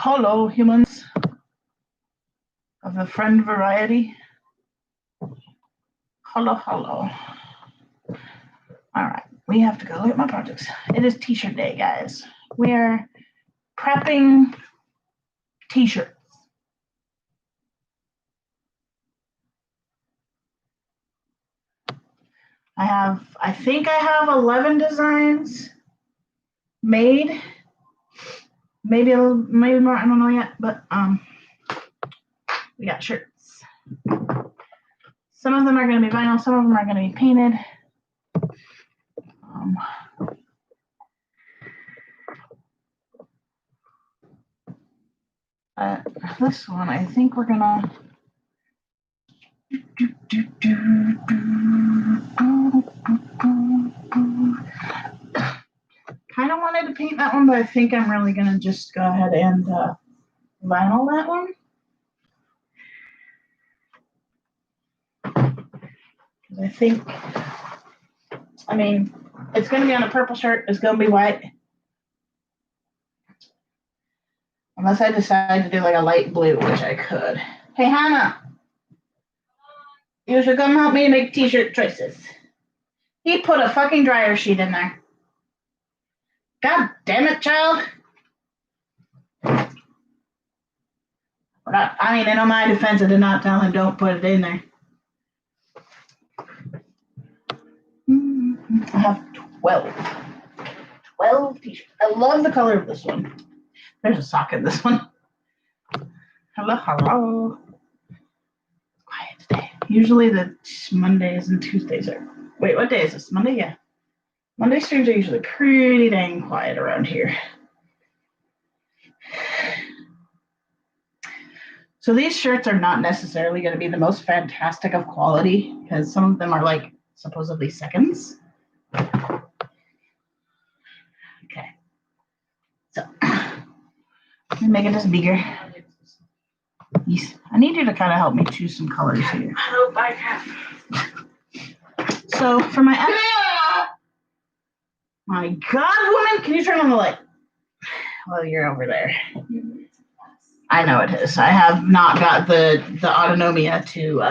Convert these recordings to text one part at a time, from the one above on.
Hello, humans of the friend variety. Hello, hello. All right, we have to go look at my projects. It is t-shirt day, guys. We are prepping t-shirts. I think I have 11 designs made. Maybe more, I don't know yet, but we got shirts. Some of them are going to be vinyl, some of them are going to be painted. This one, I think we're gonna kind of wanted to paint that one, but I think I'm really gonna just go ahead and vinyl that one. I think, I mean, it's gonna be on a purple shirt, it's gonna be white. Unless I decide to do like a light blue, which I could. Hey, Hannah. You should come help me make t-shirt choices. He put a fucking dryer sheet in there. God damn it, child. I mean, in my defense, I did not tell him don't put it in there. I have 12. 12 t-shirts. I love the color of this one. There's a sock in this one. Hello, hello. Quiet today. Usually the Mondays and Tuesdays are. Wait, what day is this? Monday? Yeah. Monday streams are usually pretty dang quiet around here. So these shirts are not necessarily going to be the most fantastic of quality because some of them are like supposedly seconds. Okay. So make it just bigger. Yes. I need you to kind of help me choose some colors here. I hope I can. So for my my God, woman, can you turn on the light? Well, you're over there. I know it is. I have not got the autonomia to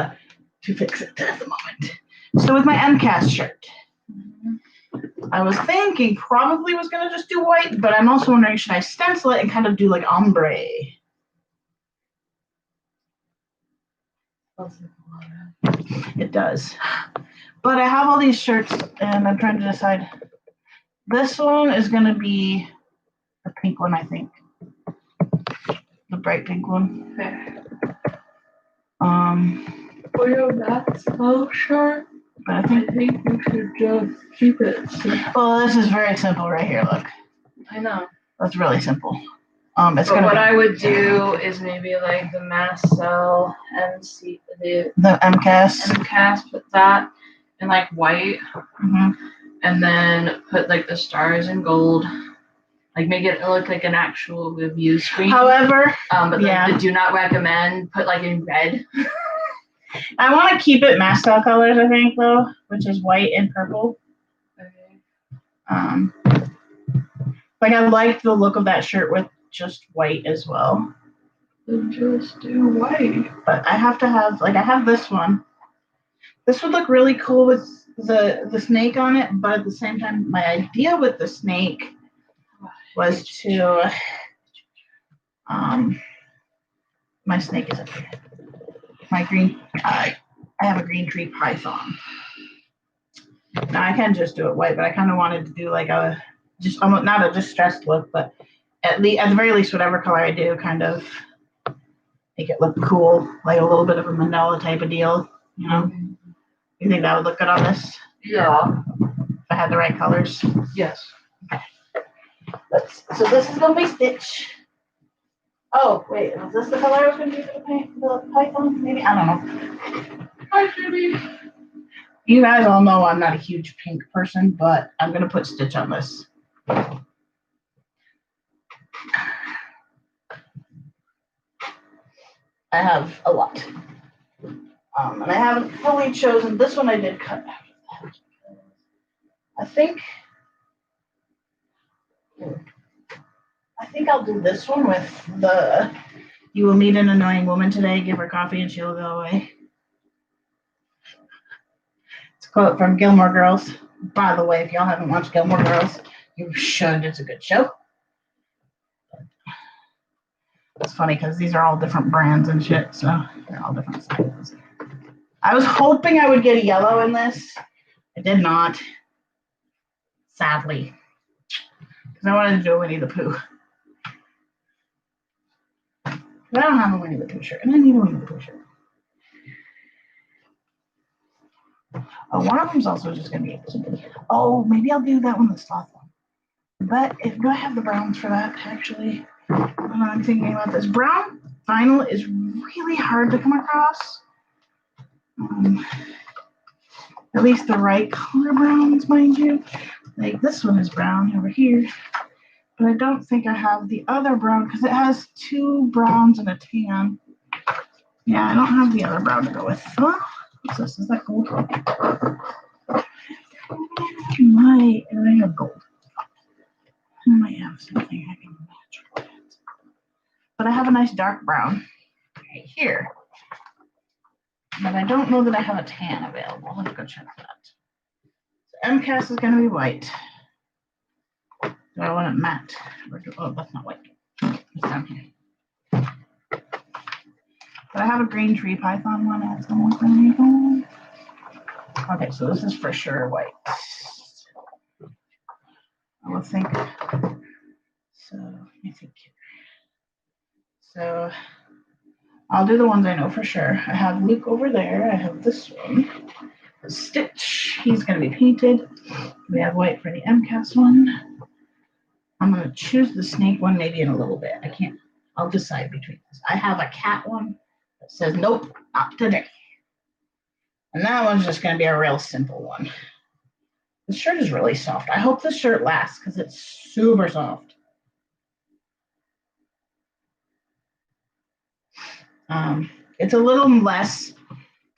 fix it at the moment. So with my MCAS shirt, I was thinking probably was gonna just do white, but I'm also wondering should I stencil it and kind of do like ombre. It does. But I have all these shirts and I'm trying to decide. This one is gonna be the pink one, I think. The bright pink one. For that's so short. But I think we should just keep it simple. Well, this is very simple right here, look. I know. That's really simple. It's but what I would do is maybe like the Massell MC, the MCAS, put that in like white, and then put like the stars in gold, like make it look like an actual review screen. However, but the do not recommend put like in red. I want to keep it Massell colors, I think, though, which is white and purple. Okay. Like I like the look of that shirt with just white as well. Then just do white. But I have to have, like, I have this one. This would look really cool with the snake on it, but at the same time, my idea with the snake was to, my snake is up here. My green, I have a green tree python. Now I can just do it white, but I kind of wanted to do like a, just almost not a distressed look, but at the very least, whatever color I do, kind of make it look cool, like a little bit of a mandala type of deal, you know? You think that would look good on this? Yeah. If I had the right colors? Yes. Okay. So this is gonna be Stitch. Oh, wait, is this the color I was going to do for the python? Maybe? I don't know. Hi, Judy. You guys all know I'm not a huge pink person, but I'm going to put Stitch on this. I have a lot. And I haven't fully chosen. This one I did cut out. I think think I'll do this one with the, you will meet an annoying woman today, give her coffee and she'll go away. It's a quote from Gilmore Girls. By the way, if y'all haven't watched Gilmore Girls, you should. It's a good show. It's funny because these are all different brands and shit, so they're all different sizes. I was hoping I would get a yellow in this. I did not. Sadly. Because I wanted to do a Winnie the Pooh. But I don't have a Winnie the Pooh shirt, and I need a Winnie the Pooh shirt. Oh, one of them's also just going to be a oh, maybe I'll do that one, the sloth one. But do I have the browns for that, actually? I'm thinking about this. Brown vinyl is really hard to come across. At least the right color browns, mind you. Like this one is brown over here. But I don't think I have the other brown because it has 2 browns and a tan. Yeah, I don't have the other brown to go with. Oh, what's this? Is that gold? I have gold. I might have something I can match with it. But I have a nice dark brown right here. But I don't know that I have a tan available. Let's go check that. So MCAS is going to be white. Do I want it matte? Oh, that's not white. It's down here. But I have a green tree python one. Add some more green. Okay, so this is for sure white. I will think. So let me think here. So I'll do the ones I know for sure. I have Luke over there. I have this one. Stitch. He's going to be painted. We have white for the MCAS one. I'm going to choose the snake one maybe in a little bit. I can't. I'll decide between this. I have a cat one that says, nope, not today. And that one's just going to be a real simple one. This shirt is really soft. I hope this shirt lasts because it's super soft. It's a little less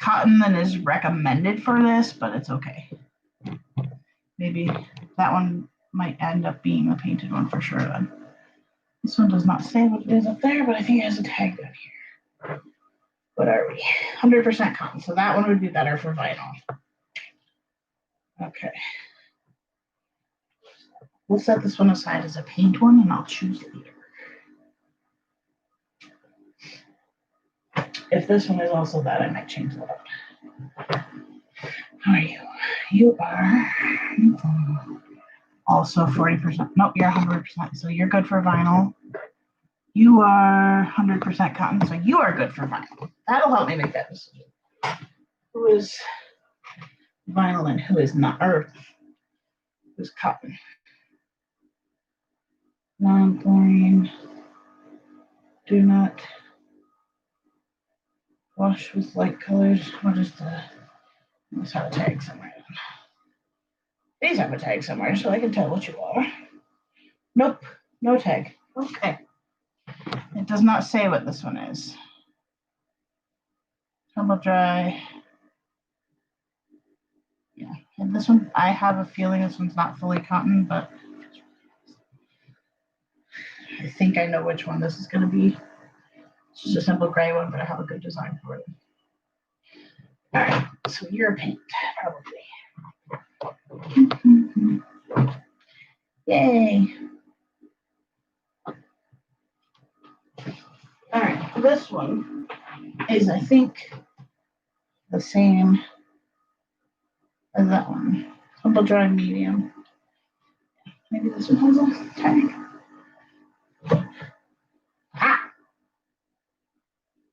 cotton than is recommended for this, but it's okay. Maybe that one might end up being the painted one for sure then. This one does not say what it is up there, but I think it has a tag down here. What are we? 100% cotton. So that one would be better for vinyl. Okay. We'll set this one aside as a paint one and I'll choose later. If this one is also that, I might change that up. How are you? You are also 40%. Nope, you're 100%. So you're good for vinyl. You are 100% cotton, so you are good for vinyl. That'll help me make that decision. Who is vinyl and who is not, or who's cotton? Non-chlorine. Do not wash with light colors. What is the, let's have a tag somewhere. These have a tag somewhere so I can tell what you are. Nope, no tag. Okay. It does not say what this one is. Tumble dry. Yeah, and this one, I have a feeling this one's not fully cotton, but I think I know which one this is going to be. It's just a simple gray one, but I have a good design for it. All right, so you're a paint, probably. Yay. All right, this one is, I think, the same as that one. Tumble dry medium. Maybe this one has a tag. Ah!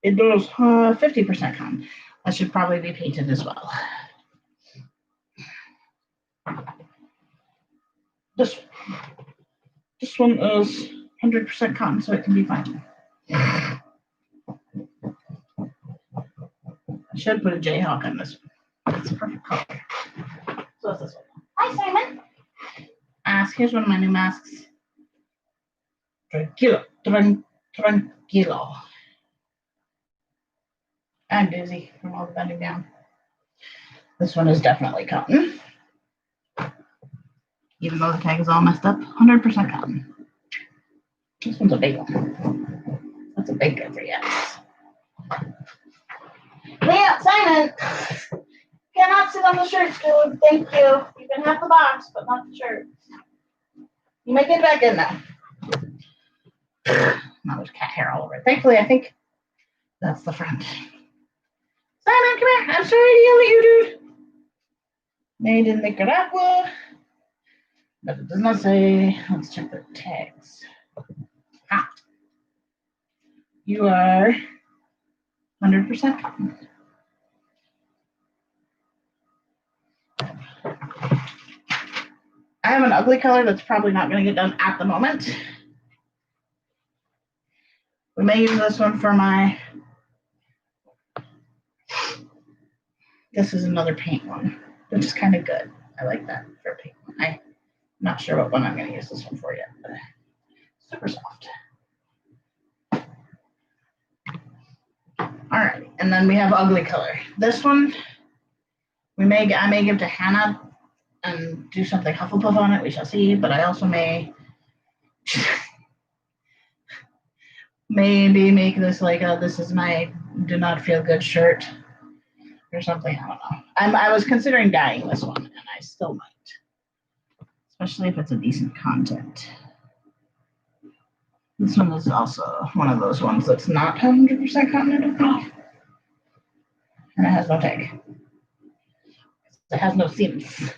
It does 50% cotton. That should probably be painted as well. This one is 100% cotton, so it can be fine. I should put a Jayhawk on this one. It's a perfect color. So that's this one. Hi, Simon. Here's one of my new masks. Tranquilo. I'm dizzy from all the bending down. This one is definitely cotton. Even though the tag is all messed up, 100% cotton. This one's a big one. That's a big good for yes. Yeah, Simon. Cannot sit on the shirts, dude. Thank you. You can have the box, but not the shirt. You may get back in now. Now there's cat hair all over it. Thankfully, I think that's the front. Simon, come here. I'm sorry to yell at you, dude. Made in Nicaragua. But it does not say. Let's check the tags. Ah. You are 100% cotton. I have an ugly color that's probably not going to get done at the moment. We may use this one for my, this is another paint one, which is kind of good. I like that for a paint one. I'm not sure what one I'm going to use this one for yet, but super soft. All right, and then we have ugly color. This one, I may give to Hannah and do something Hufflepuff on it. We shall see, but I also may maybe make this like this is my do not feel good shirt or something. I don't know. I was considering dyeing this one, and I still might, especially if it's a decent content. This one is also one of those ones that's not 100% cotton, I don't think, and it has no tag. It has no seams.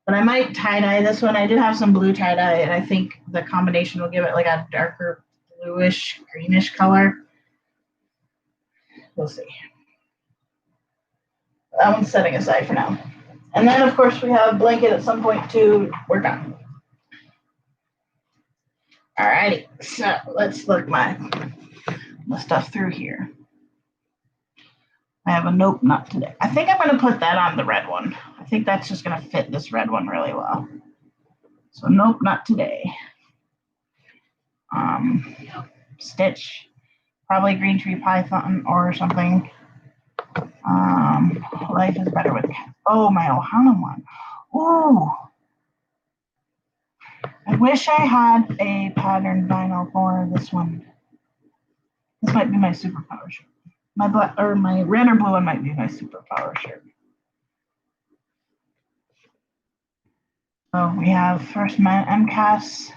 But I might tie-dye this one. I do have some blue tie-dye, and I think the combination will give it like a darker bluish, greenish color. We'll see. That one's setting aside for now. And then, of course, we have blanket at some point to work on. Alrighty, so let's look my stuff through here. I have a nope, not today. I think I'm going to put that on the red one. I think that's just going to fit this red one really well. So nope, not today. Stitch, probably Green Tree Python or something. Life is better with cats. Oh, my Ohana one. Ooh. I wish I had a pattern vinyl for this one. This might be my superpower shirt. My black or my red or blue one might be my superpower shirt. So we have first my MCAS,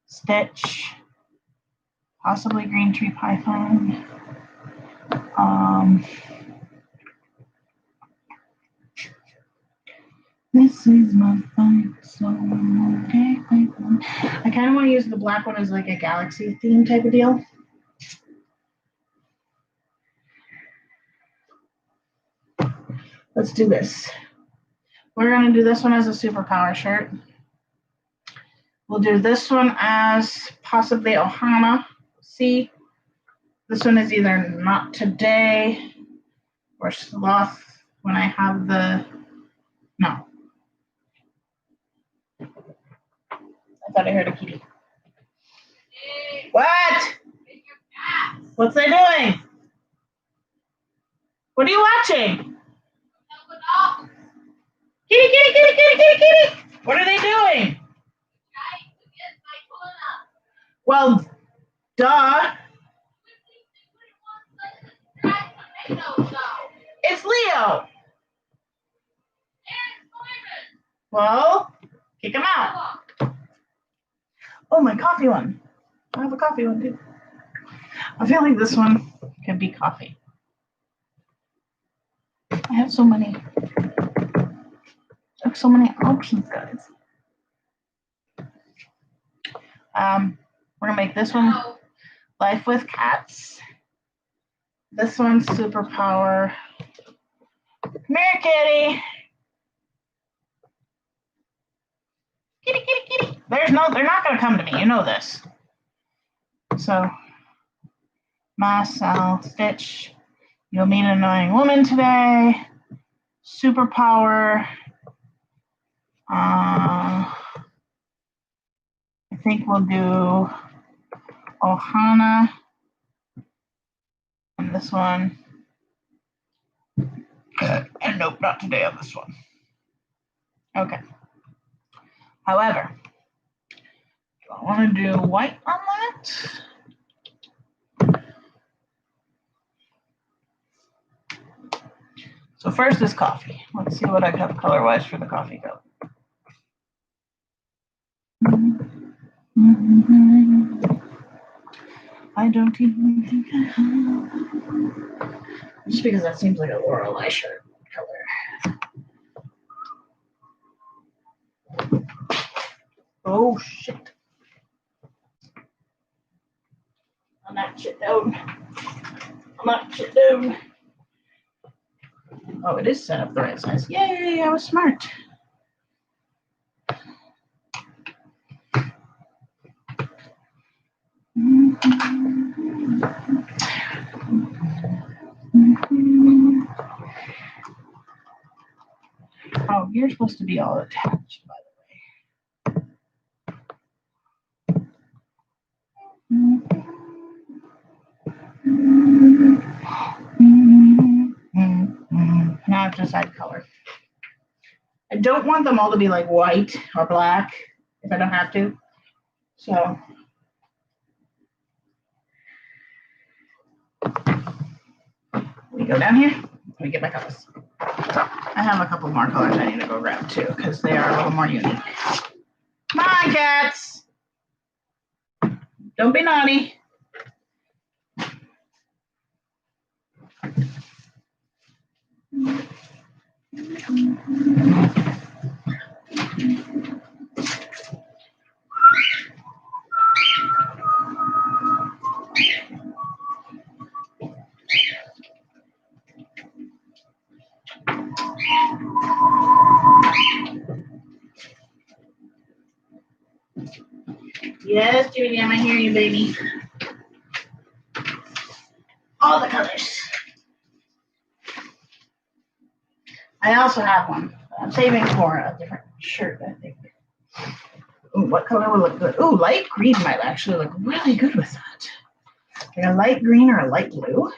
Stitch, possibly Green Tree Python. This is my fight, so okay. I kind of want to use the black one as like a galaxy theme type of deal. Let's do this. We're going to do this one as a superpower shirt. We'll do this one as possibly Ohana. See, this one is either not today or sloth when I have the, no. I thought I heard a kitty. What? What's they doing? What are you watching? Kitty, kitty, kitty, kitty, kitty, kitty. What are they doing? Well, duh. It's Leo. Well, kick him out. Oh, my coffee one. I have a coffee one too. I feel like this one could be coffee. I have so many options, guys. We're gonna make this one Life with Cats. This one's Superpower. Come here, kitty. Kitty, kitty, kitty. They're not gonna come to me. You know this. So, Marcel, Stitch. You'll meet an annoying woman today. Superpower. I think we'll do Ohana. And this one. And nope, not today on this one. Okay. However, I want to do white on that. So first is coffee. Let's see what I have color-wise for the coffee cup. I don't even think I have. Just because that seems like a Lorelei shirt color. Oh shit. I'm not shit down. I'm not shit down. Oh, it is set up the right size. Yay, I was smart. Oh, you're supposed to be all attached, by the way. Now I've decided color. I don't want them all to be like white or black if I don't have to. So we go down here. Let me get my colors. I have a couple more colors I need to go grab too because they are a little more unique. Come on, cats. Don't be naughty. Yes, Judy, I hear you, baby. All the colors. I also have one. I'm saving for a different shirt, I think. Ooh, what color would look good? Ooh, light green might actually look really good with that. Like a light green or a light blue.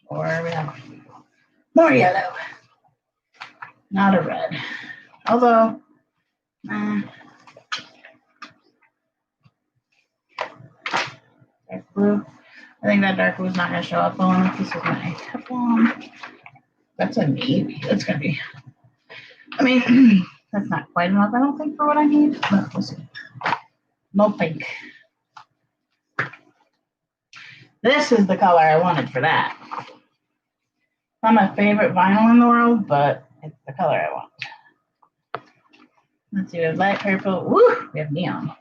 Or we have more yellow. Not a red. Although, dark blue. I think that dark blue is not going to show up well enough. This is my Teflon. That's a navy. That's going to be, I mean, that's not quite enough, I don't think, for what I need. But we'll see. No pink. This is the color I wanted for that. Not my favorite vinyl in the world, but it's the color I want. Let's see, we have light purple. Woo! We have neon.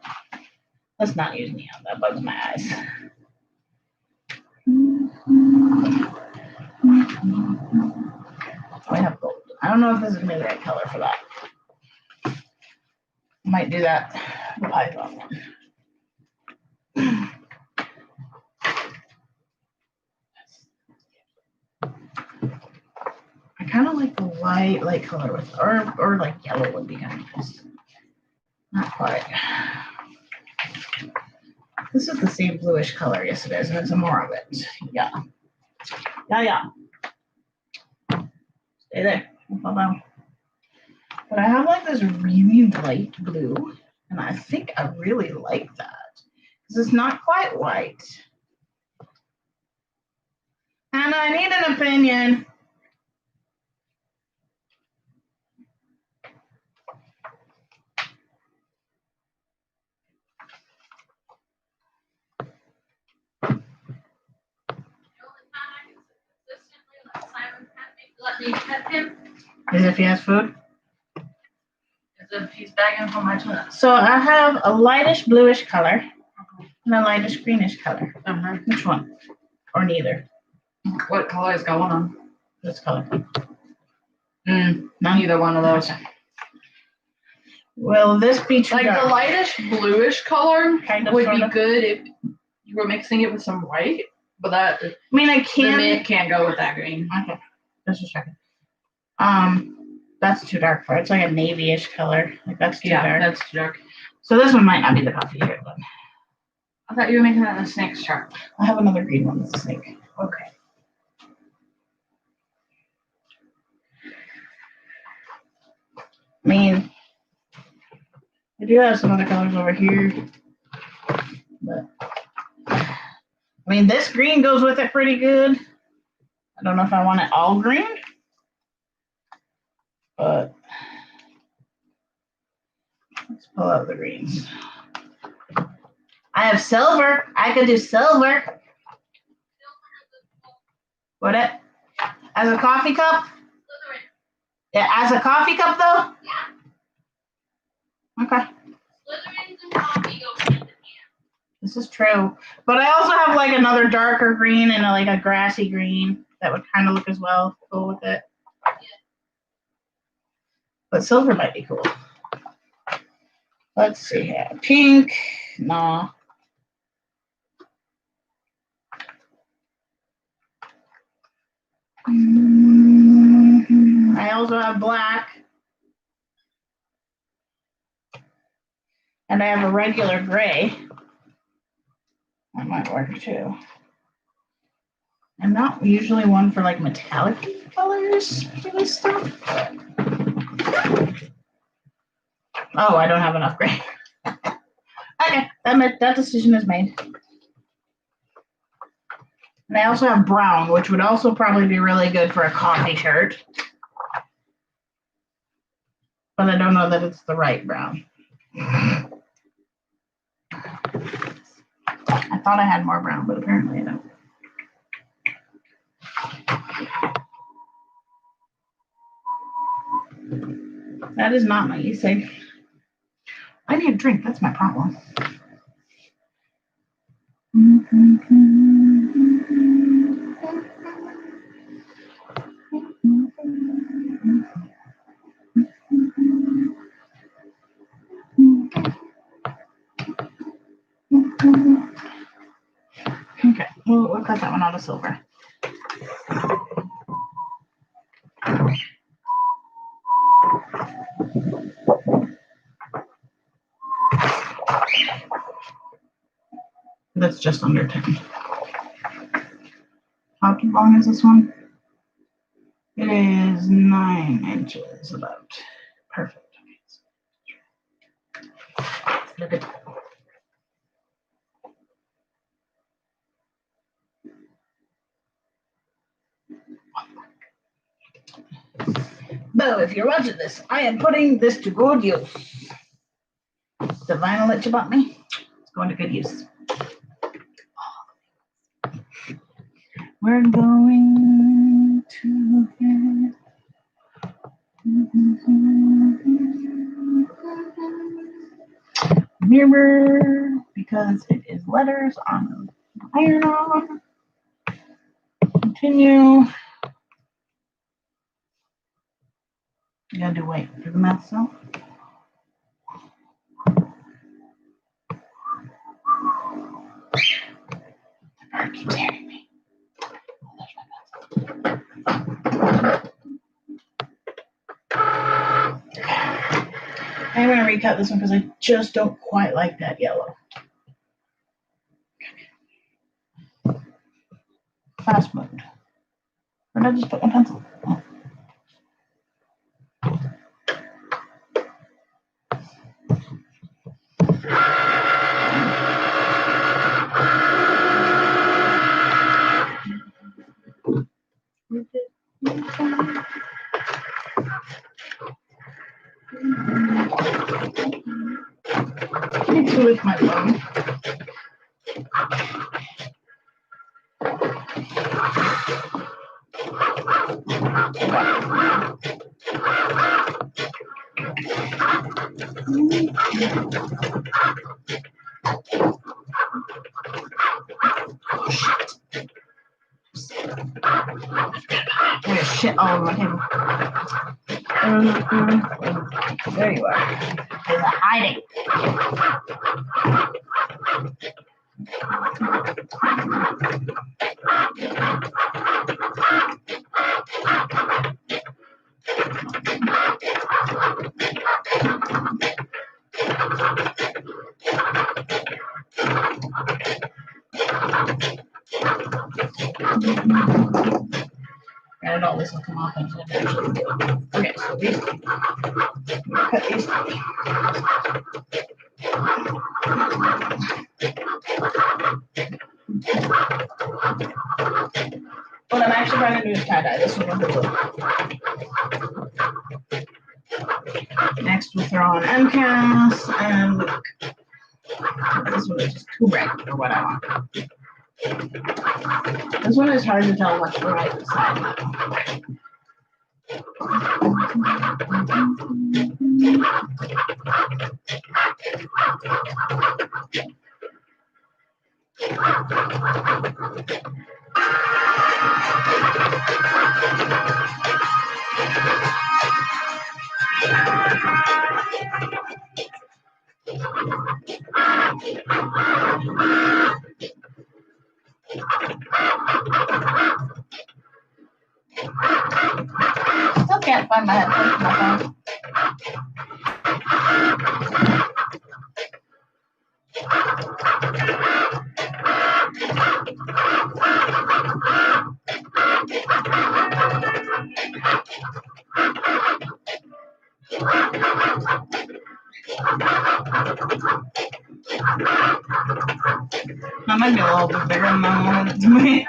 Let's not use neon. That bugs my eyes. I have gold. I don't know if this is maybe the right color for that. Might do that. The python one. I kind of like the light color with, or like yellow would be kind of nice. Not quite. This is the same bluish color. Yes, it is, and it's more of it. Yeah. Yeah. Stay there. Don't fall down. But I have like this really light blue, and I think I really like that because it's not quite white. And I need an opinion. Let me pet him. Is if he has food? As if he's begging for my toilet. So I have a lightish bluish color and a lightish greenish color. Which one? Or neither? What color is going on? This color. Neither one of those. Okay. Will this be too like dark? The lightish bluish color kind of would be good if you were mixing it with some white, but that I mean I can't. It can't go with that green. Okay, just a second. That's too dark for it. It's like a navy-ish color. Like that's too dark. Yeah, that's too dark. So this one might not be the coffee here, but I thought you were making that in a snake's chart. I have another green one that's a snake. Okay. I mean, I do have some other colors over here, but I mean, this green goes with it pretty good. I don't know if I want it all green, but let's pull out the greens. I have silver. I could do silver. What it? As a coffee cup? Yeah, as a coffee cup though? Yeah. Okay. Slytherins and coffee go hand in hand. This is true. But I also have like another darker green and like a grassy green that would kind of look as well cool with it. Yeah. But silver might be cool. Let's see here. Pink. No. I also have black. And I have a regular gray. That might work too. I'm not usually one for like metallic colors for this stuff. Oh, I don't have enough gray. Okay, that decision is made. And I also have brown, which would also probably be really good for a coffee shirt. But I don't know that it's the right brown. I thought I had more brown, but apparently I don't. That is not my e-cig. I need a drink. That's my problem. Okay, we'll cut that one out of silver. That's just under 10. How long is this one? It is 9 inches about. Perfect. Look at that. Bo, if you're watching this, I am putting this to good use. The vinyl that you bought me, it's going to good use. We're going to get mirror because it is letters on iron on. Continue. You gotta do white for the math cell. It keeps hearing me. I'm going to recut this one because I just don't quite like that yellow. Fast mode. Or did I just put my pencil? Oh. It's with my phone. There's shit all over my table. There you are. There's a hiding. And all this will come off and actually do it. Okay, so these cut these. What I'm actually trying to do is tie-dye this one with the blue. Next we'll throw on MCAS and this one is just too bright for what I want. This one is hard to tell what's the right side. Still can't find my headphones in my phone. That might be a little bit bigger than I wanted it to be.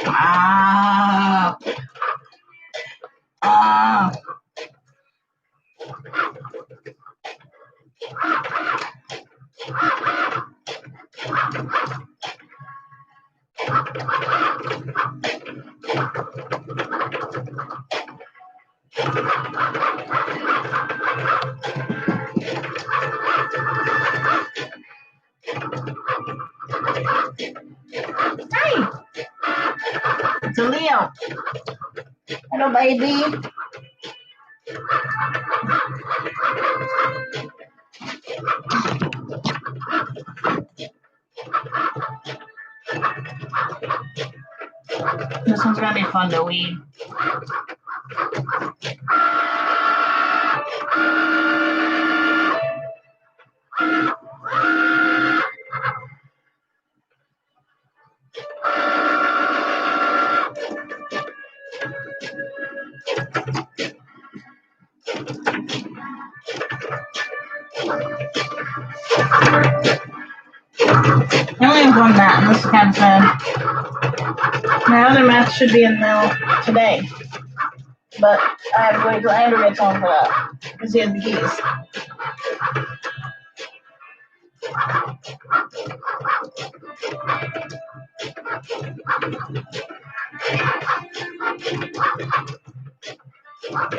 Ah. Ah. Hey! It's a Leo. Hello, baby. This one's gonna be fun to weed. I only have one mat, and this is kind of sad. My other mats should be in mail today, but I have to wait till Andrew gets home for that, because he has the keys.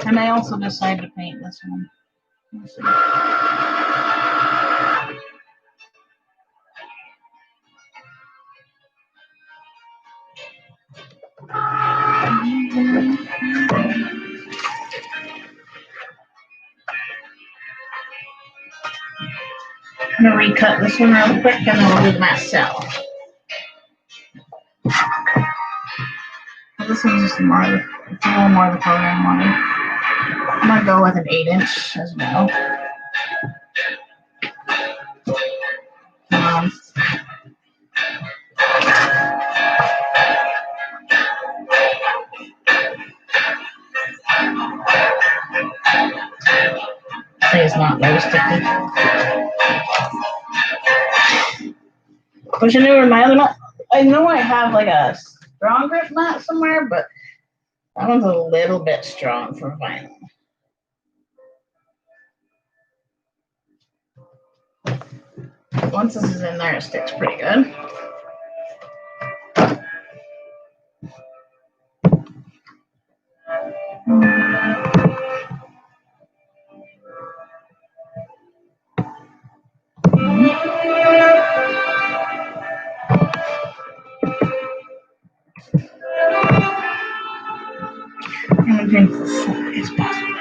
I may also decide to paint this one. We'll see. I'm gonna recut this one real quick and then we'll do the Marcel. This one's just more, it's a little more of the color I wanted. I'm gonna go with an 8" as well. Say it's not very sticky. Which I knew in my other mat, I know I have like a strong grip mat somewhere, but that one's a little bit strong for vinyl. Once this is in there, it sticks pretty good. I'm gonna drink for 4 as possible.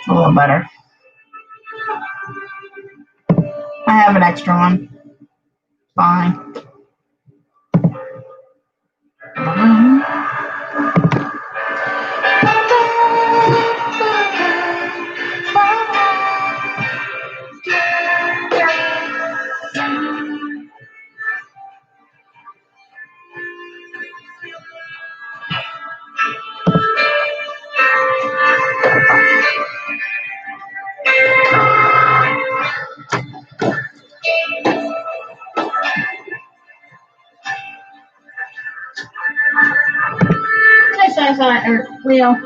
A little better. I have an extra one. Fine. Leo.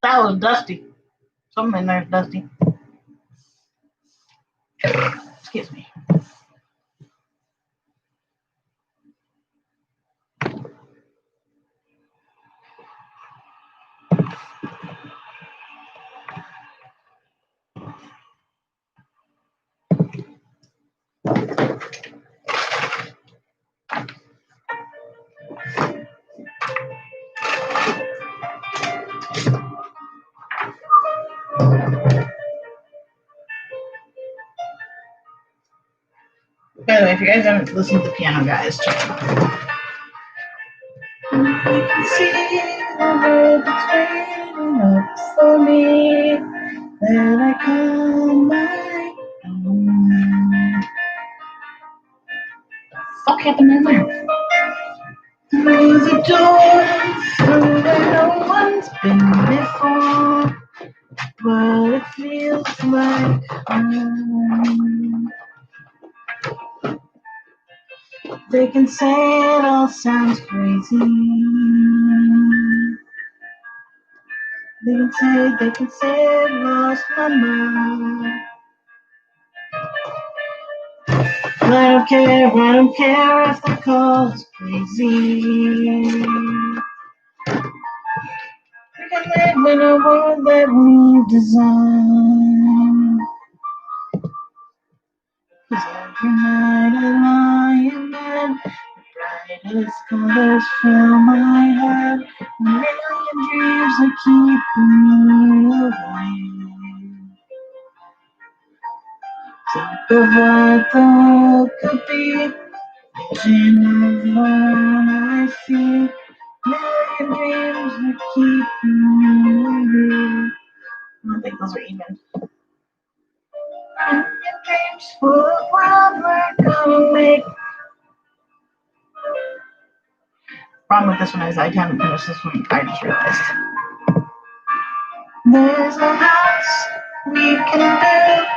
That was dusty. Something in there is dusty. Excuse me. By the way, if you guys haven't listened to Piano Guys, check it out. You can see the world that's waiting up for me, that I call my own. Fuck happened in there? Through the door, through where no one's been before, but it feels like home. They can say it all sounds crazy. They can say it lost my mind. I don't care if they call us crazy. We can live in a world that we design. 'Cause every night I lie in bed, the brightest colors fill my head, a million dreams that keep me awake. Think of what the world could be, vision of the one I see, million dreams that keep me awake. I don't think those are even. Million dreams for the world we're gonna make. Problem with this one is I haven't finished this one. I just realized. There's a house we can build.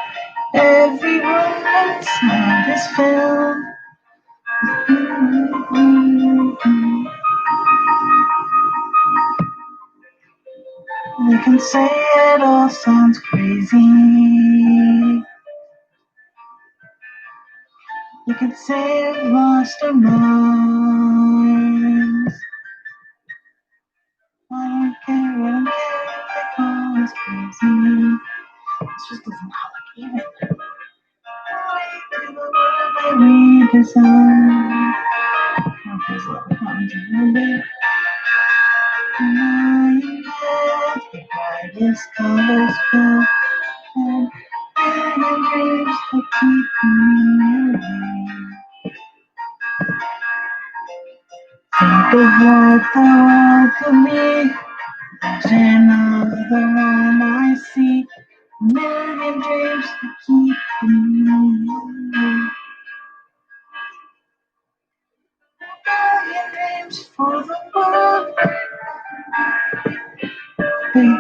Every room inside is filled. They can say it all sounds crazy. They can say we've lost our minds. I don't care if they call us crazy. This just does not look even. Way to the world that we design. I'll please let me come to a little bit. Lying in bed, the brightest colors fill, and million dreams that keep me awake. Think of what the world could be, vision of the one I see, million dreams that keep me awake. be,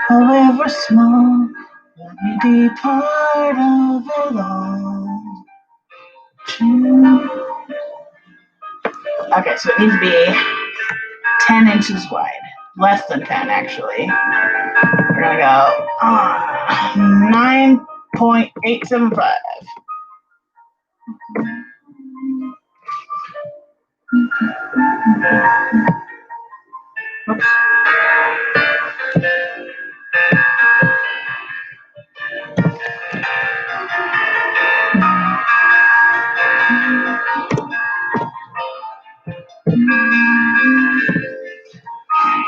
however small, let me be part of it all. Okay, so it needs to be 10 inches wide. Less than 10, actually. We're gonna go 9.875. Oops.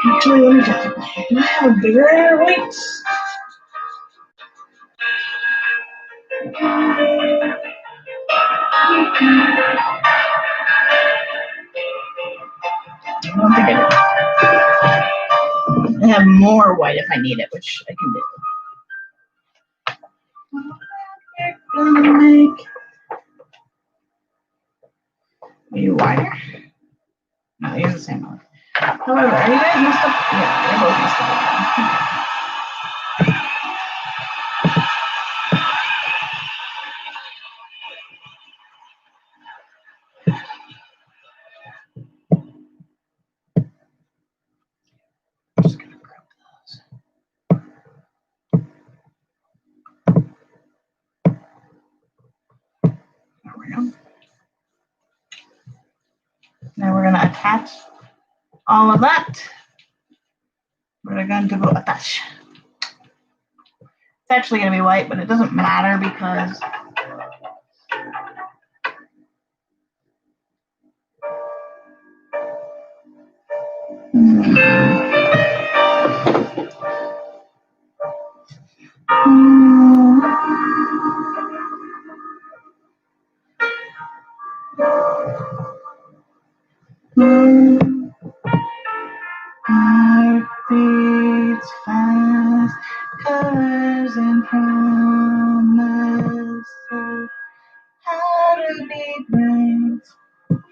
Actually, let me check. Do I have a bigger weight? I don't think I do. I have more white if I need it, which I can do. Gonna make. Are you wider? No, you're the same one. However, are you guys messed up? Yeah, you're both messed up. Just gonna grab those. There we go. Now we're gonna attach all of that. We're going to go attach. It's actually gonna be white, but it doesn't matter because heart beats fast, colors and promises. How to be brave,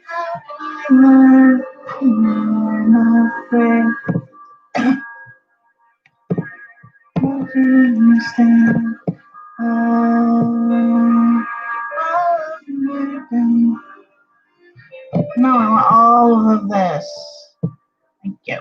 how can I learn when I'm afraid? How do you understand all of everything? No, I want all of this. Thank you.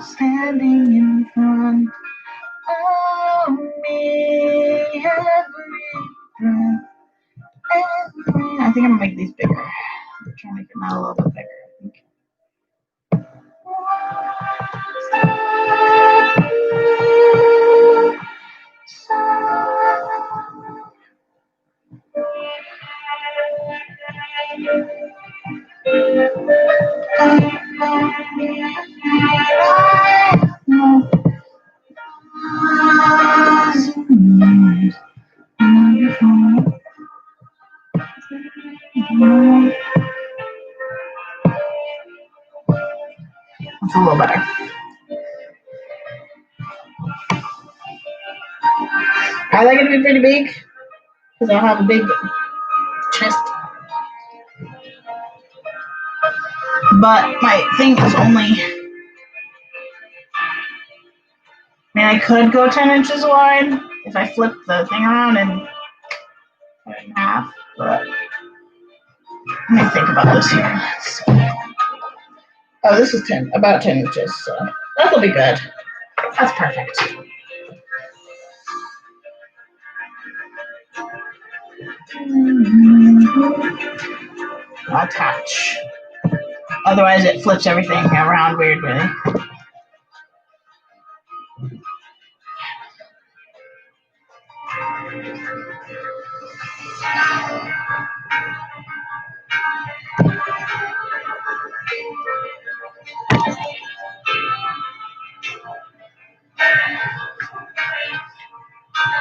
Standing in front of me, every breath, I think I'm gonna make these bigger. I'm trying to make them out a little bit bigger, I think. It's a little better. I like it to be pretty big because I have a big chest. But my thing is only, I could go 10 inches wide if I flip the thing around and cut it in half, but let me think about this here. Oh, this is about 10 inches, so that'll be good. That's perfect. Attach. Otherwise, it flips everything around weirdly.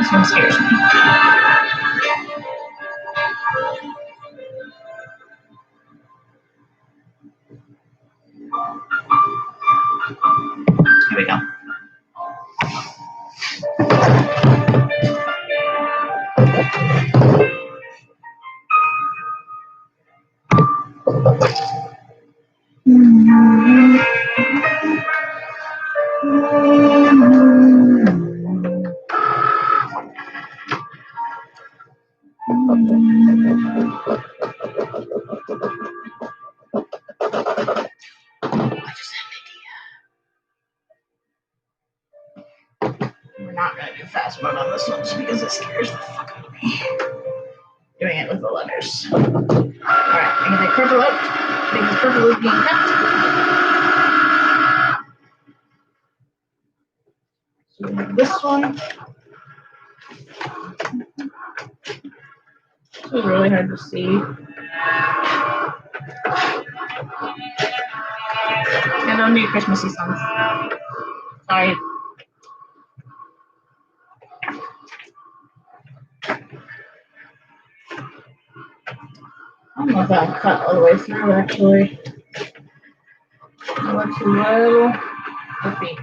This one scares me. Here we go. We're not going to do fast mode on this one just because it scares the fuck out of me. Doing it with the letters. Alright, I'm going to take purple out. I think this purple is being kept. So we have this one. This was really hard to see. I don't need Christmassy songs. Sorry. I don't know if I'll cut all the way through actually. That looks a little iffy.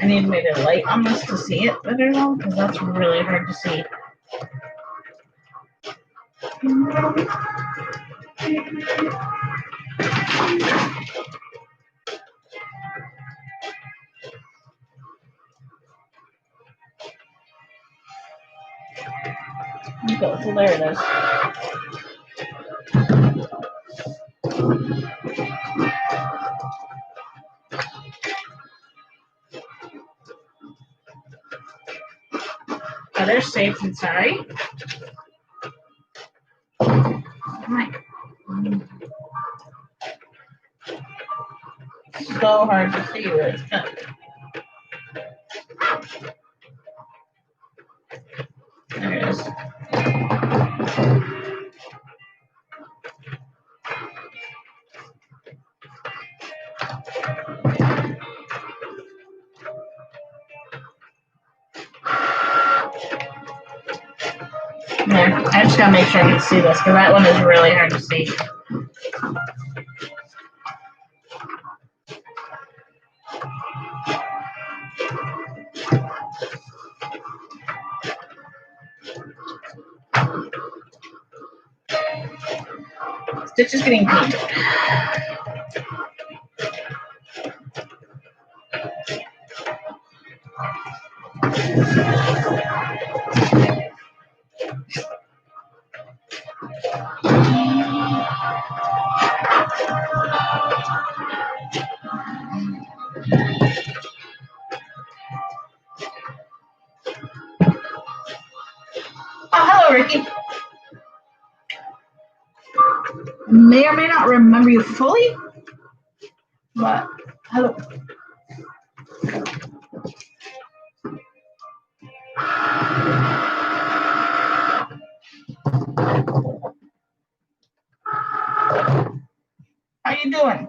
I need maybe a light on this to see it better though, because that's really hard to see. Okay, so there it is. Oh, they're safe inside. So hard to see where it's cut. There it is. There. I just gotta make sure I can see this because that one is really hard to see. Stitch is getting painted. Oh, hello, Ricky. May or may not remember you fully, but hello. How you doing?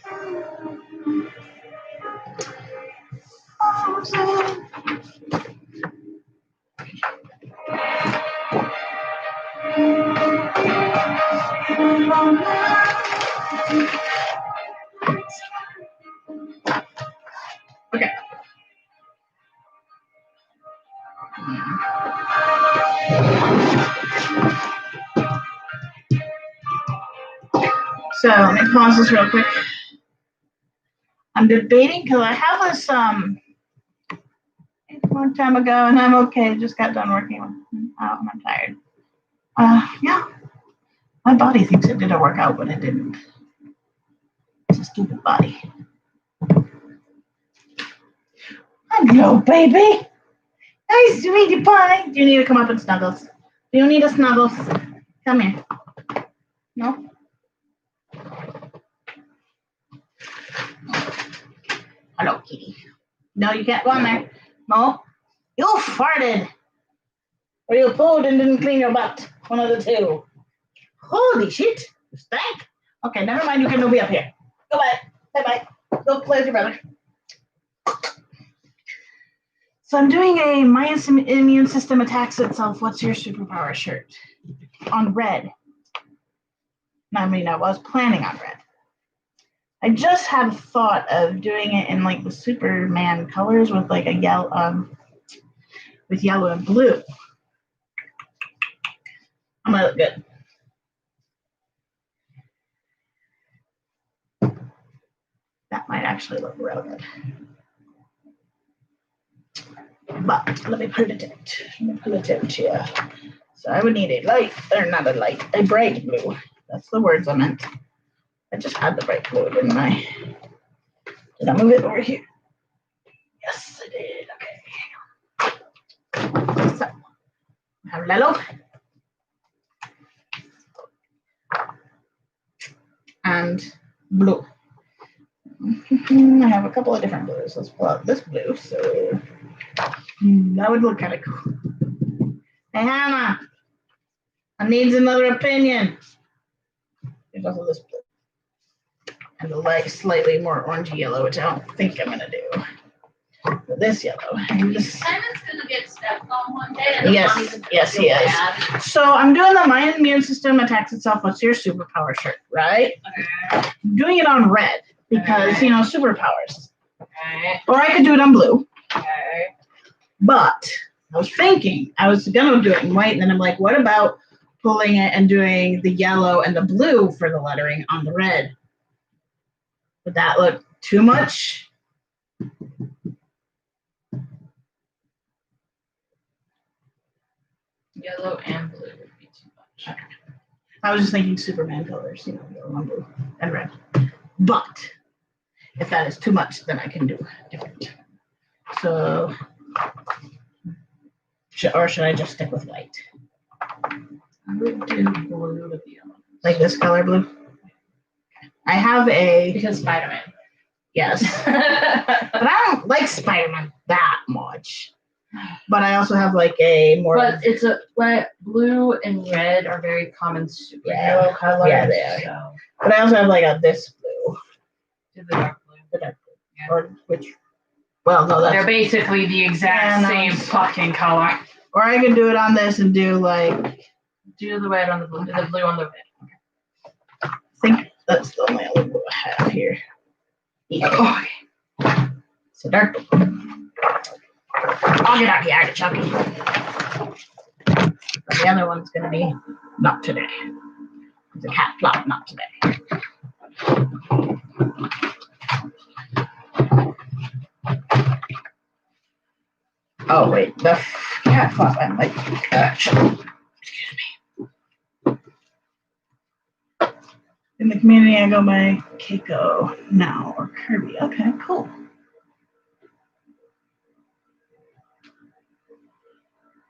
Okay. So let me pause this real quick. I'm debating because I have this a long time ago, and I'm okay. Just got done working out, and I'm tired. Yeah, my body thinks it did a workout, but it didn't. It's a stupid body. Hello, baby. Nice to meet you, Pie. Do you need to come up and snuggles? Do you need a snuggles? Come here. No? Hello, kitty. No, you can't go in there. No. You farted. Or you pooed and didn't clean your butt. One of the two. Holy shit. You stank. Okay, never mind. You can be up here. Go back. Bye-bye. Go play with your brother. So I'm doing a My Immune System Attacks Itself, What's Your Superpower shirt on red. I mean, I was planning on red. I just had thought of doing it in like the Superman colors with like a yellow, with yellow and blue. I'm gonna look good. That might actually look real good. But let me put it here. So I would need a light, or not a light, a bright blue. That's the words I meant. I just had the bright blue, didn't I? Did I move it over here? Yes, I did. Okay. So, I have yellow. And blue. I have a couple of different blues. Let's pull out this blue. So that would look kind of cool. Hey, Hannah, I need another opinion. There's also this blue. And the light slightly more orangey yellow, which I don't think I'm going to do. But this yellow. Simon's going to get stepped on one day. And Yes, he is. Bad. So I'm doing the My Immune System Attacks Itself, What's Your Superpower shirt, right? Okay. I'm doing it on red because, you know, superpowers. Okay. Or I could do it on blue. Okay. But I was thinking I was going to do it in white, and then I'm like, what about pulling it and doing the yellow and the blue for the lettering on the red? Would that look too much? Yellow and blue would be too much. Okay. I was just thinking Superman colors, you know, yellow and blue and red. But if that is too much, then I can do different. So, should I just stick with white? I would do blue with yellow. Like this color blue? I have a... Because Spider-Man. Yes. But I don't like Spider-Man that much. But I also have like a more... But it's a like blue and red are very common superhero colors. Yeah, they are. So. But I also have like a this blue. Do the dark blue. The dark blue. Yeah. Or which... Well, no, that's... They're basically the exact same fucking color. Or I could do it on this and do like... Do the red on the blue. The blue on the red. I think that's the only other blue I have here. Yeah. Okay. So dark blue. I'll get out the artichoke. But the other one's gonna be not today. It's a cat flop, not today. Oh wait, the cat flop. I'm like, excuse me. In the community, I go by Keiko now or Kirby. Okay, cool.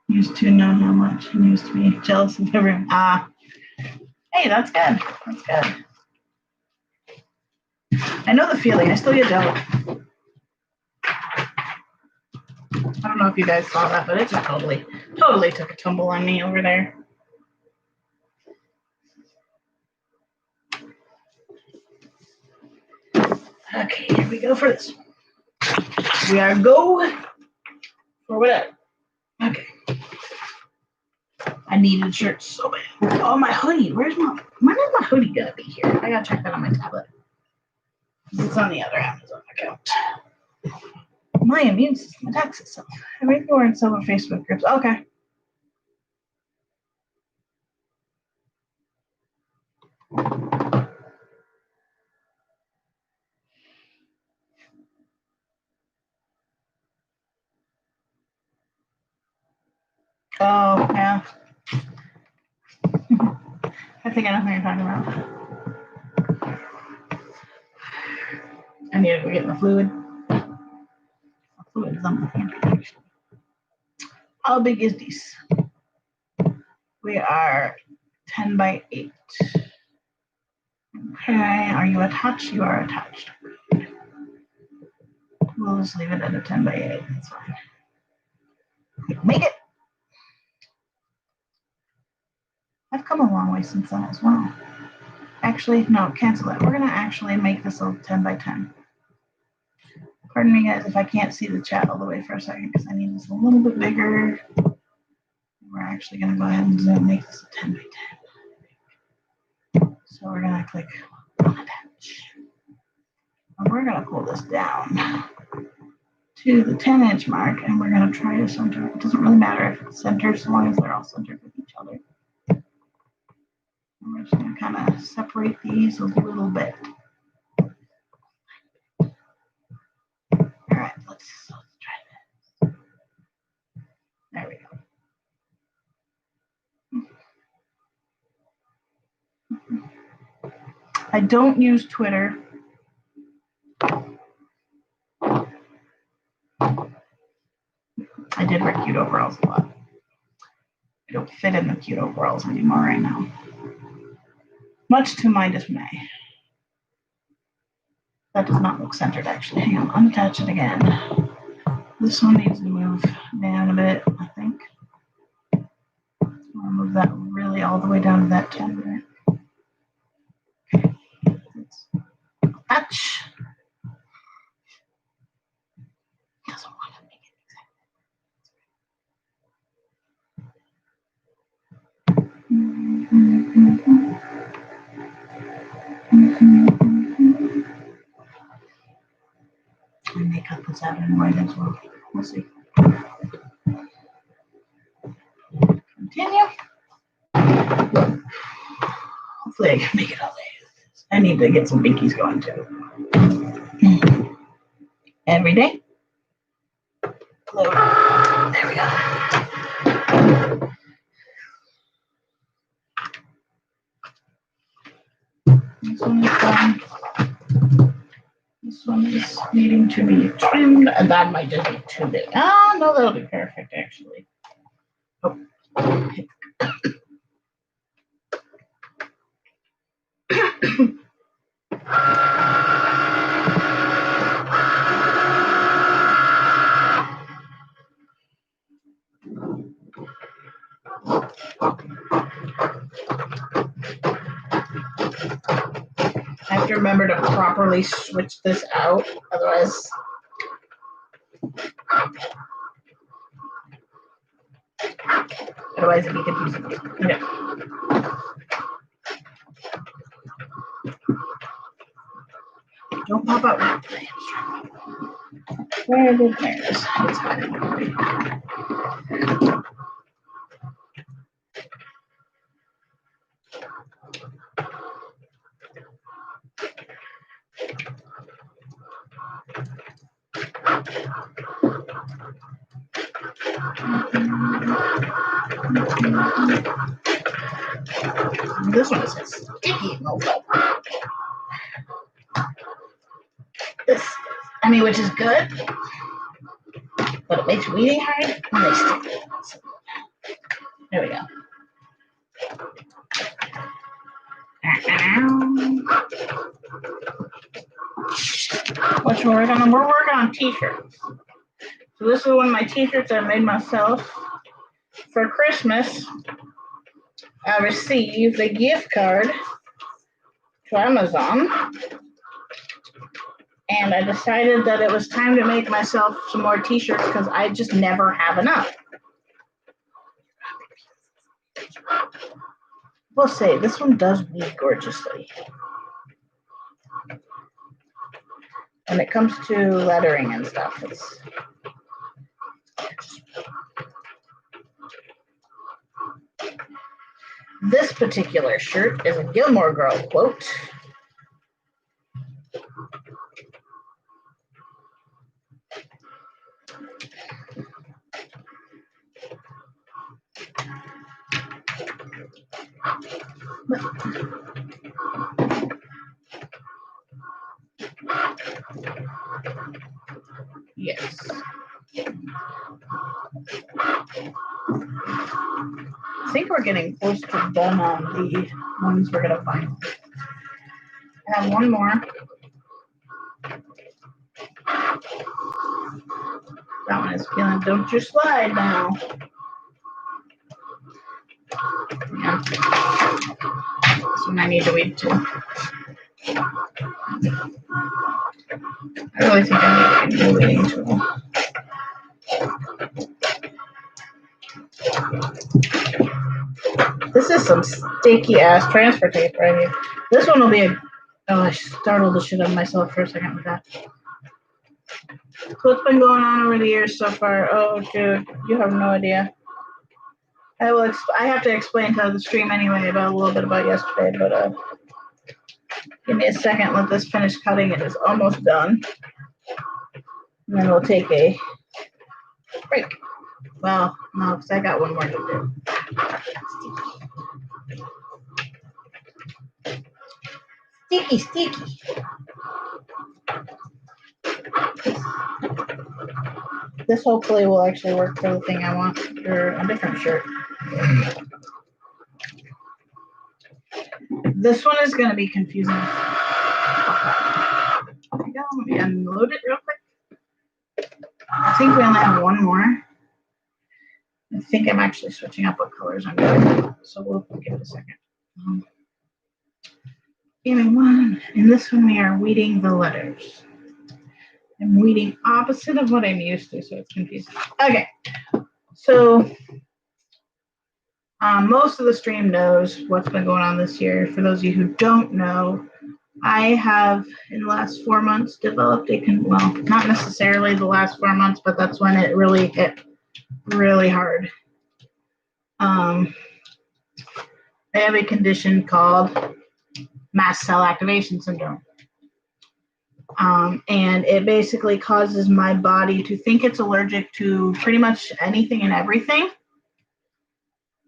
Used to know how much and used to be jealous of everyone. Hey, that's good. That's good. I know the feeling. I still get jealous. I don't know if you guys saw that, but it just totally took a tumble on me over there. Okay, here we go for this. We are go for whatever. Okay. I needed shirts so bad. Oh, my hoodie. When is my hoodie gonna be here? I gotta check that on my tablet. It's on the other Amazon account. My immune system attacks itself. I might be wearing some of Facebook groups. Okay. Oh, yeah. I think I know what you're talking about. I need to go get my fluid. My fluid is on my hand. How big is this? We are 10 by 8. Okay, are you attached? You are attached. We'll just leave it at a 10 by 8. That's fine. Make it. I've come a long way since then as well. Actually, no, cancel it. We're going to actually make this a 10 by 10. Pardon me, guys, if I can't see the chat all the way for a second because I need this a little bit bigger. We're actually going to go ahead and make this a 10 by 10. So we're going to click on attach. And we're going to pull this down to the 10-inch mark, and we're going to try to center. It doesn't really matter if it's centered, so long as they're all centered with each other. And we're just going to kind of separate these a little bit. All right, let's try this. There we go. I don't use Twitter. I did wear cute overalls a lot. I don't fit in the cute overalls anymore right now. Much to my dismay. That does not look centered, actually. Hang on, unattach it again. This one needs to move down a bit, I think. I'll move that really all the way down to that 10 there. Okay. Let's attach. Doesn't want to make it exact. I may cut this out in white as well. We'll see. Continue. Hopefully I can make it all day. I need to get some binkies going too. Every day. Load. There we go. This one is done. This one is needing to be trimmed, and that might just be too big. Oh, no, that'll be perfect, actually. Oh. I have to remember to properly switch this out, otherwise it'd be confusing. Okay. Don't pop out. Where are the pairs? It's hiding. This one is sticky mofo. This, which is good, but it makes reading hard when they stick it. There we go. What we're working on? We're working on t-shirts. So this is one of my t-shirts I made myself for Christmas. I received a gift card to Amazon And I decided that it was time to make myself some more t-shirts because I just never have enough. We'll say this one does weave gorgeously. When it comes to lettering and stuff, it's this particular shirt is a Gilmore Girl quote. Yes. I think we're getting close to done on the ones we're gonna find. I have one more. That one is feeling, don't you slide now. Yeah. This one I need to weed too. I really think I need a new weeding tool. This is some sticky ass transfer tape right here. This one will be a, oh, I startled the shit out of myself for a second with that. So what's been going on over the years so far? Oh, dude, you have no idea. I have to explain to the stream anyway about a little bit about yesterday, but give me a second. Let this finish cutting. It is almost done. And then we'll take a break. Well, no, because I got one more to do. Sticky, sticky. This hopefully will actually work for the thing I want for a different shirt. This one is going to be confusing. Let me unload it real quick. I think we only have one more. I think I'm actually switching up what colors I'm doing. So we'll give it a second. Give me one. In this one, we are weeding the letters. I'm weeding opposite of what I'm used to, so it's confusing. Okay. So most of the stream knows what's been going on this year. For those of you who don't know, I have, in the last 4 months, developed well, not necessarily the last 4 months, but that's when it really hit really hard. I have a condition called mast cell activation syndrome. And it basically causes my body to think it's allergic to pretty much anything and everything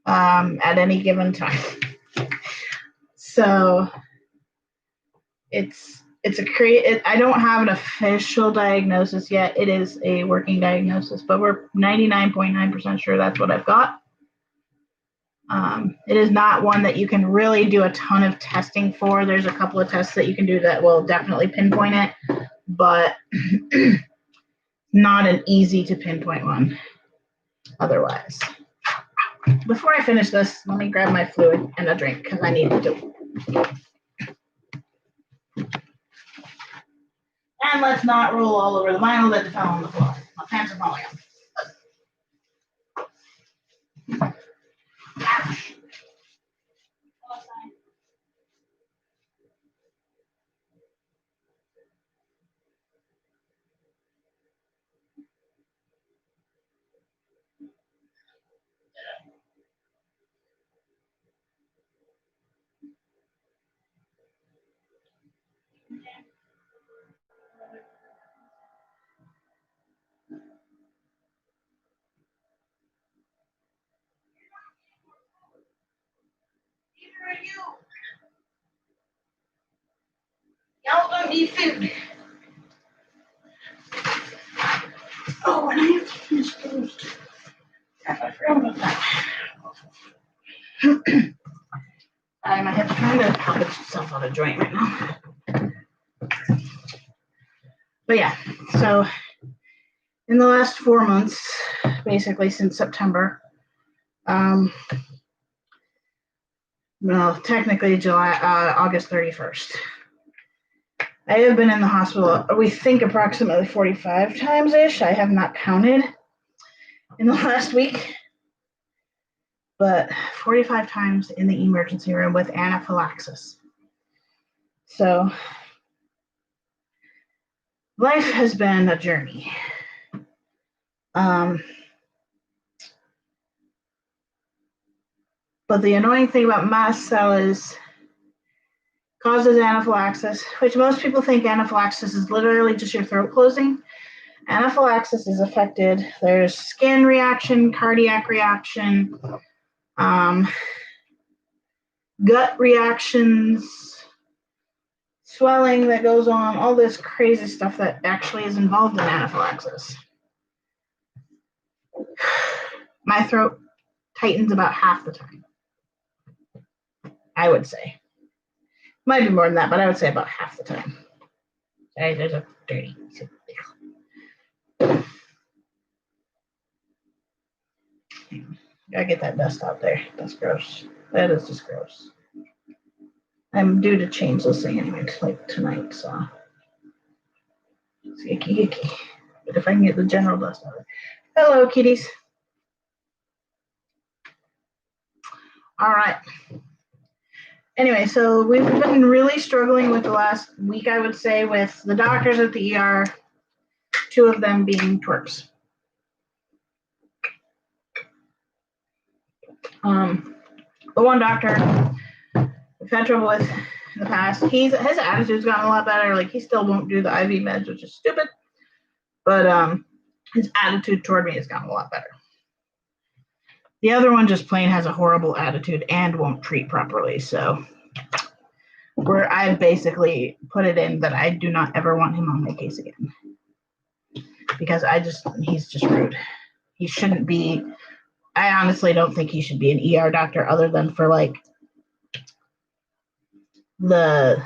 at any given time. So I don't have an official diagnosis yet. It is a working diagnosis, but we're 99.9% sure that's what I've got. It is not one that you can really do a ton of testing for. There's a couple of tests that you can do that will definitely pinpoint it, but not an easy to pinpoint one otherwise. Before I finish this, let me grab my fluid and a drink because I need to. And let's not roll all over the vinyl that fell on the floor. My pants are falling off. Ouch. Neither are you. Y'all don't need food. Oh, and I have to finish those. I forgot about that. My head's trying to help itself out of joint right now. But yeah, so in the last 4 months, basically since September, well, technically August 31st, I have been in the hospital, we think approximately 45 times-ish. I have not counted in the last week, but 45 times in the emergency room with anaphylaxis. So life has been a journey. But the annoying thing about mast cell is causes anaphylaxis, which most people think anaphylaxis is literally just your throat closing. Anaphylaxis is affected. There's skin reaction, cardiac reaction, gut reactions, swelling that goes on, all this crazy stuff that actually is involved in anaphylaxis. My throat tightens about half the time, I would say. Might be more than that, but I would say about half the time. Sorry, there's a dirty. Gotta get that dust out there. That's gross. That is just gross. I'm due to change this thing anyway, like tonight, so it's icky. But if I can get the general dust out of it. Hello, kitties. All right. Anyway, so we've been really struggling with the last week, I would say, with the doctors at the ER, 2 of them being twerps. The one doctor we've had trouble with in the past, his attitude's gotten a lot better. Like, he still won't do the IV meds, which is stupid, but his attitude toward me has gotten a lot better. The other one just plain has a horrible attitude and won't treat properly. So I've basically put it in that I do not ever want him on my case again. Because he's just rude. He shouldn't be, I honestly don't think he should be an ER doctor other than for like the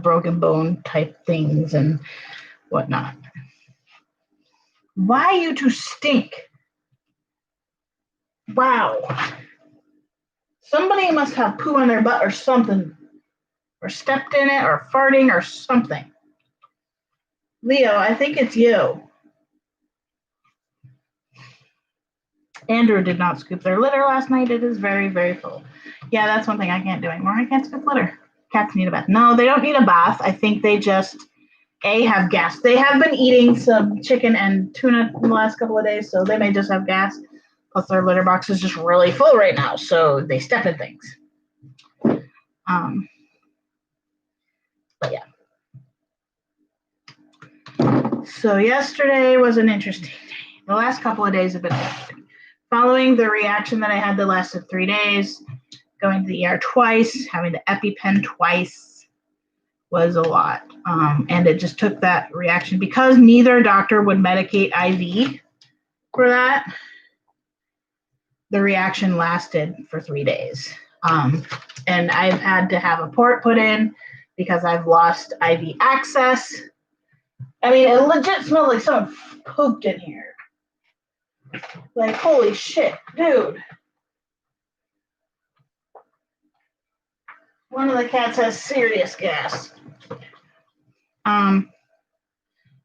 broken bone type things and whatnot. Why you two stink? Wow. Somebody must have poo on their butt or something, or stepped in it, or farting, or something. Leo, I think it's you. Andrew did not scoop their litter last night. It is very, very full. Yeah, that's one thing I can't do anymore. I can't scoop litter. Cats need a bath. No, they don't need a bath. I think they just, have gas. They have been eating some chicken and tuna in the last couple of days, so they may just have gas. Plus, their litter box is just really full right now, so they step in things. But yeah. So yesterday was an interesting day. The last couple of days have been interesting. Following the reaction that I had that lasted 3 days, going to the ER twice, having the EpiPen twice was a lot. And it just took that reaction because neither doctor would medicate IV for that. The reaction lasted for 3 days. And I've had to have a port put in because I've lost IV access. I mean, it legit smelled like someone pooped in here. Like, holy shit, dude. One of the cats has serious gas.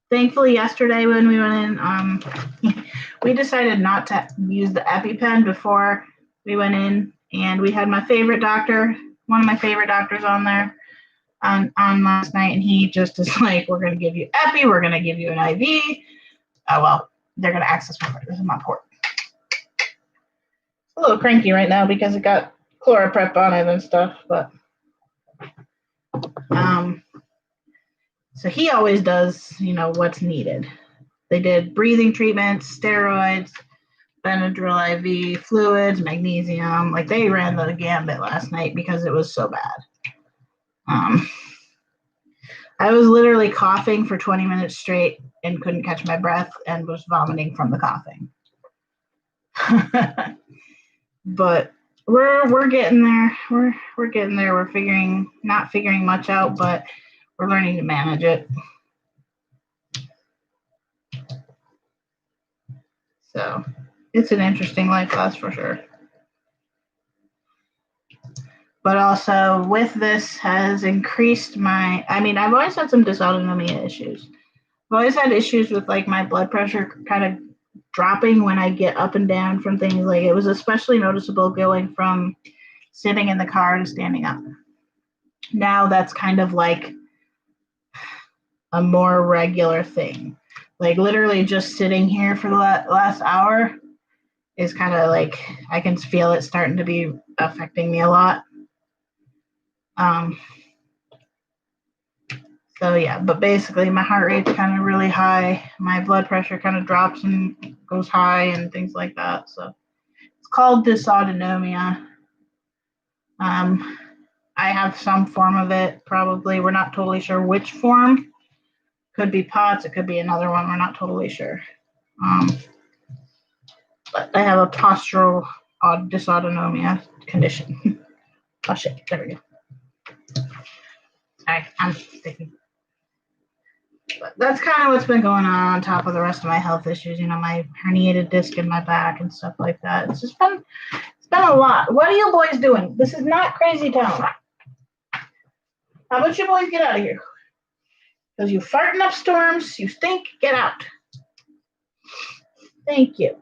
Thankfully, yesterday when we went in, we decided not to use the EpiPen before we went in, and we had my favorite doctor, one of my favorite doctors on there on last night, and he just is like, we're going to give you Epi, we're going to give you an IV. Oh, well, they're going to access my port. This is my port. It's a little cranky right now because it got ChloraPrep on it and stuff, but so he always does, what's needed. They did breathing treatments, steroids, Benadryl IV, fluids, magnesium. Like, they ran the gambit last night because it was so bad. I was literally coughing for 20 minutes straight and couldn't catch my breath and was vomiting from the coughing. But we're getting there. We're getting there. We're not figuring much out, but we're learning to manage it. So it's an interesting life, that's for sure. But also with this has increased my, I mean, I've always had some dysautonomia issues. I've always had issues with like my blood pressure kind of dropping when I get up and down from things. Like it was especially noticeable going from sitting in the car to standing up. Now that's kind of like a more regular thing. Like literally just sitting here for the last hour is kind of like I can feel it starting to be affecting me a lot. So yeah, but basically my heart rate's kind of really high. My blood pressure kind of drops and goes high and things like that. So it's called dysautonomia. I have some form of it, probably. We're not totally sure which form. Could be POTS, it could be another one. We're not totally sure. But I have a postural dysautonomia condition. Oh shit, there we go. Sorry, I'm sticking. But that's kind of what's been going on top of the rest of my health issues. You know, my herniated disc in my back and stuff like that. It's been a lot. What are you boys doing? This is not crazy town. How about you boys get out of here? Because you farting up storms, you stink, get out. Thank you.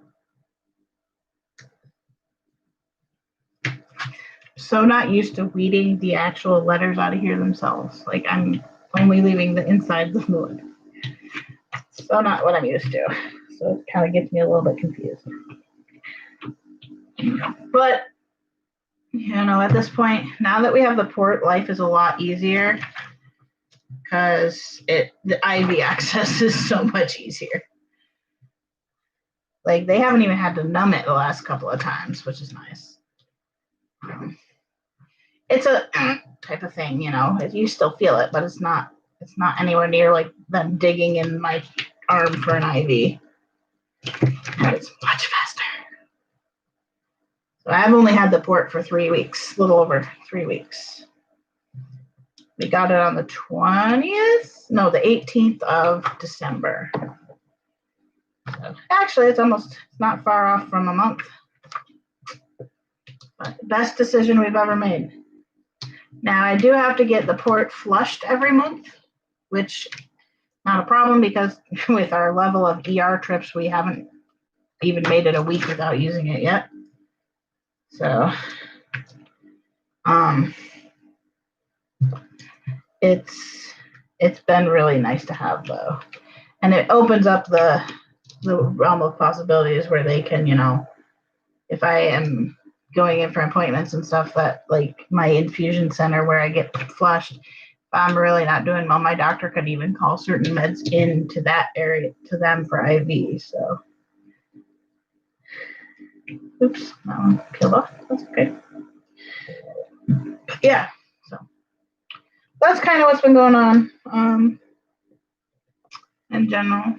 So not used to weeding the actual letters out of here themselves. Like I'm only leaving the insides of the wood. So not what I'm used to. So it kind of gets me a little bit confused. But, you know, at this point, now that we have the port, life is a lot easier because the IV access is so much easier. Like they haven't even had to numb it the last couple of times, which is nice. It's a type of thing, you know. You still feel it, but it's not anywhere near like them digging in my arm for an IV. But it's much faster. So I've only had the port for 3 weeks, a little over 3 weeks. We got it on the 20th? No, the 18th of December. So actually, it's not far off from a month. But best decision we've ever made. Now, I do have to get the port flushed every month, which not a problem because with our level of ER trips, we haven't even made it a week without using it yet. So, it's been really nice to have though, and it opens up the realm of possibilities where they can, you know, if I am going in for appointments and stuff, that like my infusion center where I get flushed, if I'm really not doing well, my doctor could even call certain meds into that area to them for IV. So, oops, that one peeled off. That's okay. Yeah, so that's kind of what's been going on in general.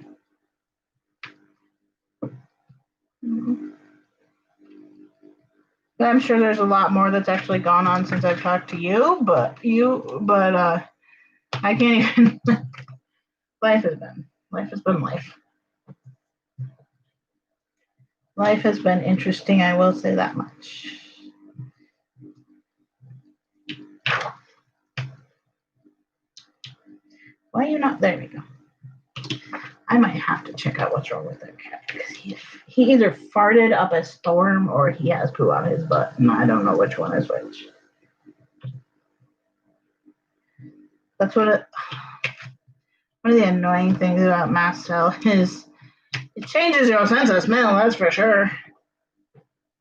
I'm sure there's a lot more that's actually gone on since I've talked to you, but I can't even. Life has been life. Life has been interesting, I will say that much. Why are you not? There we go. I might have to check out what's wrong with that cat because he either farted up a storm or he has poo on his butt, and I don't know which one is which. That's one of the annoying things about mast cell is it changes your sense of smell, that's for sure.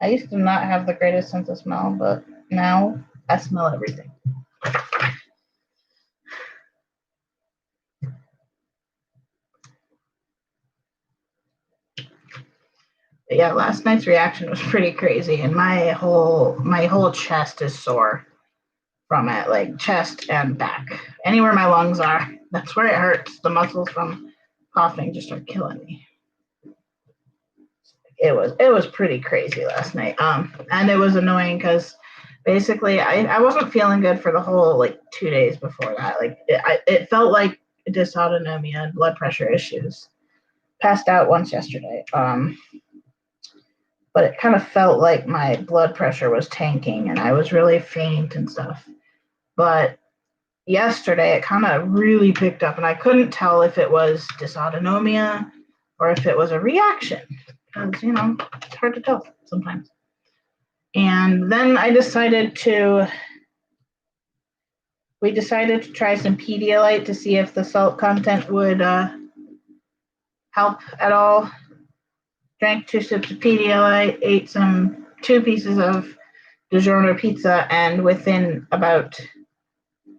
I used to not have the greatest sense of smell, but now I smell everything. But yeah, last night's reaction was pretty crazy, and my whole chest is sore from it, like chest and back. Anywhere my lungs are, that's where it hurts. The muscles from coughing just are killing me. It was pretty crazy last night. And it was annoying because basically I wasn't feeling good for the whole like 2 days before that. Like it felt like dysautonomia and blood pressure issues. Passed out once yesterday. but it kind of felt like my blood pressure was tanking and I was really faint and stuff. But yesterday it kind of really picked up and I couldn't tell if it was dysautonomia or if it was a reaction because, you know, it's hard to tell sometimes. And then we decided to try some Pedialyte to see if the salt content would help at all. Drank 2 sips of Pedialyte, ate 2 pieces of DiGiorno pizza, and within about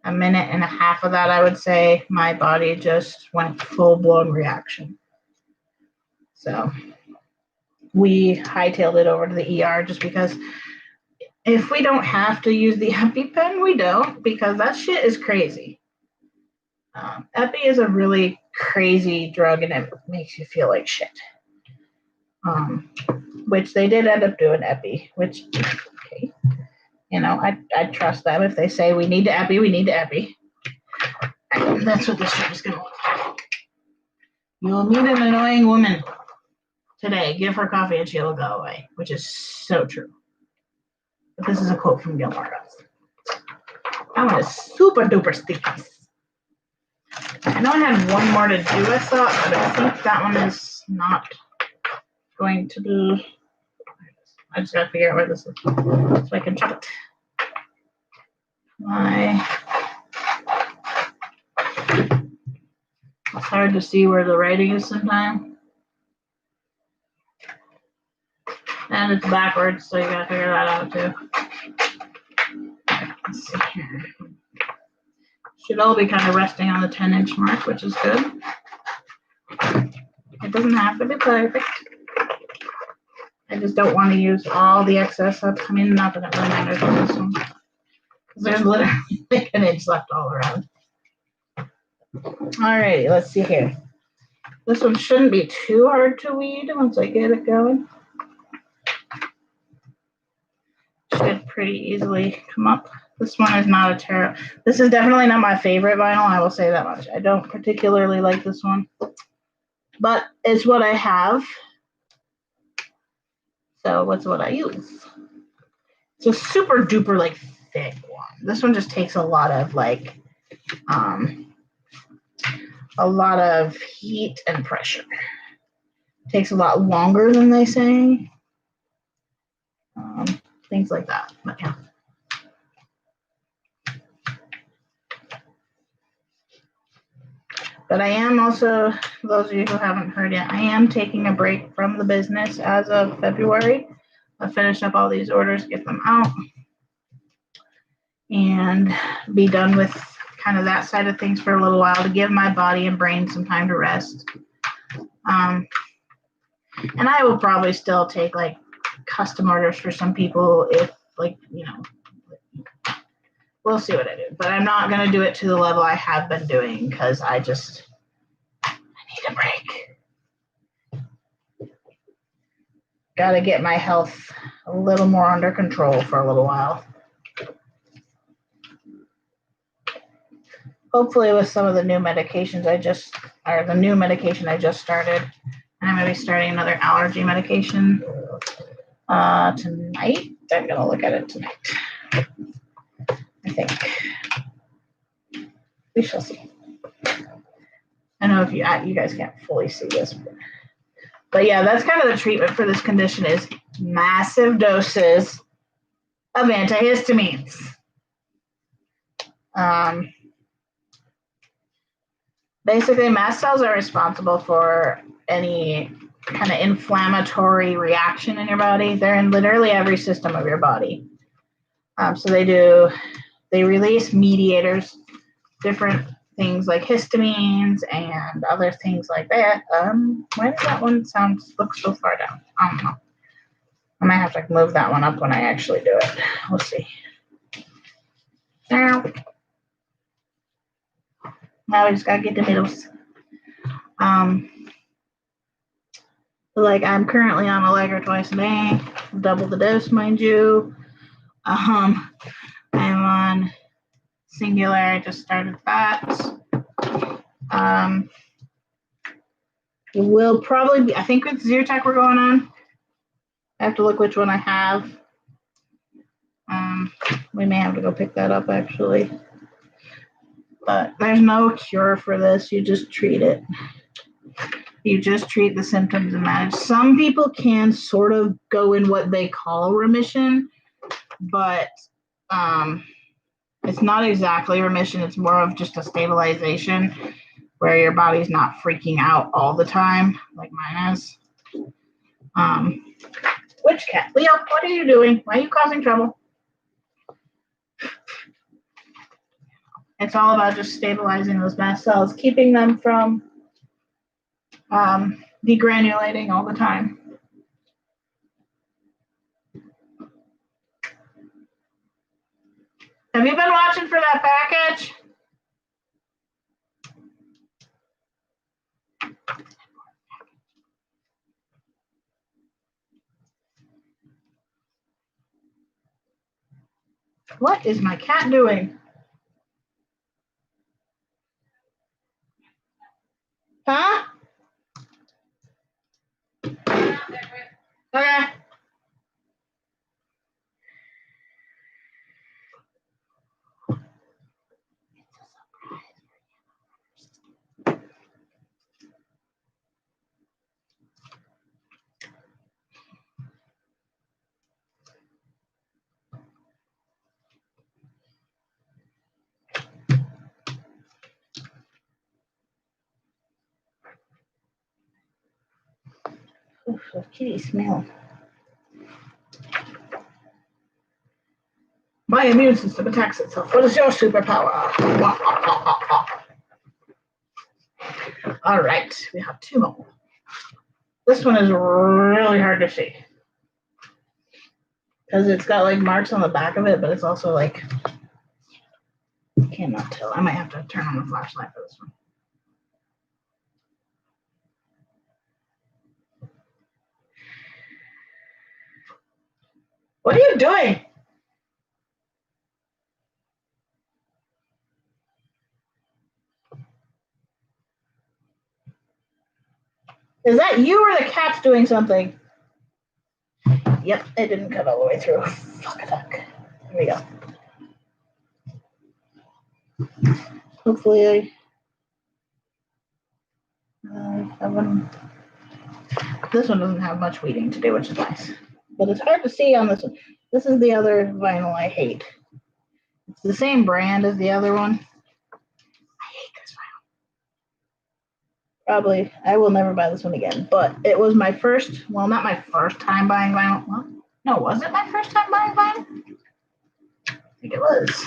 a minute and a half of that, I would say, my body just went full-blown reaction. So we hightailed it over to the ER just because if we don't have to use the EpiPen, we don't, because that shit is crazy. Epi is a really crazy drug and it makes you feel like shit. Which they did end up doing Epi, which, okay, you know, I trust them. If they say we need to Epi, we need to Epi. And that's what this shit is going to look like. You'll meet an annoying woman today. Give her coffee and she'll go away, which is so true. But this is a quote from Gilmore Girls. That one is super duper sticky. I know I had one more to do, I thought, but I think that one is not going to be. I just gotta figure out where this is so I can check it. It's hard to see where the writing is sometimes. And it's backwards, so you gotta figure that out too. Let's see here. Should all be kind of resting on the 10-inch mark, which is good. It doesn't have to be perfect. I just don't want to use all the excess up. I mean, not that it really matters on this one. Because there's literally like an inch left all around. Alrighty, let's see here. This one shouldn't be too hard to weed once I get it going. Should pretty easily come up. This one is not a terrible. This is definitely not my favorite vinyl, I will say that much. I don't particularly like this one. But it's what I have. So what's what I use? It's a super duper like thick one. This one just takes a lot of like heat and pressure. Takes a lot longer than they say. Things like that. But yeah. But I am also, those of you who haven't heard yet, I am taking a break from the business as of February. I'll finish up all these orders, get them out, and be done with kind of that side of things for a little while to give my body and brain some time to rest. And I will probably still take like custom orders for some people if like, you know, we'll see what I do. But I'm not going to do it to the level I have been doing because I need a break. Got to get my health a little more under control for a little while. Hopefully with some of the new medications the new medication I just started, and I'm going to be starting another allergy medication tonight. I'm going to look at it tonight. I think. We shall see. I know if you guys can't fully see this, but yeah, that's kind of the treatment for this condition is massive doses of antihistamines. Basically, mast cells are responsible for any kind of inflammatory reaction in your body. They're in literally every system of your body. So they release mediators, different things like histamines and other things like that. Why does that one look so far down? I don't know. I might have to move that one up when I actually do it. We'll see. Now we just gotta get the middles. Like I'm currently on Allegra twice a day, double the dose, mind you. I'm on Singular. I just started that. It will probably be, I think with Zyrtec we're going on. I have to look which one I have. We may have to go pick that up actually. But there's no cure for this. You just treat it. You just treat the symptoms and manage. Some people can sort of go in what they call remission, but it's not exactly remission. It's more of just a stabilization where your body's not freaking out all the time like mine is. Which cat? Leo, what are you doing? Why are you causing trouble? It's all about just stabilizing those mast cells, keeping them from degranulating all the time. Have you been watching for that package? What is my cat doing? Huh? Okay. Oof, the kitty smell. My immune system attacks itself. What is your superpower? All right, we have two more. This one is really hard to see because it's got like marks on the back of it, but it's also like, I cannot tell. I might have to turn on the flashlight for this one. What are you doing? Is that you or the cat's doing something? Yep, it didn't cut all the way through. Fuck a duck. Here we go. Hopefully I have one. This one doesn't have much weeding to do, which is nice. But it's hard to see on this one. This is the other vinyl I hate. It's the same brand as the other one. I hate this vinyl. Probably, I will never buy this one again. But it was my first, well, not my first time buying vinyl. Well, no, was it my first time buying vinyl? I think it was.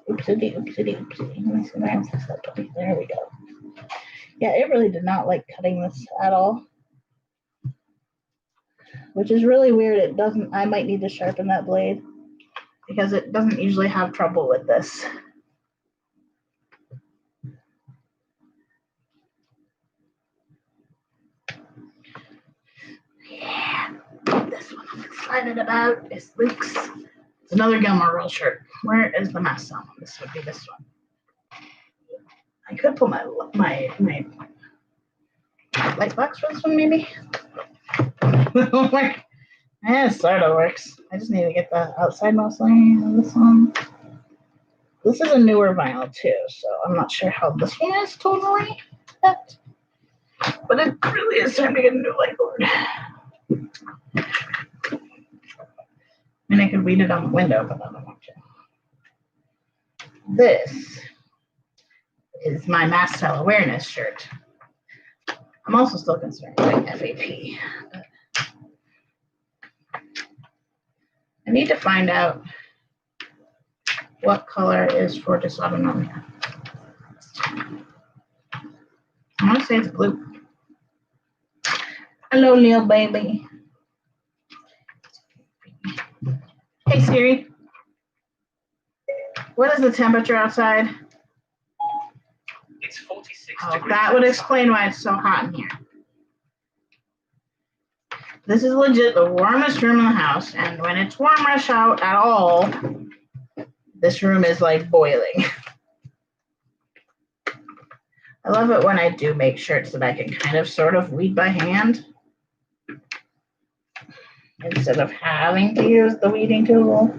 Oopsie, oopsie, oopsie. Let me see my There we go. Yeah, it really did not like cutting this at all. Which is really weird. It doesn't, I might need to sharpen that blade because it doesn't usually have trouble with this. Yeah, this one I'm excited about is Luke's. It's another Gilmore Girls shirt. Where is the mask cell? This would be this one. I could pull my light box for this one, maybe. Yeah, it sort of works. I just need to get the outside mostly on this one. This is a newer vinyl too, so I'm not sure how this one is totally yet. But it really is time to get a new light board. I mean, I could read it on the window, but I don't want to. This is my mast cell awareness shirt. I'm also still concerned with FAP. I need to find out what color is for dysautonomia. I want to say it's blue. Hello, Leo baby. Hey Siri, what is the temperature outside? It's 46 Oh, degrees. that would explain why it's so hot in here. This is legit the warmest room in the house, and when it's warm rush out at all, This room is like boiling. I love it when I do make shirts that I can kind of sort of weed by hand instead of having to use the weeding tool.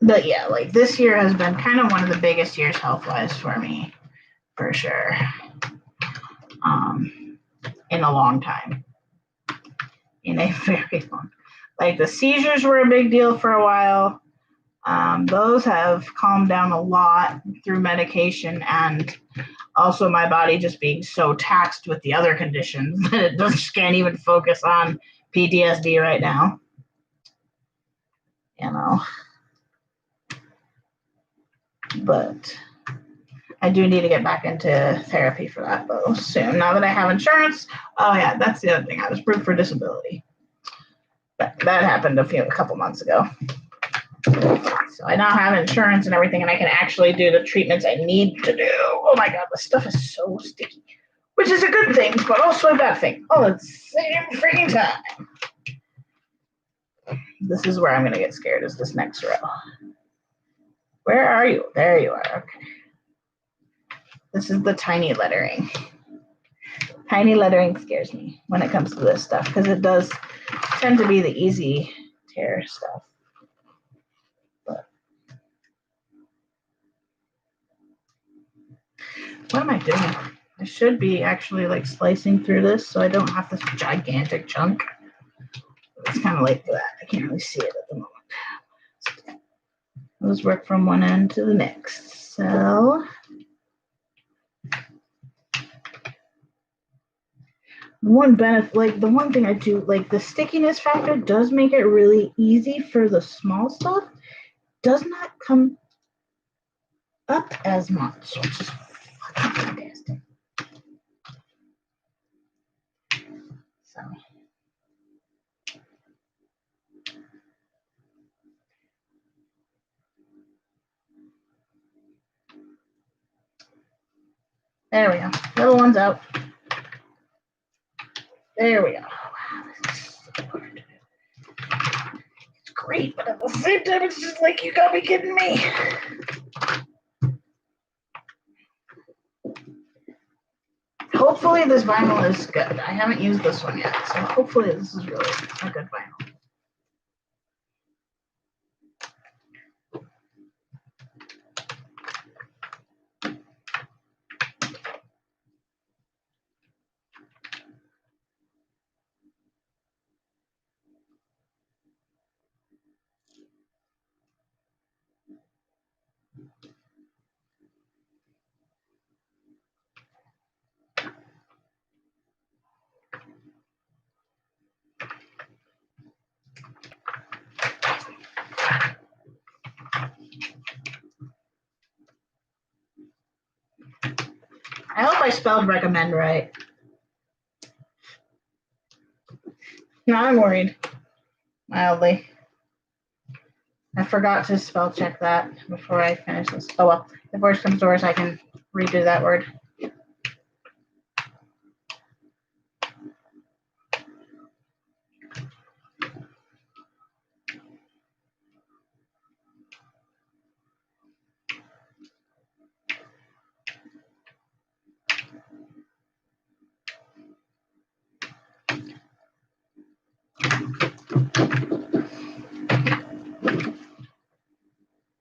But yeah, like this year has been kind of one of the biggest years health-wise for me, for sure. In a long time. In a very long. Like the seizures were a big deal for a while. Those have calmed down a lot through medication and also my body just being so taxed with the other conditions that it just can't even focus on PTSD right now. You know. But I do need to get back into therapy for that though soon. Now that I have insurance. Oh yeah, that's the other thing. I was approved for disability. But that happened a couple months ago. So I now have insurance and everything, and I can actually do the treatments I need to do. Oh my God, this stuff is so sticky, which is a good thing, but also a bad thing all at the same freaking time. This is where I'm going to get scared, is this next row. Where are you? There you are. Okay. This is the tiny lettering. Tiny lettering scares me when it comes to this stuff because it does tend to be the easy tear stuff. But what am I doing? I should be actually like slicing through this so I don't have this gigantic chunk. It's kind of late for that. I can't really see it at the moment. Let's work from one end to the next. So one benefit, like the one thing I do, like the stickiness factor does make it really easy for the small stuff. Does not come up as much, which is fucking fantastic. So. There we go. Little one's out. There we go. Wow, this is so hard. It's great, but at the same time, it's just like, you gotta be kidding me. Hopefully this vinyl is good. I haven't used this one yet, so hopefully this is really a good vinyl. I hope I spelled recommend right. Now I'm worried, mildly. I forgot to spell check that before I finish this. Oh well, if worse comes to worse, I can redo that word.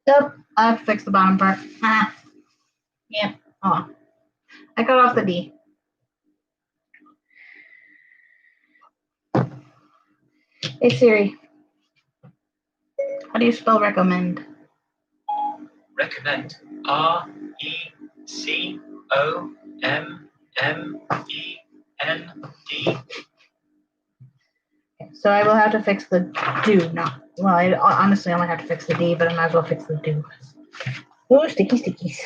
Yep, I have to fix the bottom part. Yeah. Oh, I cut off the D. Hey Siri, how do you spell recommend? Recommend. RECOMMEND. So I will have to fix the do, not, well, I honestly only have to fix the D, but I might as well fix the do. Oh, sticky stickies.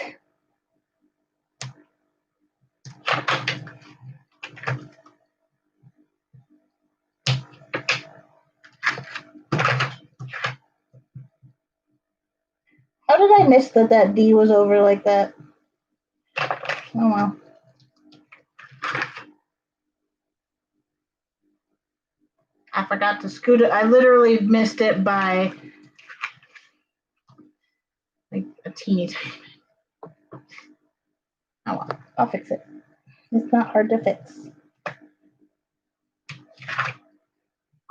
How did I miss that D was over like that? Oh well. I forgot to scoot it. I literally missed it by like a teeny tiny bit. Oh well, I'll fix it. It's not hard to fix.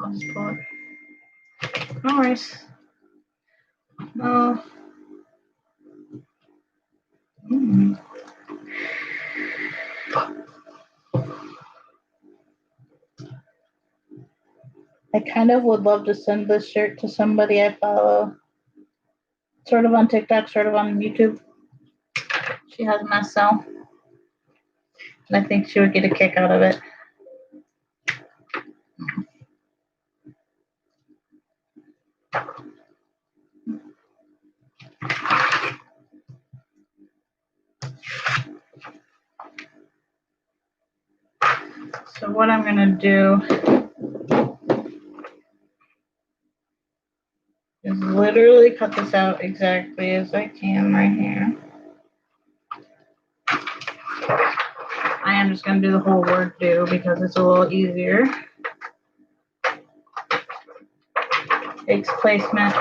I'll just pull it. No worries. No. I kind of would love to send this shirt to somebody I follow, sort of on TikTok, sort of on YouTube. She has a mass cell, and I think she would get a kick out of it. So what I'm gonna do is literally cut this out exactly as I can right here. I am just gonna do the whole word do because it's a little easier. Takes placement.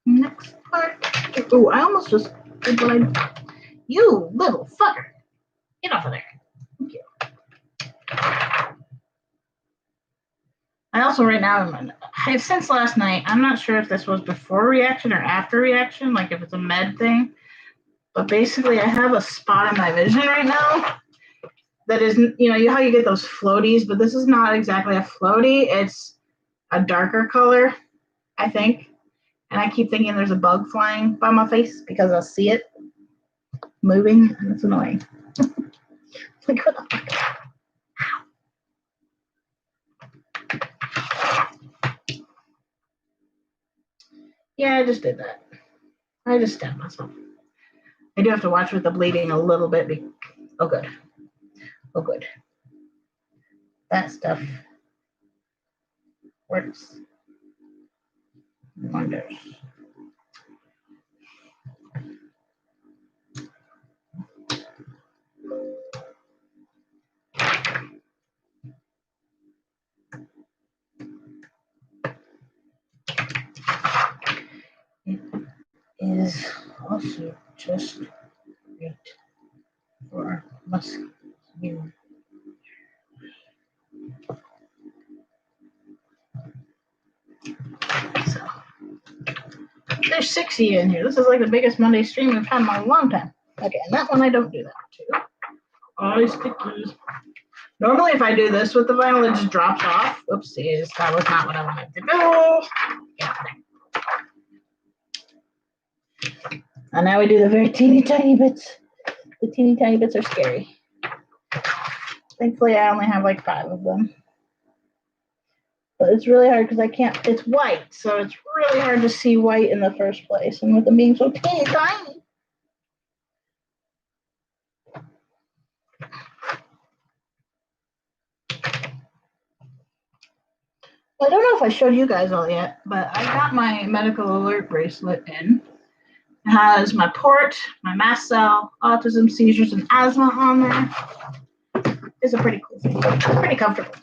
Next part. Oh, I almost just did what I. You little fucker! Get off of there. Thank you. I also right now I've since last night. I'm not sure if this was before reaction or after reaction, like if it's a med thing. But basically, I have a spot in my vision right now that isn't. How you get those floaties, but this is not exactly a floaty. It's a darker color, I think. And I keep thinking there's a bug flying by my face because I'll see it moving, and it's annoying. Like, what the fuck? Yeah, I just did that. I just stabbed myself. I do have to watch with the bleeding a little bit. Oh, good. Oh, good. That stuff works wonders. It is also just great for muscular. So, there's 60 in here. This is like the biggest Monday stream we've had in a long time. Okay, and that one I don't do that too. I stick these. Normally, if I do this with the vinyl, it just drops off. Oopsies, that was not what I wanted to do. Yeah. And now we do the very teeny tiny bits. The teeny tiny bits are scary. Thankfully, I only have like 5 of them. But it's really hard because I can't, it's white, so it's really hard to see white in the first place. And with them being so teeny tiny. I don't know if I showed you guys all yet, but I got my medical alert bracelet in. It has my port, my mast cell, autism, seizures, and asthma on there. It's a pretty cool thing. It's pretty comfortable.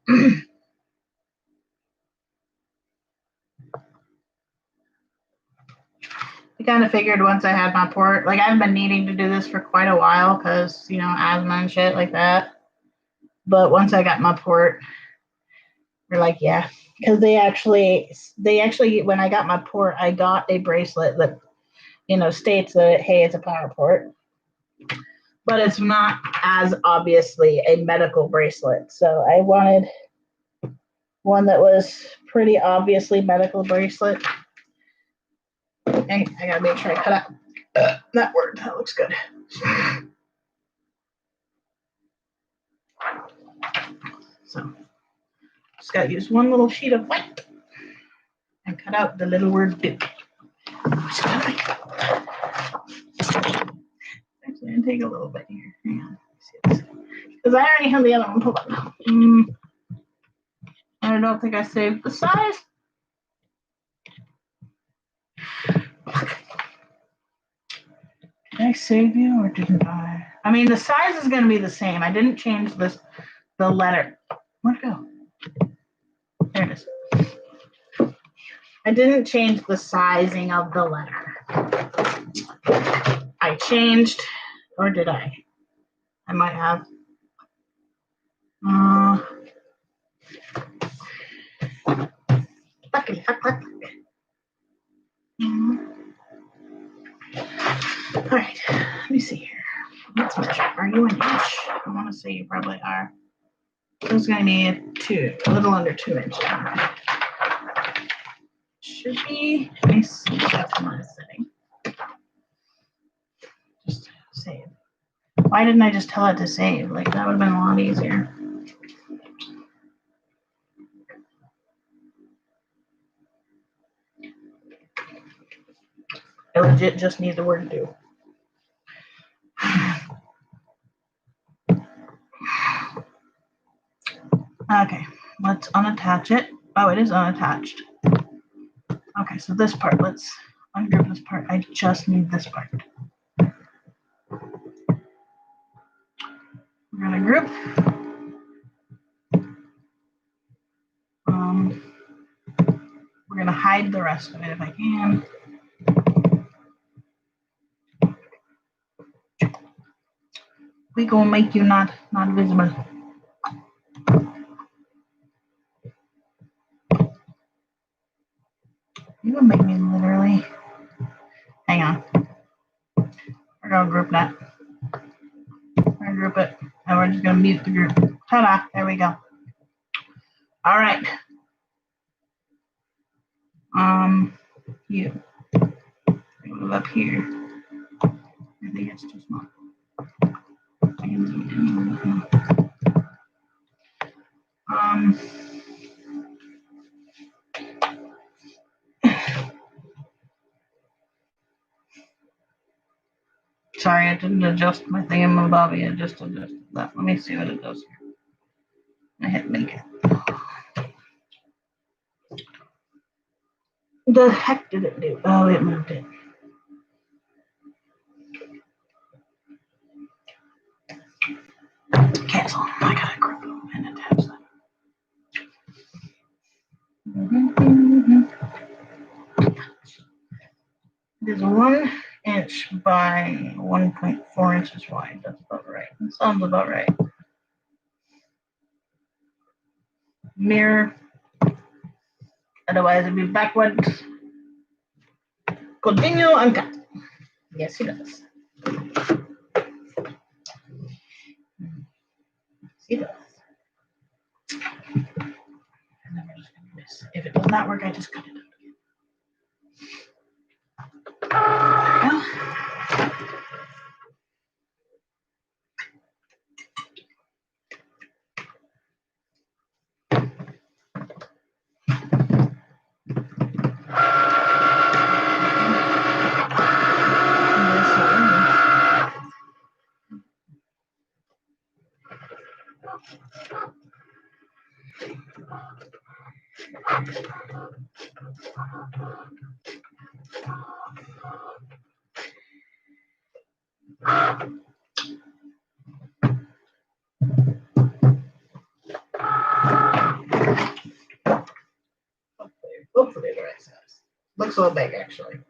I kind of figured once I had my port, like I've been needing to do this for quite a while because, asthma and shit like that. But once I got my port, we're like, yeah, because they actually, when I got my port, I got a bracelet that, states that, hey, it's a power port. but it's not as obviously a medical bracelet. So I wanted one that was pretty obviously medical bracelet. And I gotta make sure I cut out that word. That looks good. So just gotta use one little sheet of white and cut out the little word do. Actually, it'll take a little bit here. Hang on. Because I already have the other one pulled up. I don't think I saved the size. Did I save you or didn't I? I mean, the size is going to be the same. I didn't change the letter. Where'd it go? There it is. I didn't change the sizing of the letter. I changed, or did I? I might have. Lucky. All right, let me see here. Let's measure. Are you an inch? I want to say you probably are. I was going to need a little under 2 inches. Should be. Let me see. That's my setting. Just save. Why didn't I just tell it to save? Like, that would have been a lot easier. I legit just need the word do. Okay, let's unattach it. Oh, it is unattached. Okay, so this part, let's ungroup this part. I just need this part. We're gonna group. We're gonna hide the rest of it if I can. We gonna make you not visible. You gonna make me literally. Hang on. We're gonna group that. We're gonna group it, and we're just gonna mute the group. Ta-da! There we go. All right. You move up here. I think it's too small. I can zoom in. Sorry, I didn't adjust my thingamabobby. I just adjusted that. Let me see what it does here. I hit make it. The heck did it do? Oh, it moved it. Cancel. I gotta group them and attach them. It is 1 inch by 1.4 inches wide. That's about right. That sounds about right. Mirror. Otherwise, it'd be backwards. Continue and cut. Yes, he does. He does. And then we're just gonna miss. If it does not work, I just cut it out again. Hopefully the right size. Looks a little big, actually.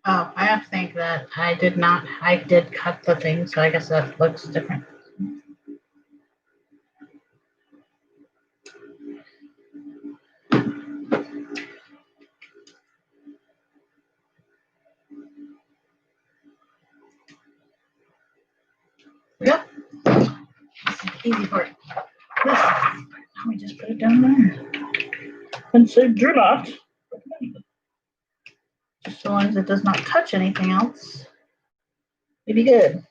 Oh, I have to think that I did cut the thing, so I guess that looks different. Yep. Easy part. This. Now we just put it down there. And say do not. Just so long as it does not touch anything else, it'd be good.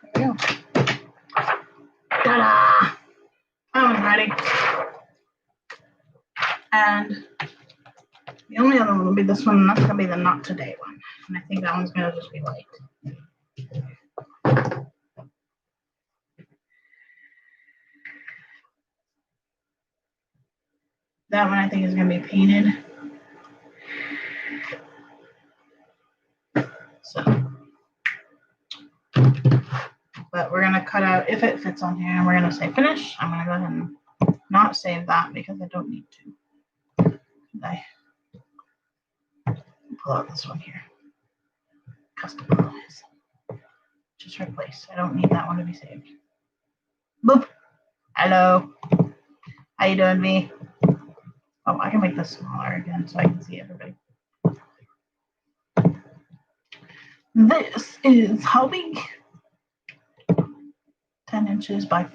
There we go. Ta-da! That one's ready. And the only other one will be this one, and that's gonna be the not today one. And I think that one's gonna just be light. That one I think is gonna be painted. So, but we're gonna cut out if it fits on here, and we're gonna say finish. I'm gonna go ahead and not save that because I don't need to. I pull out this one here. Customize. Just replace. I don't need that one to be saved. Boop. Hello. How you doing, V? Oh, I can make this smaller again so I can see everybody. This is how big? 10 inches by 4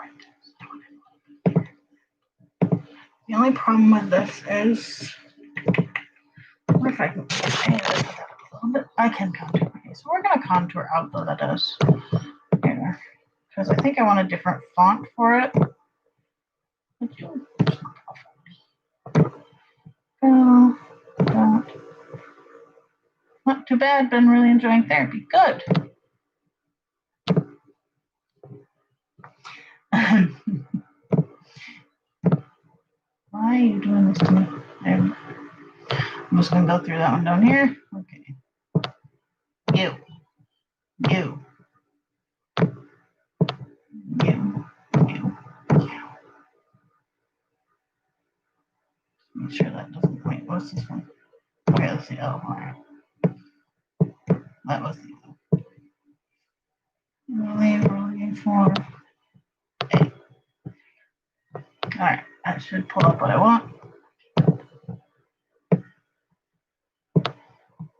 inches. The only problem with this is, what if I can paint it a little bit? I can contour. Okay, so we're going to contour out the letters here because I think I want a different font for it. Not too bad. Been really enjoying therapy. Good. Why are you doing this to me? I'm just going to go through that one down here. Okay. You. Make sure that doesn't, wait, what's this one? Okay, let's see. Oh, all right. That was the we're looking for A. All right, that should pull up what I want.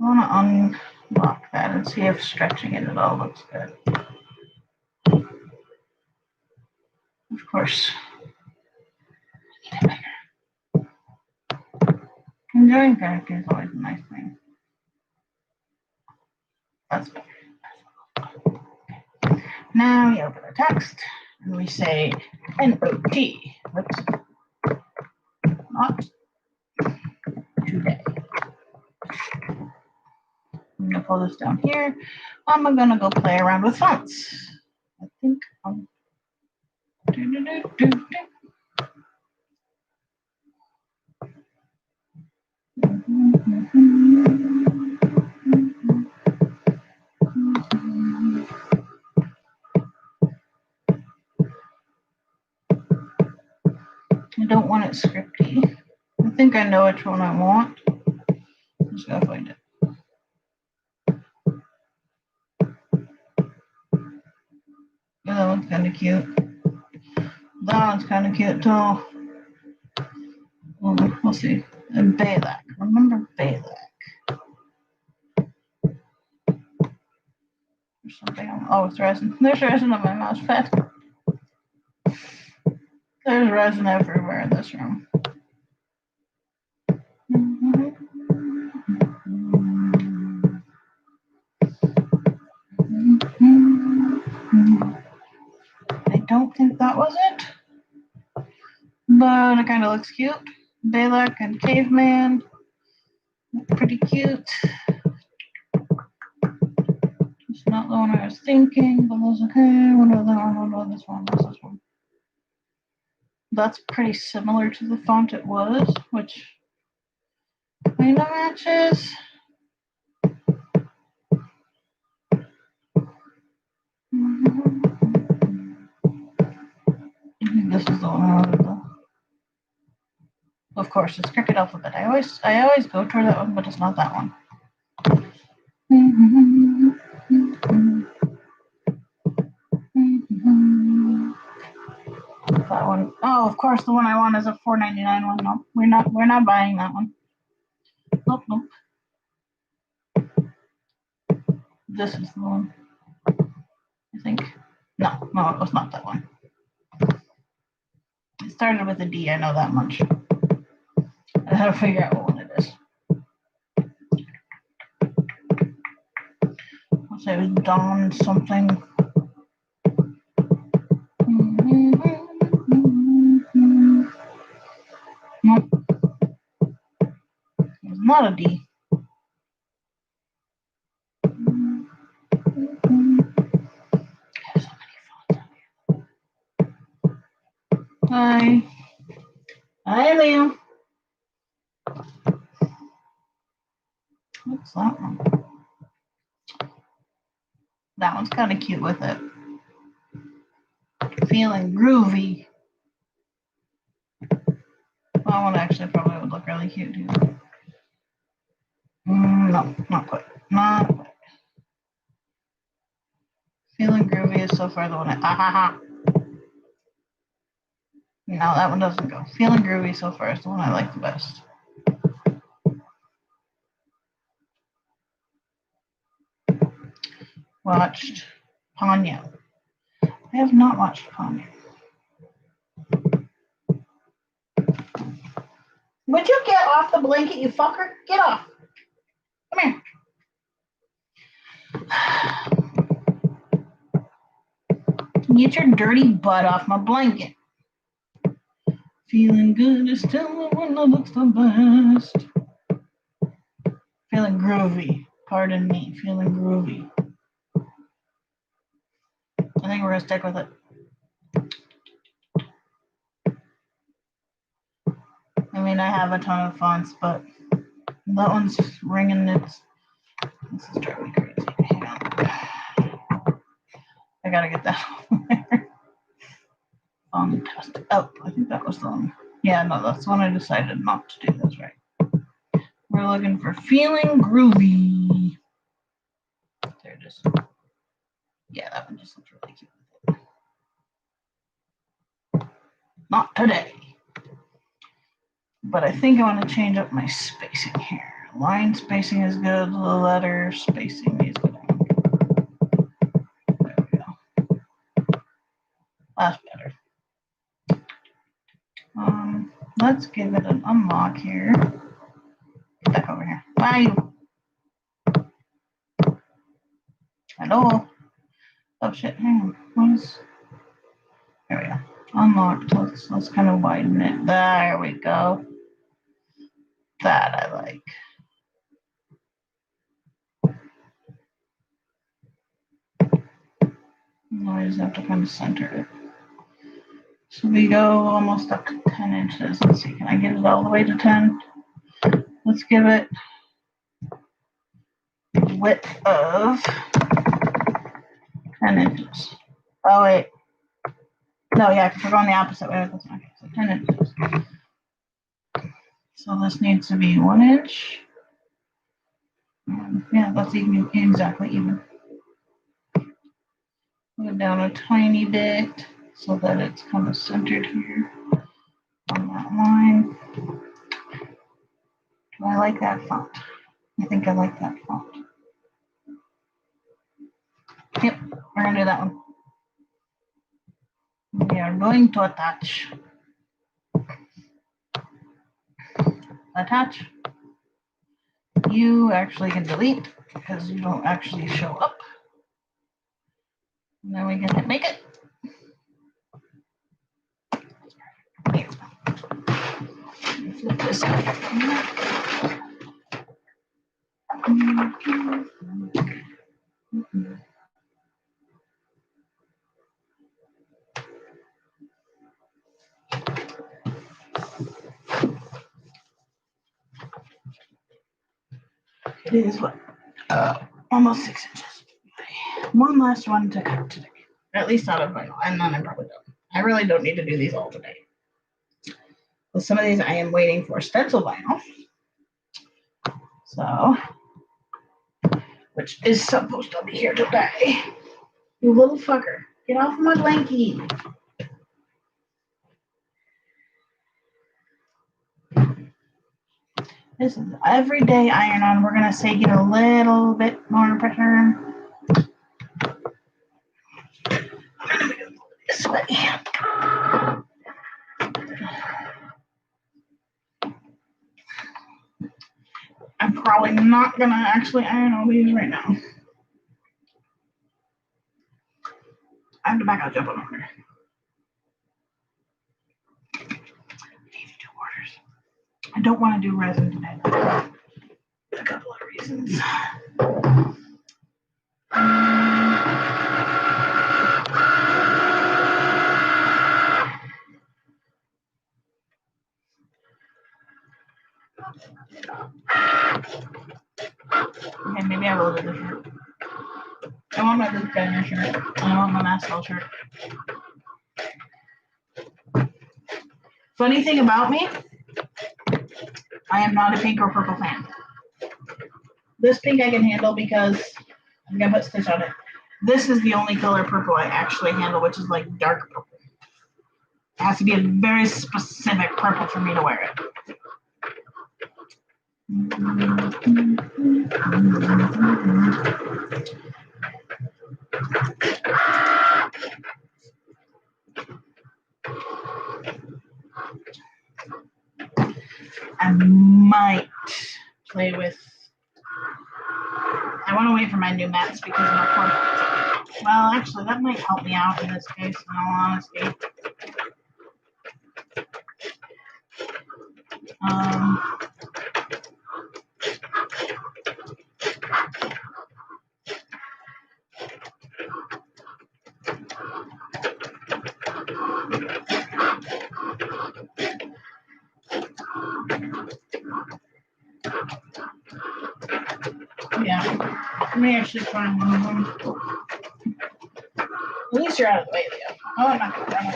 I want to unlock that and see if stretching it at all looks good. Of course. Enjoying therapy is always a nice thing. That's better. Now we open the text and we say N-O-T. Oops. Not today. I'm going to pull this down here. I'm going to go play around with fonts. I think I'm I don't want it scripty. I think I know which one I want. I'm just gotta find it. That one's kind of cute. That one's kind of cute too. We'll see. And Balak. Remember Balak. There's something on, oh, it's resin. There's resin on my mouse pad. There's resin everywhere in this room. I don't think that was it, but it kind of looks cute. Balak and Caveman, pretty cute. It's not the one I was thinking, but that's okay. What about that one? What about this one? What's this one? That's pretty similar to the font it was, which kind of matches. this is the one I wanted though. Of course, it's Cricket Alphabet. I always go toward that one, but it's not that one. That one. Oh, of course, the one I want is a $4.99 one. No, we're not buying that one. Nope. This is the one. I think. No, it was not that one. It started with a D, I know that much. I had to figure out what one it is. I'll say it was Dawn something. Nope. It was not a D. Hi, Liam. What's that one? That one's kind of cute with it. Feeling groovy. That one actually probably would look really cute too. No, not quite. Not quite. Feeling groovy is so far the one No, that one doesn't go. Feeling groovy so far is the one I like the best. Watched Ponyo. I have not watched Ponyo. Would you get off the blanket, you fucker? Get off. Come here. Get your dirty butt off my blanket. Feeling good is still the one that looks the best. Feeling groovy. Pardon me. Feeling groovy. I think we're going to stick with it. I mean, I have a ton of fonts, but that one's ringing. This is driving me crazy. Hang on. I got to get that off there. Test. Oh, I think that was the one. Yeah, no, that's the one I decided not to do. That's right. We're looking for feeling groovy. There it is. Yeah, that one just looks really cute. Not today. But I think I want to change up my spacing here. Line spacing is good. The letter spacing is good. There we go. That's better. Let's give it an unlock here. Get back over here. Bye. Hello. Oh shit. Hang on. There we go. Unlocked. Let's kind of widen it. There we go. That I like. Now I just have to kind of center it. So we go almost up to 10 inches. Let's see, can I get it all the way to 10? Let's give it a width of 10 inches. Oh wait. No, yeah, because we're going the opposite way. That's okay. So 10 inches. So this needs to be 1 inch. Yeah, that's even, exactly even. Go down a tiny bit so that it's kind of centered here on that line. Do I like that font? I think I like that font. Yep, we're going to do that one. We are going to attach. Attach. You actually can delete because you don't actually show up. And then we can hit make it. Here. Flip this out. It is what? Almost 6 inches. One last one to cut today. At least out of vinyl, and then I'm probably done. I really don't need to do these all today. Well, some of these I am waiting for stencil vinyl. So, which is supposed to be here today. You little fucker. Get off my blankie. This is everyday iron on. We're going to say get a little bit more pressure. This way. I'm probably not going to actually iron all these right now. I have to back out jump on order. I don't want to do resin today. A couple of reasons. Okay, maybe I will do this shirt. I want my Luke Gunner shirt. I want my Mastel shirt. Funny thing about me, I am not a pink or purple fan. This pink I can handle because I'm gonna put Stitch on it. This is the only color purple I actually handle, which is like dark purple. It has to be a very specific purple for me to wear it. I might play with. I want to wait for my new mats because my core. Well, actually, that might help me out in this case, in all honesty. Yeah, let me actually find one of them. At least you're out of the way, Leo. Oh, I'm not gonna run.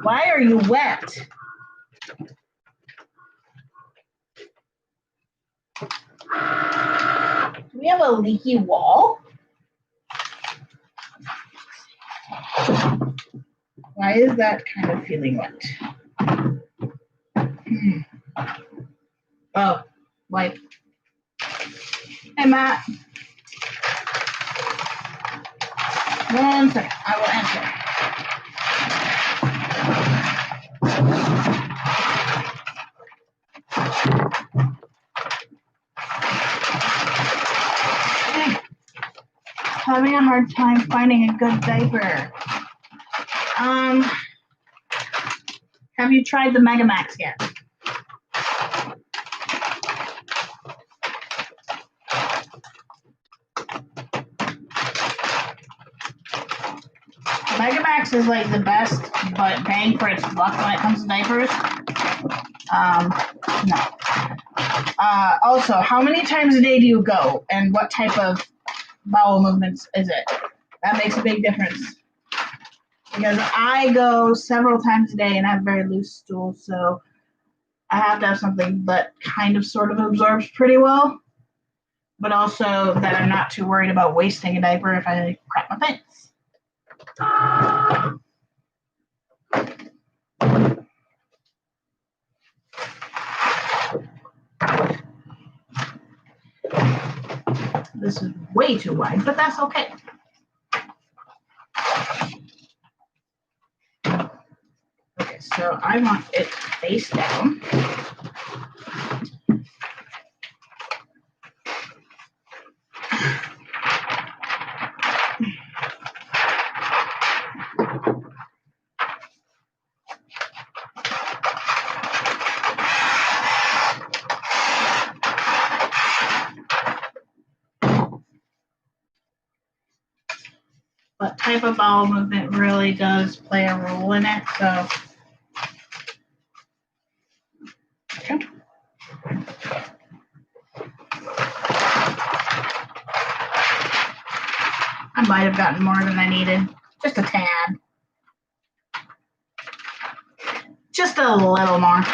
Why are you wet? Do we have a leaky wall? Why is that kind of feeling wet? Oh, wipe. Hey, Matt. One second. I will answer. Okay. Having a hard time finding a good diaper. Have you tried the Megamax yet? Megamax is like the best, but bang for its buck when it comes to diapers. No. Also, how many times a day do you go, and what type of bowel movements is it? That makes a big difference. Because I go several times a day and I have very loose stools, so I have to have something that kind of sort of absorbs pretty well, but also that I'm not too worried about wasting a diaper if I crap my pants. This is way too wide, but that's okay. Okay, so I want it face down. What type of bowel movement really does play a role in it, so. Okay. I might have gotten more than I needed. Just a tad. Just a little more.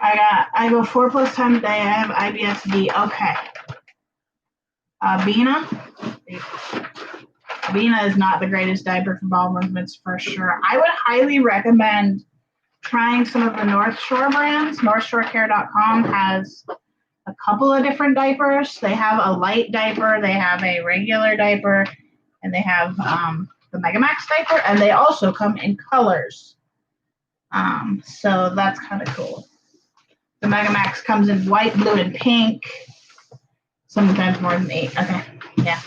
I go 4+ times a day. I have IBS-D. Okay. Bina is not the greatest diaper for bowel movements for sure. I would highly recommend trying some of the North Shore brands. NorthShoreCare.com has a couple of different diapers. They have a light diaper, they have a regular diaper, and they have the Megamax diaper, and they also come in colors. So that's kind of cool. The Megamax comes in white, blue, and pink. Sometimes more than 8. Okay, yeah.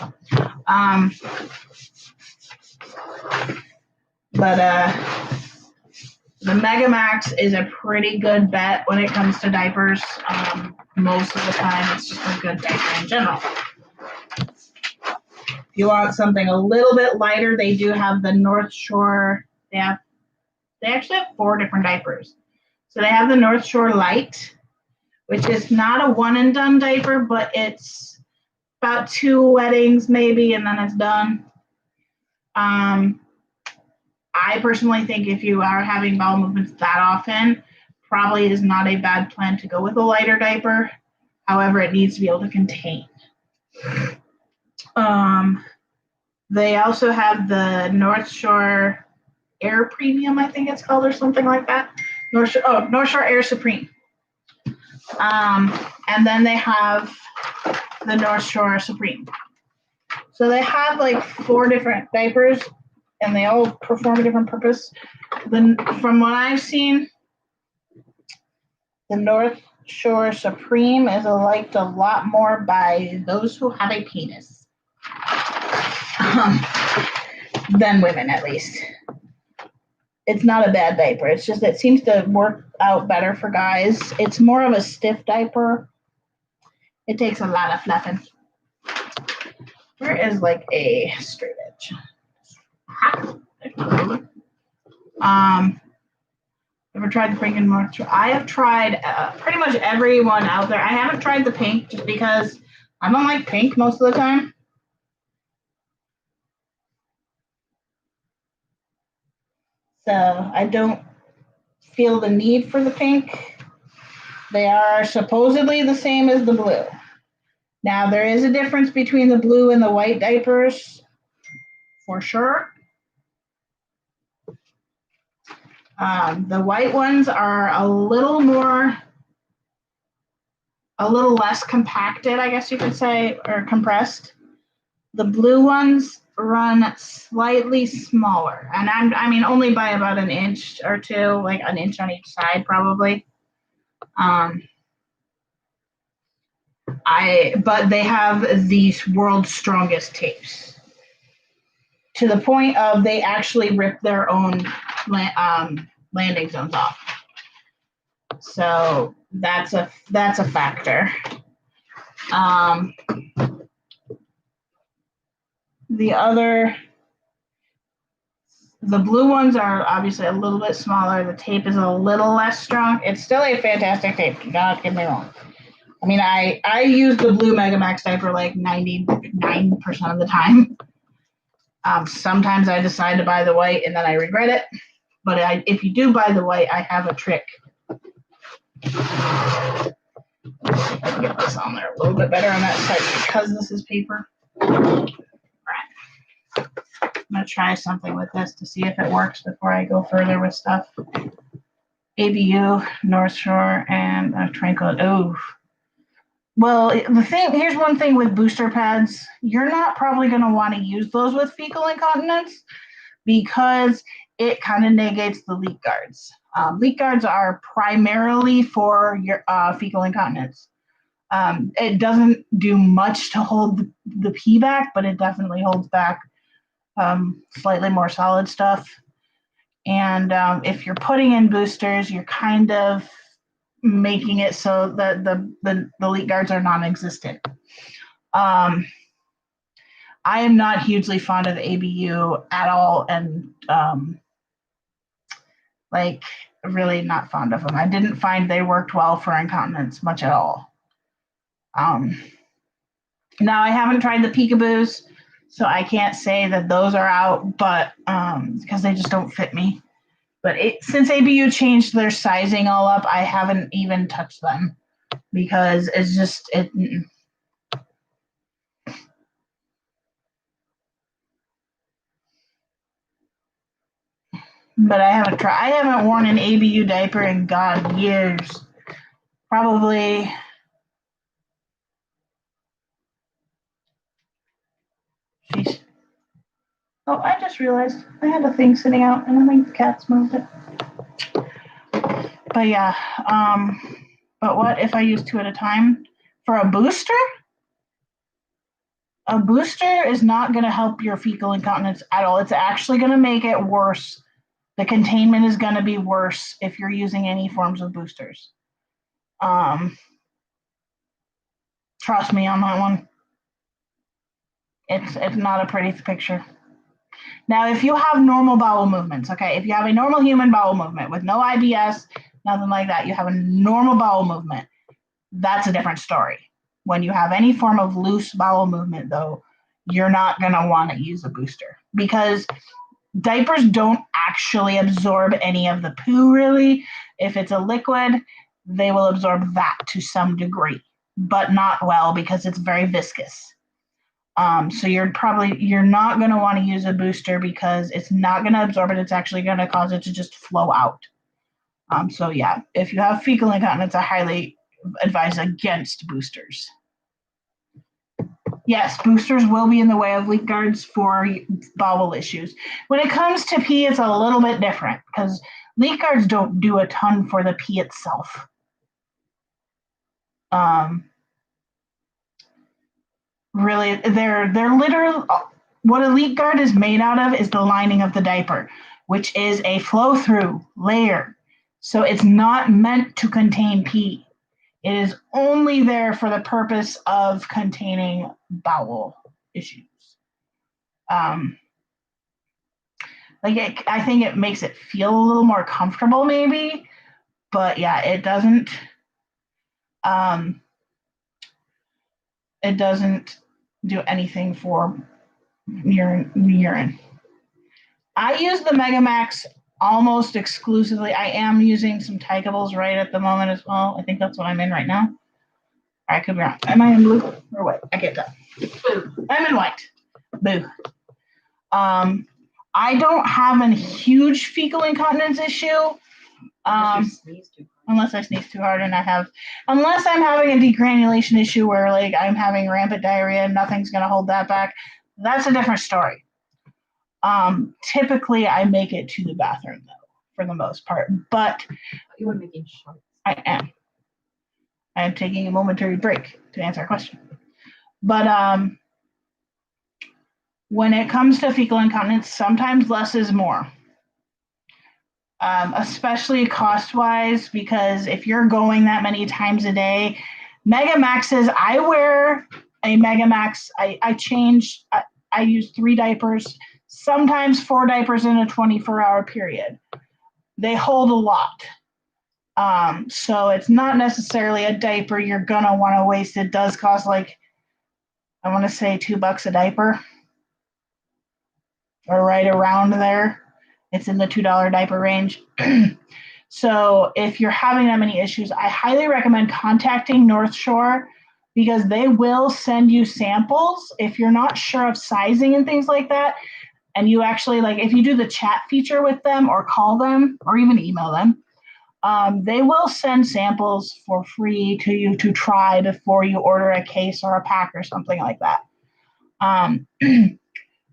But the Megamax is a pretty good bet when it comes to diapers. Most of the time, it's just a good diaper in general. If you want something a little bit lighter, they do have the North Shore. They actually have 4 different diapers. So they have the North Shore Light, which is not a one and done diaper, but it's about 2 wettings maybe, and then it's done. I personally think if you are having bowel movements that often, probably is not a bad plan to go with a lighter diaper. However, it needs to be able to contain. They also have the North Shore Air Premium, I think it's called, or something like that. North Shore Air Supreme. And then they have the North Shore Supreme. So they have like 4 different diapers, and they all perform a different purpose. From what I've seen, the North Shore Supreme is liked a lot more by those who have a penis. Than women, at least. It's not a bad diaper. It's just it seems to work out better for guys. It's more of a stiff diaper. It takes a lot of fluffing. Where is like a straight edge? Ever tried the pink and North Shore? I have tried pretty much every one out there. I haven't tried the pink just because I don't like pink most of the time. So I don't feel the need for the pink. They are supposedly the same as the blue. Now, there is a difference between the blue and the white diapers, for sure. The white ones are a little less compacted, I guess you could say, or compressed. The blue ones run slightly smaller, and I mean only by about an inch or 2, like an inch on each side, probably. But they have these world's strongest tapes, to the point of they actually rip their own landing zones off. So that's a factor. The blue ones are obviously a little bit smaller. The tape is a little less strong. It's still a fantastic tape. Do not get me wrong. I mean, I use the blue Megamax diaper like 99% of the time. Sometimes I decide to buy the white and then I regret it. But if you do buy the white, I have a trick. I can get this on there a little bit better on that side because this is paper. All right. I'm going to try something with this to see if it works before I go further with stuff. ABU, North Shore, and Tranquil. Oh. Well, here's one thing with booster pads. You're not probably going to want to use those with fecal incontinence because it kind of negates the leak guards. Leak guards are primarily for your fecal incontinence. It doesn't do much to hold the pee back, but it definitely holds back slightly more solid stuff. And if you're putting in boosters, you're kind of making it so that the leak guards are non-existent. I am not hugely fond of ABU at all, and really not fond of them. I didn't find they worked well for incontinence much at all. Now I haven't tried the Peekaboos, So I can't say that those are out, but because they just don't fit me. But since ABU changed their sizing all up, I haven't even touched them because it's just it. But I haven't tried. I haven't worn an ABU diaper in God years. Probably. Jeez. Oh, I just realized I had a thing sitting out, and I think the cats moved it. But yeah, but what if I use 2 at a time for a booster? A booster is not going to help your fecal incontinence at all. It's actually going to make it worse. The containment is going to be worse if you're using any forms of boosters. Trust me on that one. It's not a pretty picture. Now, if you have normal bowel movements, okay, if you have a normal human bowel movement with no IBS, nothing like that, you have a normal bowel movement, that's a different story. When you have any form of loose bowel movement, though, you're not going to want to use a booster because diapers don't actually absorb any of the poo, really. If it's a liquid, they will absorb that to some degree, but not well because it's very viscous. So you're not going to want to use a booster because it's not going to absorb it. It's actually going to cause it to just flow out. So yeah, if you have fecal incontinence, I highly advise against boosters. Yes, boosters will be in the way of leak guards for bowel issues. When it comes to pee, it's a little bit different because leak guards don't do a ton for the pee itself. Really, they're literally what a leak guard is made out of is the lining of the diaper, which is a flow-through layer. So it's not meant to contain pee. It is only there for the purpose of containing bowel issues. I think it makes it feel a little more comfortable, maybe, but yeah, it doesn't. It doesn't do anything for urine. I use the Megamax almost exclusively. I am using some Tykables right at the moment as well. I think that's what I'm in right now. I could be wrong. Am I in blue or white? I can't tell. Boo. I'm in white. Boo. I don't have a huge fecal incontinence issue. Unless I sneeze too hard and unless I'm having a degranulation issue where like I'm having rampant diarrhea and nothing's going to hold that back. That's a different story. Typically I make it to the bathroom though, for the most part, but you were making shots. I am taking a momentary break to answer a question. But when it comes to fecal incontinence, sometimes less is more. Especially cost-wise, because if you're going that many times a day, Megamaxes, I wear a Megamax. I use 3 diapers, sometimes 4 diapers in a 24-hour period. They hold a lot. So it's not necessarily a diaper you're gonna want to waste. It does cost like, I want to say $2 a diaper, or right around there. It's in the $2 diaper range. So if you're having that many issues, I highly recommend contacting North Shore because they will send you samples if you're not sure of sizing and things like that. And you actually, like, if you do the chat feature with them or call them or even email them, they will send samples for free to you to try before you order a case or a pack or something like that.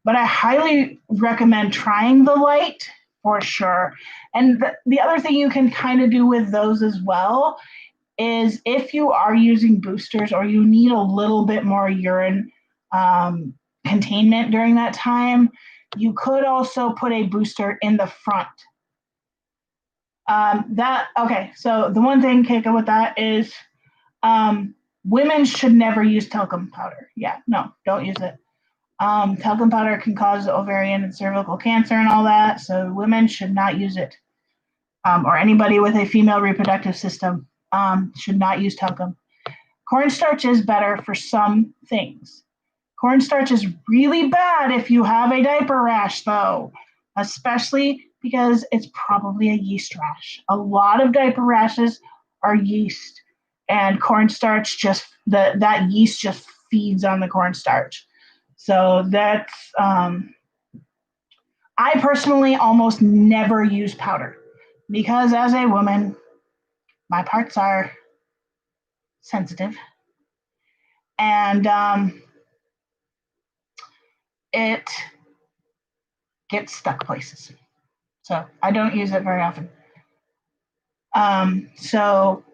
But I highly recommend trying the light for sure. And the other thing you can kind of do with those as well is if you are using boosters or you need a little bit more urine containment during that time, you could also put a booster in the front. So the one thing, Keiko, with that is women should never use talcum powder. Yeah, no, don't use it. Talcum powder can cause ovarian and cervical cancer and all that, so women should not use it. Or anybody with a female reproductive system should not use talcum. Cornstarch is better for some things. Cornstarch is really bad if you have a diaper rash, though, especially because it's probably a yeast rash. A lot of diaper rashes are yeast, and cornstarch that yeast just feeds on the cornstarch. So that's I personally almost never use powder because as a woman, my parts are sensitive, and it gets stuck places. So I don't use it very often. So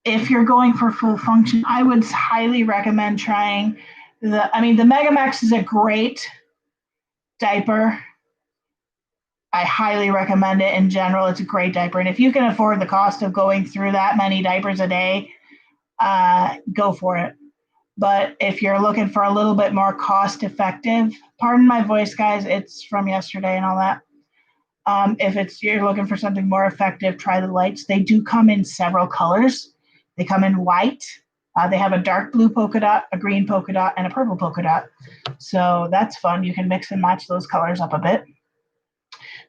if you're going for full function, I would highly recommend trying the Megamax is a great diaper. I highly recommend it in general. It's a great diaper. And if you can afford the cost of going through that many diapers a day, go for it. But if you're looking for a little bit more cost effective, pardon my voice, guys, it's from yesterday and all that. If you're looking for something more effective, try the lights. They do come in several colors. They come in white. They have a dark blue polka dot, a green polka dot, and a purple polka dot. So that's fun. You can mix and match those colors up a bit.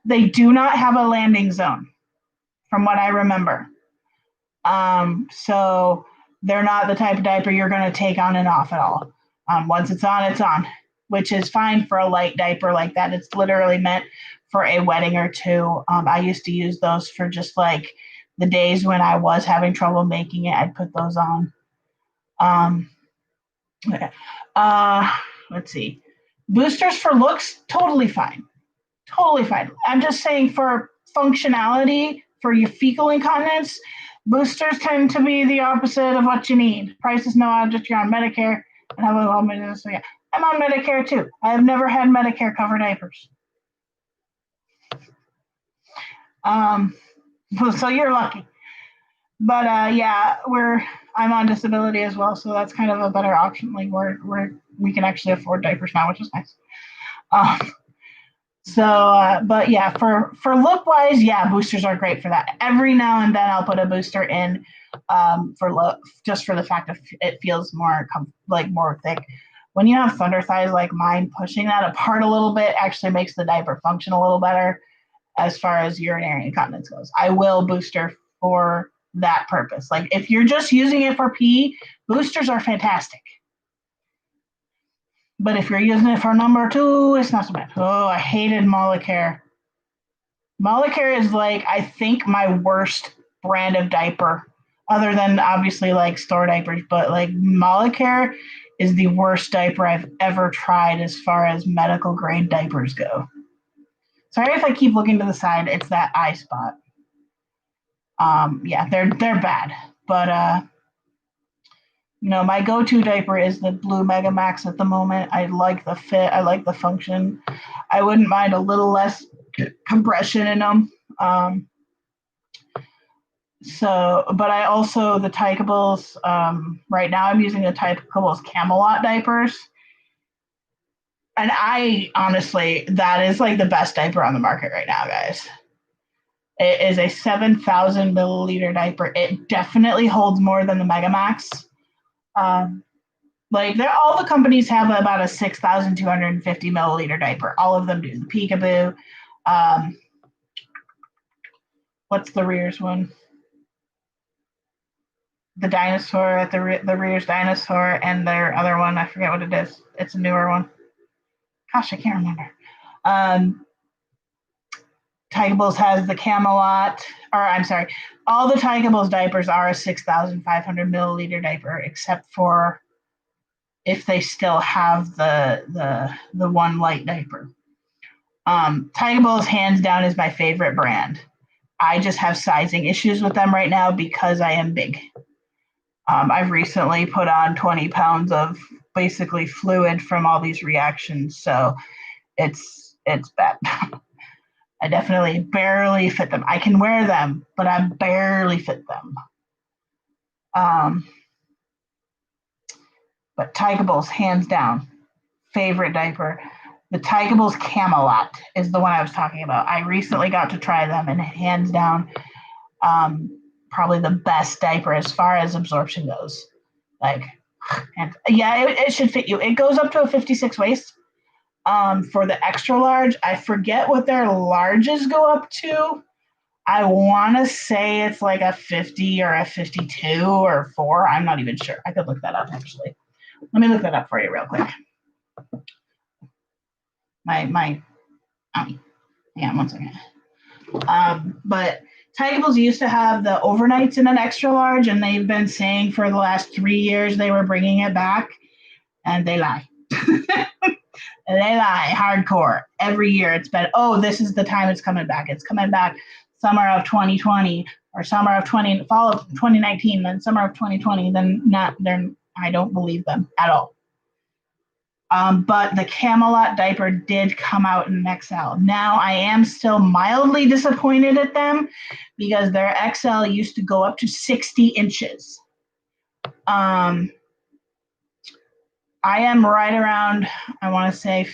They do not have a landing zone, from what I remember. So they're not the type of diaper you're going to take on and off at all. Once it's on, which is fine for a light diaper like that. It's literally meant for a wedding or two. I used to use those for just like the days when I was having trouble making it. I'd put those on. Let's see. Boosters for looks, totally fine. Totally fine. I'm just saying for functionality, for your fecal incontinence, boosters tend to be the opposite of what you need. Price is no object. You're on Medicare. And so yeah, I'm on Medicare too. I have never had Medicare cover diapers. So you're lucky. But yeah, I'm on disability as well, so that's kind of a better option. Like we can actually afford diapers now, which is nice. But yeah, for look wise, yeah, boosters are great for that. Every now and then I'll put a booster in for look, just for the fact that it feels more more thick. When you have thunder thighs like mine, pushing that apart a little bit actually makes the diaper function a little better as far as urinary incontinence goes. I will booster for that purpose. Like if you're just using it for pee, boosters are fantastic. But if you're using it for number 2, it's not so bad. Oh, I hated Molicare. Molicare is like, I think, my worst brand of diaper, other than obviously like store diapers, but like Molicare is the worst diaper I've ever tried as far as medical grade diapers go. Sorry if I keep looking to the side, it's that eye spot. Yeah, they're bad, but my go-to diaper is the blue Megamax at the moment. I like the fit. I like the function. I wouldn't mind a little less compression in them. But I also, the Tykables, right now I'm using the Tykables Camelot diapers. And I honestly, that is like the best diaper on the market right now, guys. It is a 7,000 milliliter diaper. It definitely holds more than the Megamax. All the companies have about a 6,250 milliliter diaper. All of them do. The Peekaboo. What's the Rears one? The dinosaur, the Rears dinosaur, and their other one. I forget what it is. It's a newer one. Gosh, I can't remember. Tykables has the Camelot, all the Tykables diapers are a 6,500 milliliter diaper, except for if they still have the one light diaper. Tykables, hands down, is my favorite brand. I just have sizing issues with them right now because I am big. I've recently put on 20 pounds of basically fluid from all these reactions, so it's bad. I definitely barely fit them. I can wear them, but I barely fit them. But Tykables, hands down, favorite diaper. The Tykables Camelot is the one I was talking about. I recently got to try them, and hands down, probably the best diaper as far as absorption goes. Like, And yeah, it should fit you. It goes up to a 56 waist. For the extra large, I forget what their larges go up to. I want to say it's like a 50 or a 52 or 4. I'm not even sure. I could look that up actually. Let me look that up for you real quick. Hang on one second. But Tygables used to have the overnights in an extra large, and they've been saying for the last 3 years they were bringing it back, and they lie. They lie hardcore. Every year it's been, oh, this is the time it's coming back. It's coming back summer of 2020 or summer of fall of 2019, then summer of 2020. I don't believe them at all. But the Camelot diaper did come out in XL. Now I am still mildly disappointed at them because their XL used to go up to 60 inches. I am right around, I want to say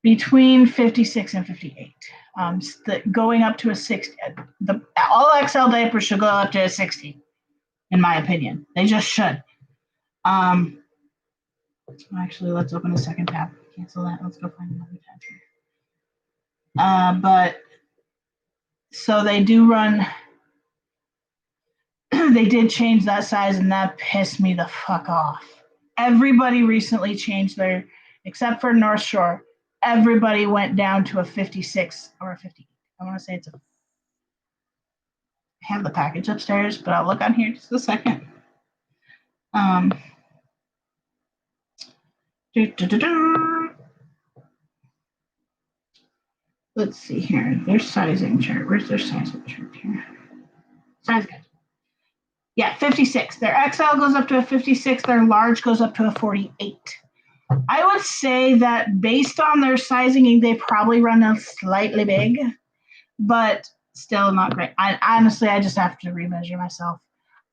between 56 and 58. Going up to a 60, all XL diapers should go up to a 60, in my opinion. They just should. Actually, let's open a second tab. Cancel that. Let's go find another tab. But so they do run. They did change that size, and that pissed me the fuck off. Everybody recently changed their, except for North Shore. Everybody went down to a 56 or a 58. I want to say I have the package upstairs, but I'll look on here just a second. Let's see here. Their sizing chart. Where's their sizing chart here? Size guide. Yeah, 56. Their XL goes up to a 56. Their large goes up to a 48. I would say that based on their sizing, they probably run a slightly big, but still not great. Honestly, I just have to remeasure myself.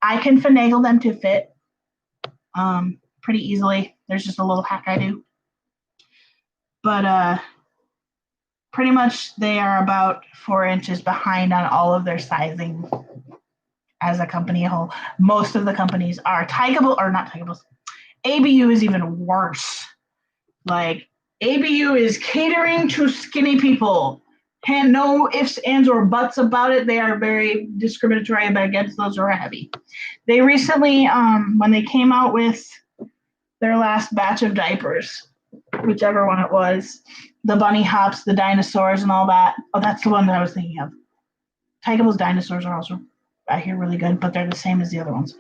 I can finagle them to fit pretty easily. There's just a little hack I do. But pretty much they are about 4 inches behind on all of their sizing as a company whole. Most of the companies are Tygable, or not Tygables. ABU is even worse. Like, ABU is catering to skinny people. And no ifs, ands, or buts about it. They are very discriminatory against those who are heavy. They recently, when they came out with their last batch of diapers, whichever one it was, the bunny hops, the dinosaurs, and all that. Oh, that's the one that I was thinking of. Tygable's dinosaurs are also, I hear, really good, but they're the same as the other ones.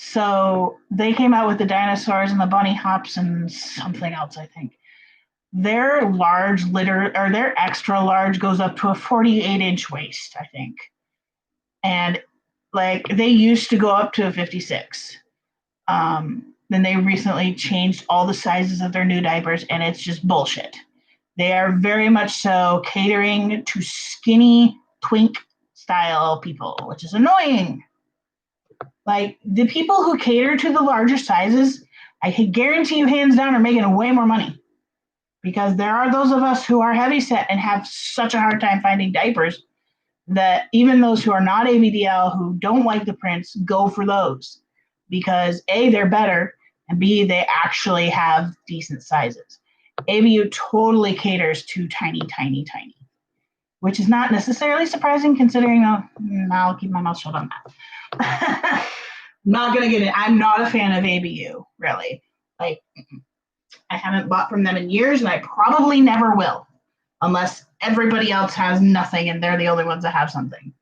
So they came out with the dinosaurs and the bunny hops and something else, I think. Their large or their extra large goes up to a 48-inch waist, I think. And like they used to go up to a 56. Then they recently changed all the sizes of their new diapers, and it's just bullshit. They are very much so catering to skinny twink style people, which is annoying. Like the people who cater to the larger sizes, I can guarantee you hands down are making way more money, because there are those of us who are heavy set and have such a hard time finding diapers that even those who are not ABDL who don't like the prints go for those because A, they're better, and B, they actually have decent sizes. ABU totally caters to tiny, tiny, tiny, which is not necessarily surprising considering, I'll keep my mouth shut on that. Not going to get it. I'm not a fan of ABU, really. Like, I haven't bought from them in years, and I probably never will, unless everybody else has nothing and they're the only ones that have something.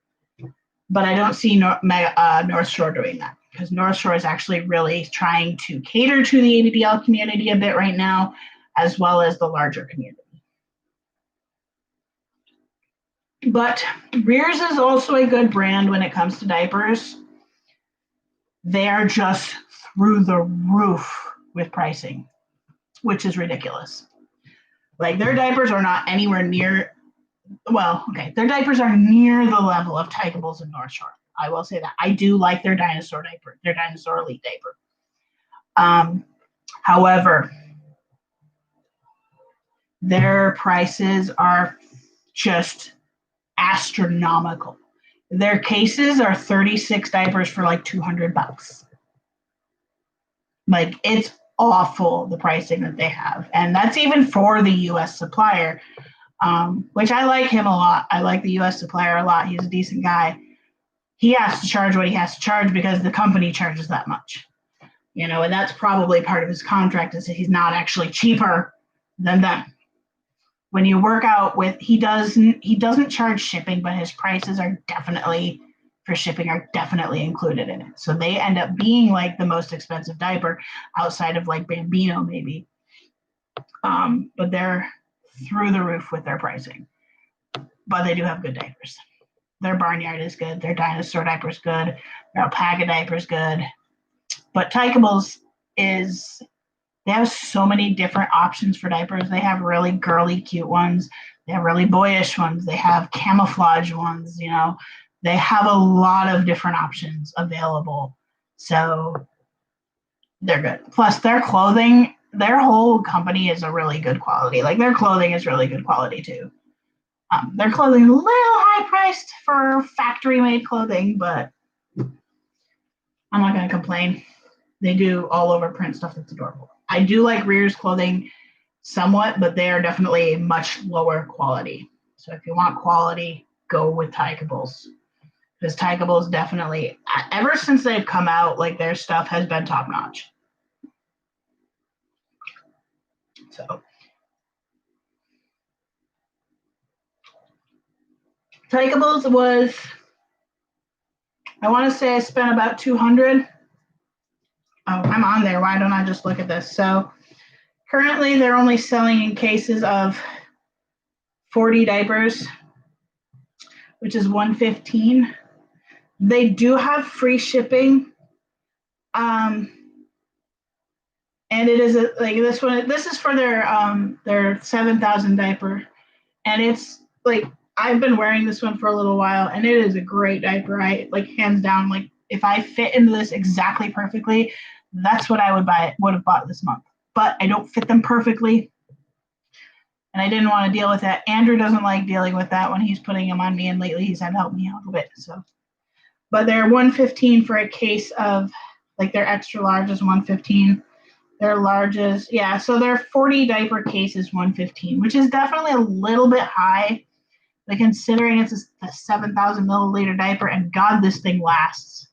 But I don't see North Shore doing that, because North Shore is actually really trying to cater to the ABDL community a bit right now, as well as the larger community. But Rears is also a good brand when it comes to diapers. They are just through the roof with pricing, which is ridiculous. Like, their diapers are not anywhere near, their diapers are near the level of Tygables and North Shore. I will say that. I do like their dinosaur diaper, their dinosaur elite diaper. However, their prices are just astronomical. Their cases are 36 diapers for like $200. Like, it's awful, the pricing that they have. And that's even for the US supplier, which I like him a lot. I like the US supplier a lot. He's a decent guy. He has to charge what he has to charge because the company charges that much. You know, and that's probably part of his contract, is that he's not actually cheaper than them. When you work out with, he doesn't charge shipping, but his prices are definitely included in it. So they end up being like the most expensive diaper outside of like Bambino maybe. But they're through the roof with their pricing. But they do have good diapers. Their Barnyard is good. Their Dinosaur diaper is good. Their Alpaca diaper is good. But Tykables they have so many different options for diapers. They have really girly, cute ones. They have really boyish ones. They have camouflage ones, you know. They have a lot of different options available. So they're good. Plus their clothing, their whole company is a really good quality. Like, their clothing is really good quality too. Their clothing is a little high priced for factory made clothing, but I'm not going to complain. They do all over print stuff that's adorable. I do like Rear's clothing somewhat, but they are definitely much lower quality. So if you want quality, go with Tykables. Because Tykables definitely, ever since they've come out, like, their stuff has been top notch. So Tykables was, I want to say I spent about $200. Oh, I'm on there. Why don't I just look at this? So currently they're only selling in cases of 40 diapers, which is $115. They do have free shipping. And it is like this one. This is for their 7,000 diaper, and it's like, I've been wearing this one for a little while, and it is a great diaper. I like, hands down, like, if I fit into this exactly perfectly, that's what I would have bought this month. But I don't fit them perfectly, and I didn't want to deal with that. Andrew doesn't like dealing with that when he's putting them on me, and lately he's had to help me out a bit. So, but they're $115 for a case of, like, their extra large is $115. Their largest, yeah, so their 40 diaper case is $115, which is definitely a little bit high, but considering it's a 7,000 milliliter diaper, and God, this thing lasts.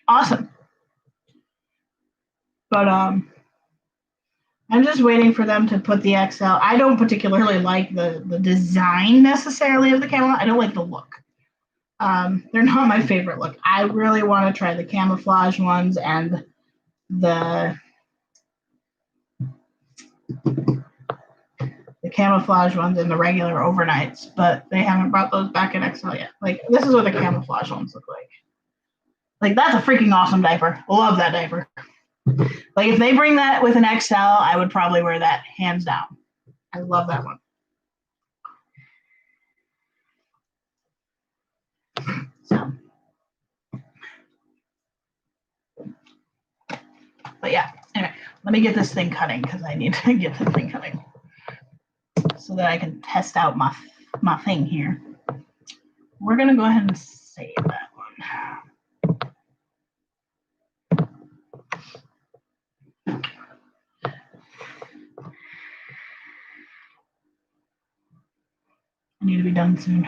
Awesome. But I'm just waiting for them to put the XL. I don't particularly like the design necessarily of the camel. I don't like the look. They're not my favorite look. I really want to try the camouflage ones and the camouflage ones and the regular overnights, but they haven't brought those back in XL yet. Like, this is what the camouflage ones look like. Like, that's a freaking awesome diaper. Love that diaper. Like, if they bring that with an XL, I would probably wear that hands down. I love that one. So, but yeah, anyway, let me get this thing cutting, because I need to get this thing cutting so that I can test out my thing here. We're going to go ahead and save that one. I need to be done soon.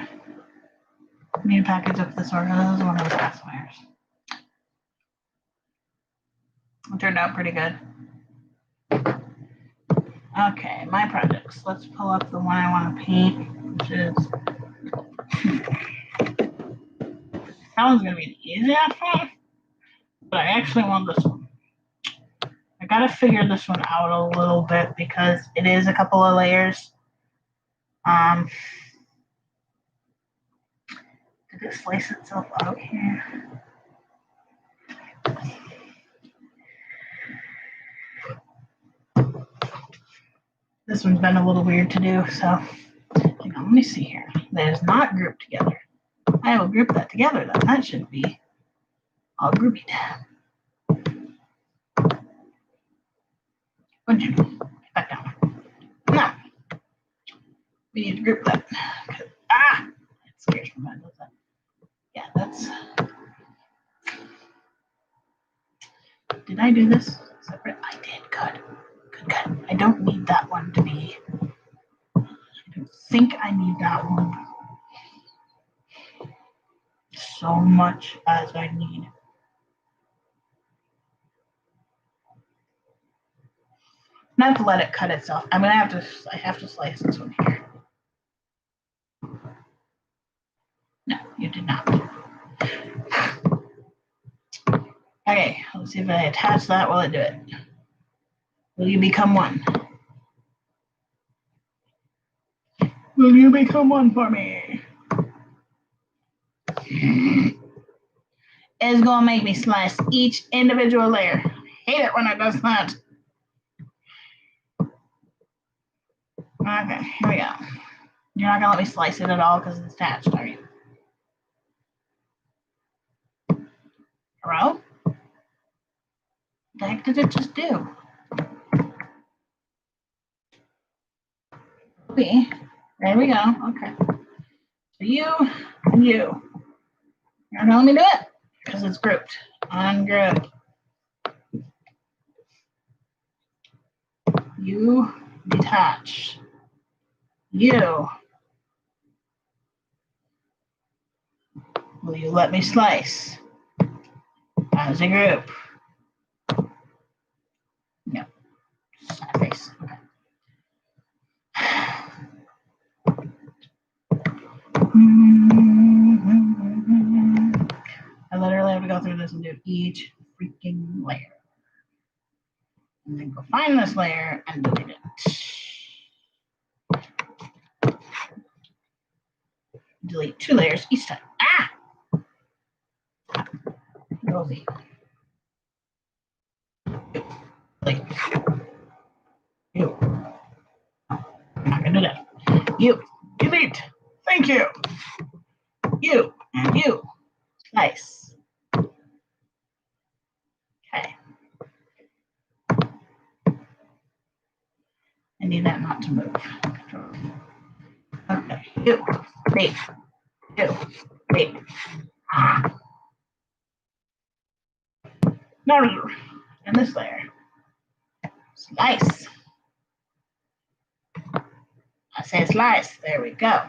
I need to package up this order. This is one of those pacifiers. It turned out pretty good. Okay, my projects. Let's pull up the one I want to paint, which is, that one's going to be an easy one, but I actually want this one. I got to figure this one out a little bit because it is a couple of layers. Did it slice itself out here? This one's been a little weird to do, so hang on, let me see here. That is not grouped together. I will group that together then. That should be all grouped. What'd you do? Get back down. No. We need to group that. It's disappears from that, does that? Yeah, that's. Did I do this separate? I did. Good. Good. I don't need that one to be. I don't think I need that one so much as I need. Not to let it cut itself. I have to slice this one here. No, you did not. Okay, let's see if I attach that while I do it. Will you become one? Will you become one for me? It's gonna make me slice each individual layer. I hate it when it does that. Okay, here we go. You're not gonna let me slice it at all because it's attached, are you? Hello? What the heck did it just do? Okay, there we go. Okay. So you and you. You're not gonna let me do it because it's grouped. Ungroup. You detach. You. Will you let me slice as a group? No. Sad face. Okay. I literally have to go through this and do each freaking layer. And then go find this layer and delete it. Delete 2 layers each time. Ah! Rosie. Delete. You. I'm not gonna do that. You. Delete. Thank you. You and you. Nice. Okay. I need that not to move. Okay. You. Wait. You. Wait. Ah. No. And this layer. Slice. I say slice. There we go.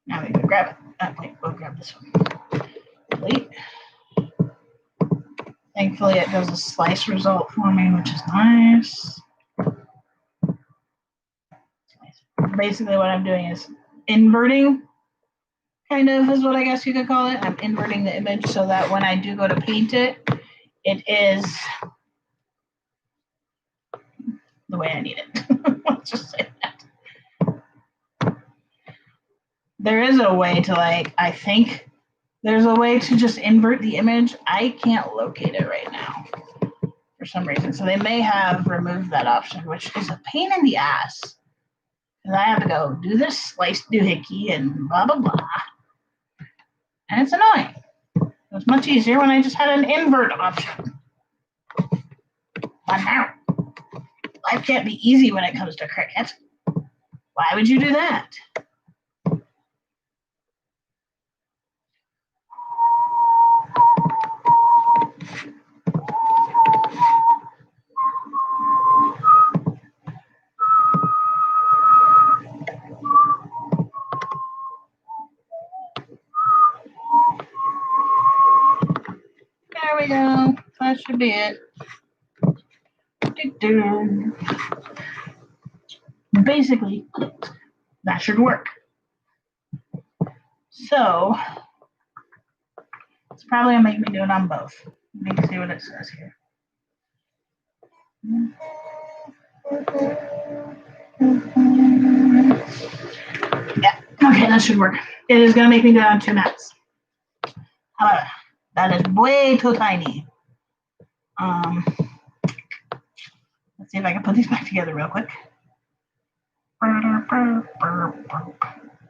Now we can grab it. Oh, wait, we'll grab this one. Delete. Thankfully, it does a slice result for me, which is nice. Basically, what I'm doing is inverting, kind of is what I guess you could call it. I'm inverting the image so that when I do go to paint it, it is the way I need it. Let's just say that. There is a way to I think there's a way to just invert the image. I can't locate it right now for some reason. So they may have removed that option, which is a pain in the ass. Because I have to go do this slice doohickey and blah, blah, blah. And it's annoying. It was much easier when I just had an invert option. But now, life can't be easy when it comes to Cricut. Why would you do that? There we go. That should be it. Basically, that should work. So, it's probably going to make me do it on both. Let me see what it says here. Yeah, okay, that should work. It is going to make me do it on 2 mats. However, that is way too tiny. Let's see if I can put these back together real quick.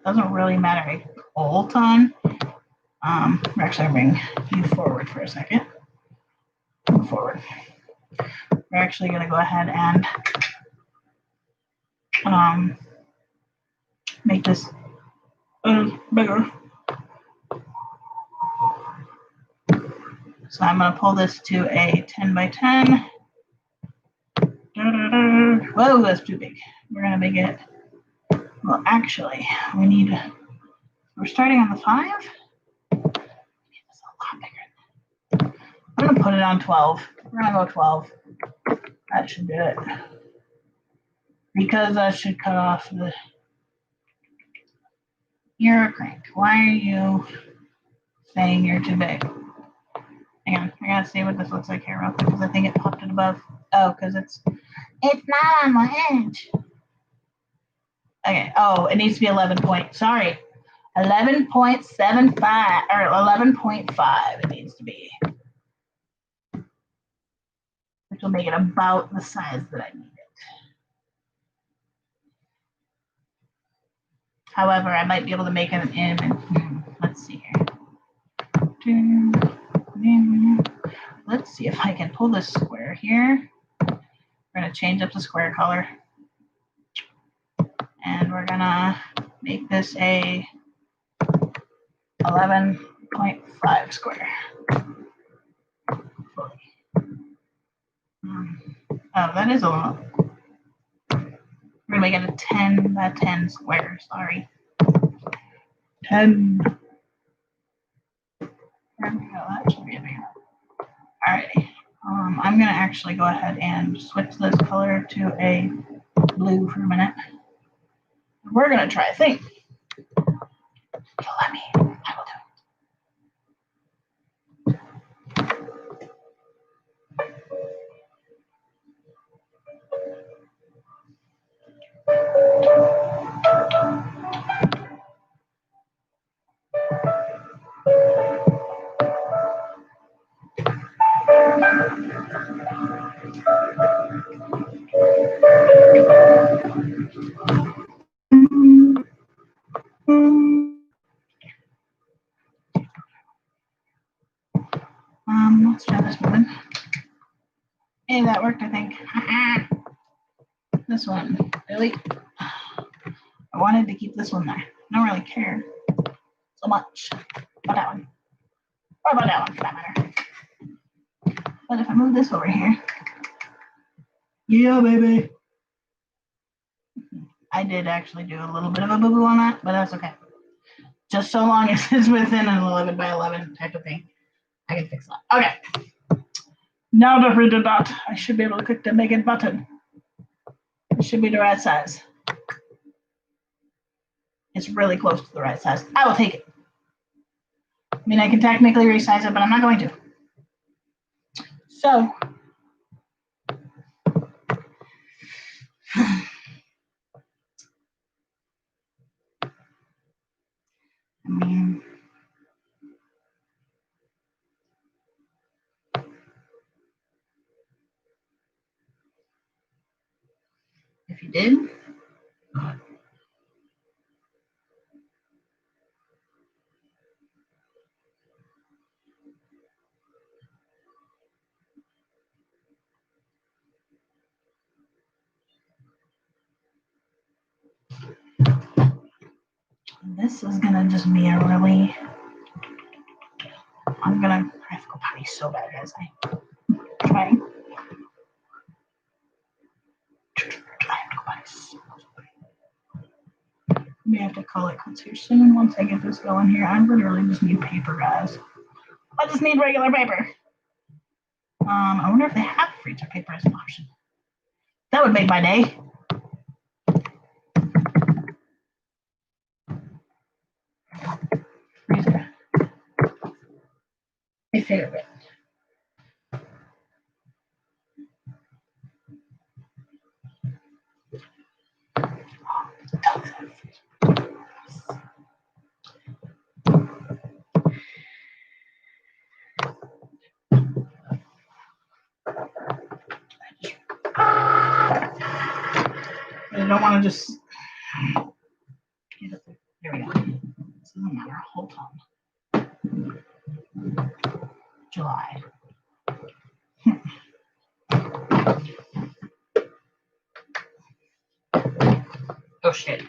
Doesn't really matter a whole ton. We're actually going to bring you forward for a second. Move forward. We're actually going to go ahead and make this bigger. So I'm going to pull this to a 10 by 10. Whoa, that's too big. We're going to make it, well, actually, we're starting on the 5. It's a lot bigger. I'm going to put it on 12. We're going to go 12. That should do it. Because that should cut off the... You're a crank. Why are you saying you're too big? Hang on, I gotta see what this looks like here real quick because I think it popped it above. Oh, because it's not on the edge. Okay. Oh, it needs to be 11 point. Sorry, 11.75 or 11.5. It needs to be, which will make it about the size that I need it. However, I might be able to make it an M. Let's see here. Let's see if I can pull this square here. We're going to change up the square color. And we're going to make this a 11.5 square. Oh, that is a little. We're going to make it a 10 by 10 square. Sorry. 10. There we go. That should be a bigger. Alrighty. I'm going to actually go ahead and switch this color to a blue for a minute. We're going to try a thing. So let me, I will do let's try this one. Hey, that worked, I think. This one, really? I wanted to keep this one there. I don't really care so much about that one. Or about that one, for that matter. But if I move this over here, yeah, baby. I did actually do a little bit of a boo-boo on that, but that's okay. Just so long as it's within an 11 by 11 type of thing, I can fix that. Okay. Now that we did that, I should be able to click the make it button. It should be the right size. It's really close to the right size. I will take it. I mean, I can technically resize it, but I'm not going to. So, I mean, if you did, this is gonna just be a really. I have to go potty so bad, guys. I'm trying. I have to go potty so bad. We have to call it quits here soon. Once I get this going here, I literally just need paper, guys. I just need regular paper. I wonder if they have freezer paper as an option. That would make my day. Freezer. My favorite. I don't want to just get it there. There we go. This doesn't matter. Hold on. July. Oh shit.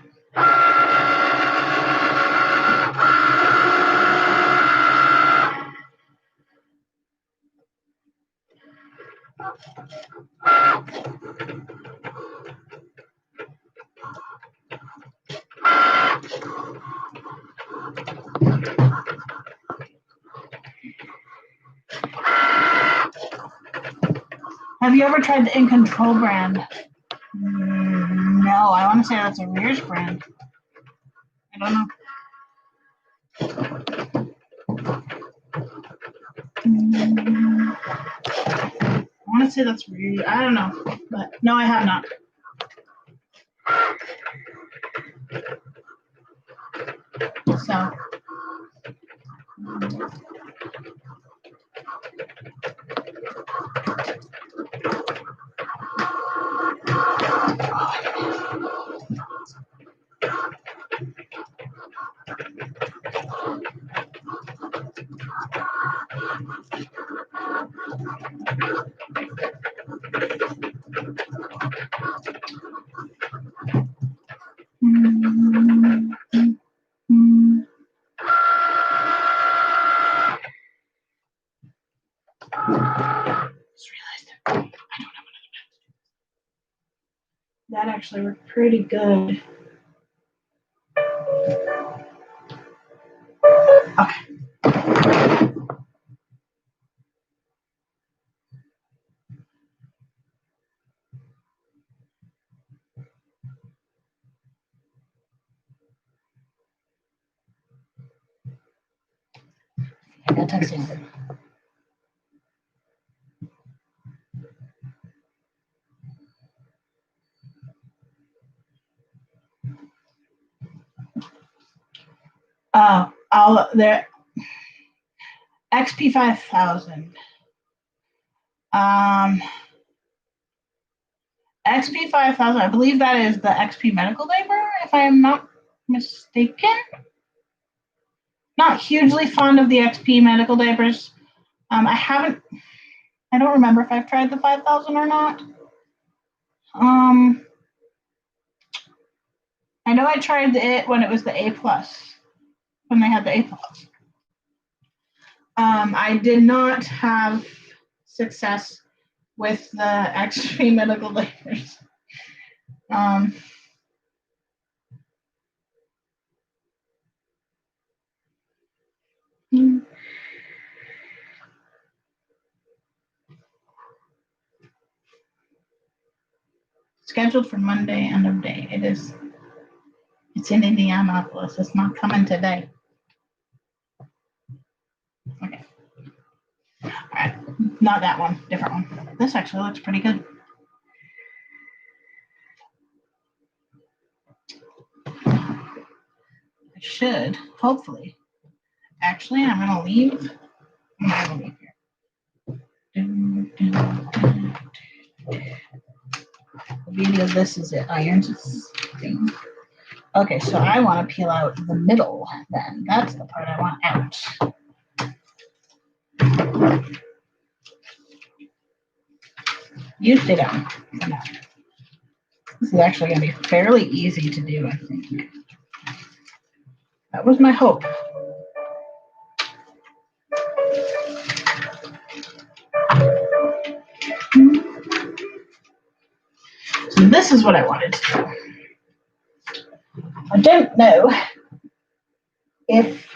Have you ever tried the In Control brand? No, I want to say that's a Rears brand. I don't know. I want to say that's Rears. I don't know, but no, I have not. So. That actually worked pretty good. Okay. I got texting. All there. XP 5000. XP 5000. I believe that is the XP medical diaper, if I am not mistaken. Not hugely fond of the XP medical diapers. I don't remember if I've tried the 5000 or not. I know I tried it when it was the A+, when they had the A+. I did not have success with the XP medical diapers. Scheduled for Monday, end of day. It's in Indianapolis. It's not coming today. Okay. All right. Not that one, different one. This actually looks pretty good. I should, hopefully. Actually, I'm going to leave. I'm going to leave here. The beauty of this is it irons thing. Okay, so I want to peel out the middle then. That's the part I want out. You stay down for now. This is actually going to be fairly easy to do, I think. That was my hope. So this is what I wanted to do. I don't know if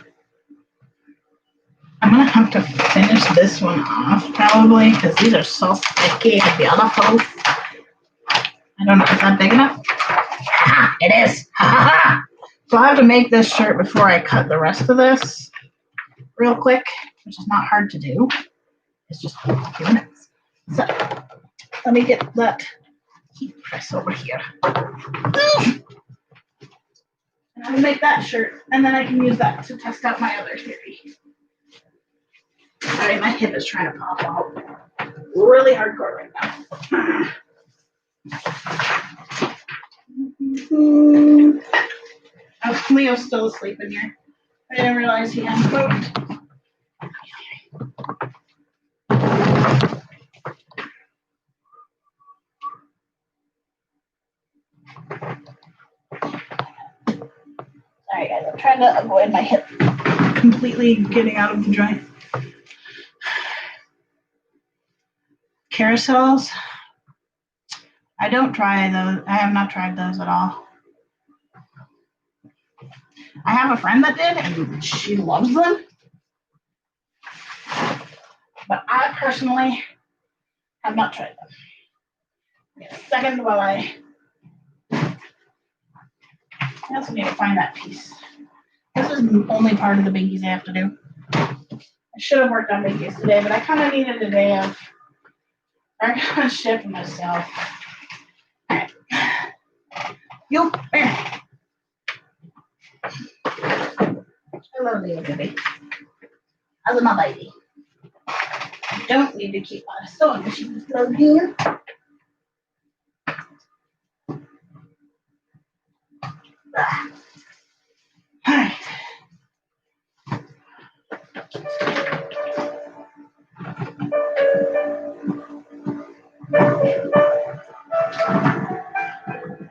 I'm going to have to finish this one off probably because these are so sticky and beautiful. I don't know, is that big enough? Ah, it is. Ha ha ha. So I have to make this shirt before I cut the rest of this real quick, which is not hard to do. It's just a few minutes. So let me get that heat press over here. And I'm going to make that shirt, and then I can use that to test out my other theory. Sorry, my hip is trying to pop out. Really hardcore right now. Oh, Leo's still asleep in here. I didn't realize he hadn't moved. Sorry guys, I'm trying to avoid my hip completely getting out of the joint. carousels. I don't try those. I have not tried those at all. I have a friend that did, and she loves them. But I personally have not tried them. Wait a second while I also need to find that piece. This is the only part of the binkies I have to do. I should have worked on binkies today, but I kind of needed a day of working shit for myself. All right. You, there. Hello, little baby. How's my baby? I don't need to keep my sewing machine plugged in. All right.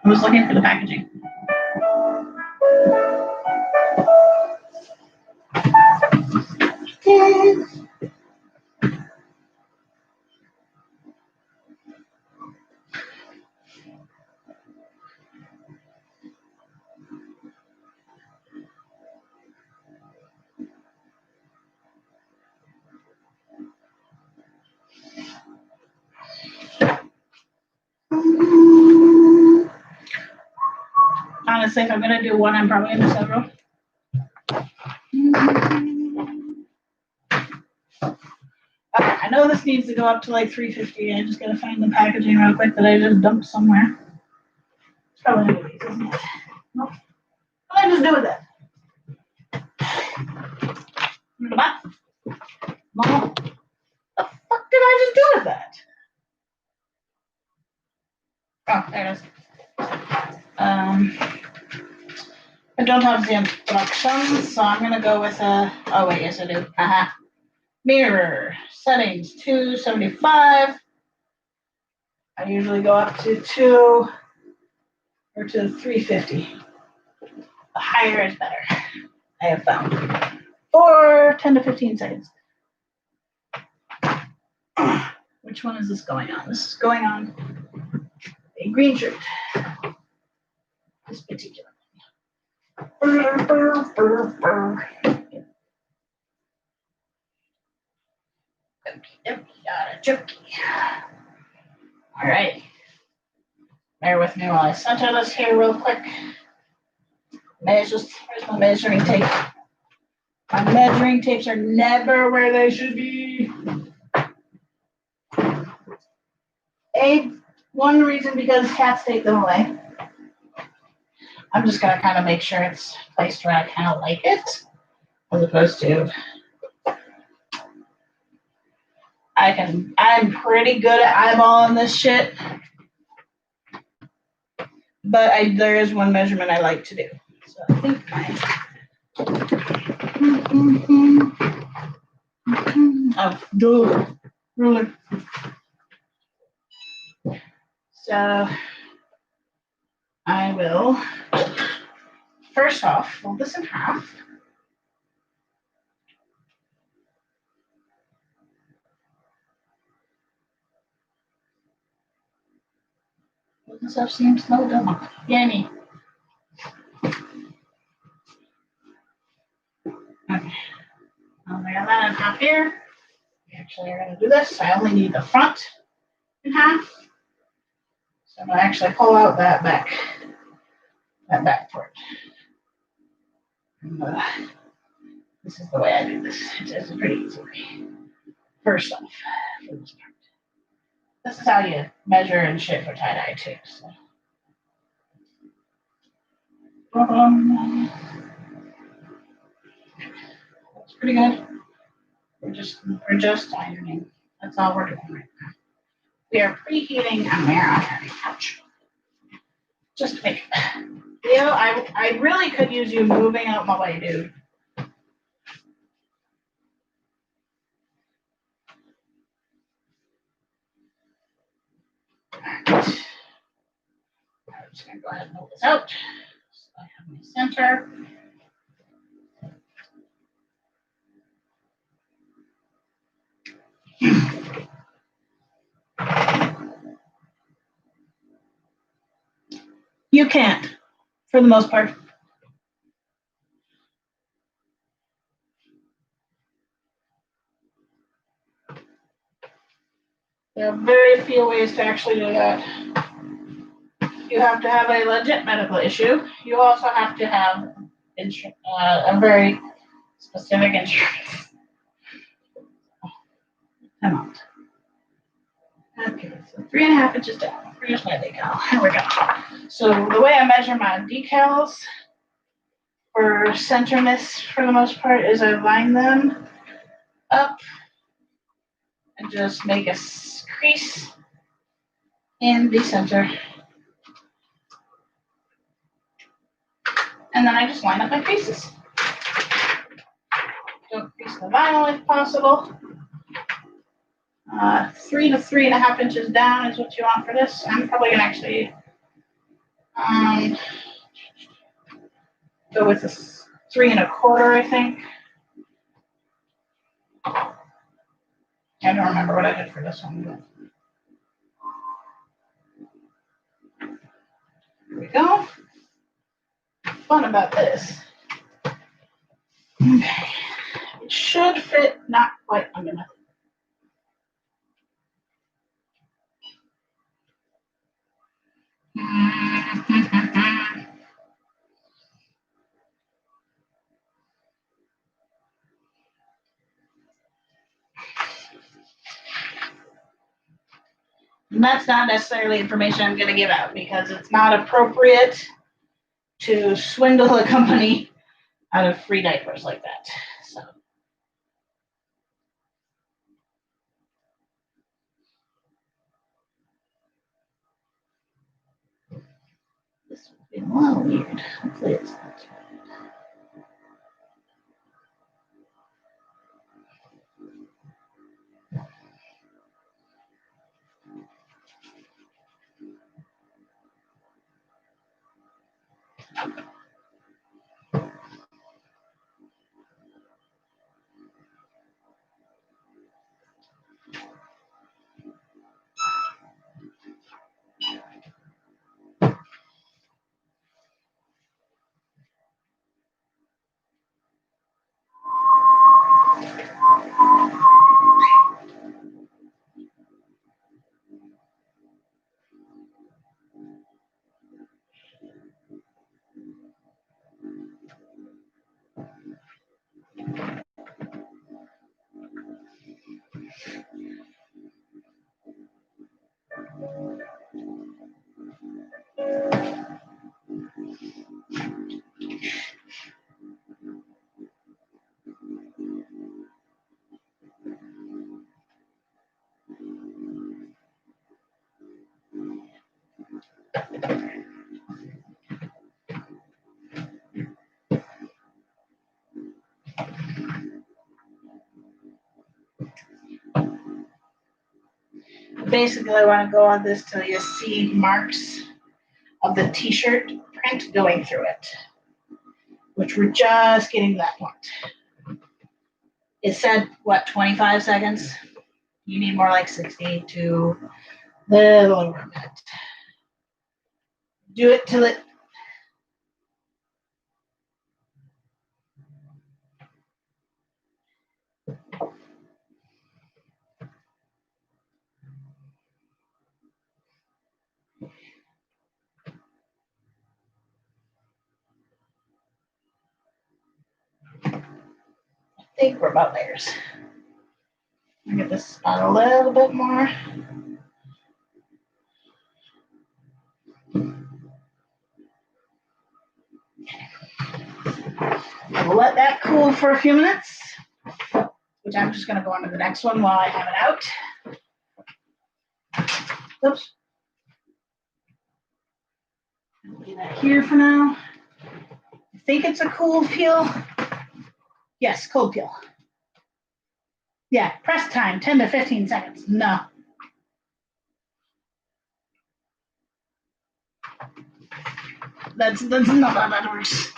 I was looking for the packaging. Honestly, if I'm gonna do one, I'm probably gonna do several. Okay, I know this needs to go up to like 350. I just gotta find the packaging real quick that I just dumped somewhere. It's probably one of these, isn't it? Nope. What did I just do with that? Mom, what the fuck did I just do with that? Oh, there it is. I don't have the instructions, so I'm gonna go with oh wait, yes I do. Mirror settings 275. I usually go up to 2 or to 350. The higher is better, I have found. For 10 to 15 seconds. Which one is this going on? This is going on a green shirt. This particular one. All right. Bear with me while I center this here real quick. Where's my measuring tape? My measuring tapes are never where they should be. One reason because cats take them away. I'm just gonna kind of make sure it's placed where I kind of like it, as opposed to. I'm pretty good at eyeballing this shit, but there is one measurement I like to do. So I think ruler. So I will first off fold this in half. This stuff seems slow, doesn't it? Yummy. Okay. I got that in half here. We actually are going to do this. I only need the front in half. So I'm going to actually pull out that back part. This is the way I do this. It's a pretty easy way. First off, for this part. This is how you measure and shit for tie-dye too. So. That's pretty good. We're just ironing. That's all we're doing right now. We are preheating a mirror. Ouch. Just to make it. You know, I really could use you moving out my way, dude. Right. I'm just gonna go ahead and pull this out. So I have my center. You can't, for the most part. There are very few ways to actually do that. You have to have a legit medical issue. You also have to have a very specific insurance amount. Okay, so 3.5 inches down. Here's my decal. Here we go. So the way I measure my decals for centerness, for the most part, is I line them up and just make a crease in the center. And then I just line up my creases. Don't crease the vinyl if possible. 3 to 3.5 inches down is what you want for this. I'm probably gonna actually go with this 3 1/4, I think. I don't remember what I did for this one, but here we go. Fun about this. Okay. It should fit, not quite underneath. And that's not necessarily information I'm going to give out because it's not appropriate to swindle a company out of free diapers like that. So. This would be a little weird. Hopefully it's not. Basically, I want to go on this till you see marks of the t-shirt print going through it, which we're just getting to that point. It said, what, 25 seconds? You need more like 60 to a little over a minute. Do it till it. I think we're about there. I'll get this on a little bit more. We'll let that cool for a few minutes, which I'm just going to go on to the next one while I have it out. Oops. Leave that here for now. I think it's a cold peel. Yes, cold peel. Yeah, press time, 10 to 15 seconds. No. That's not how that works.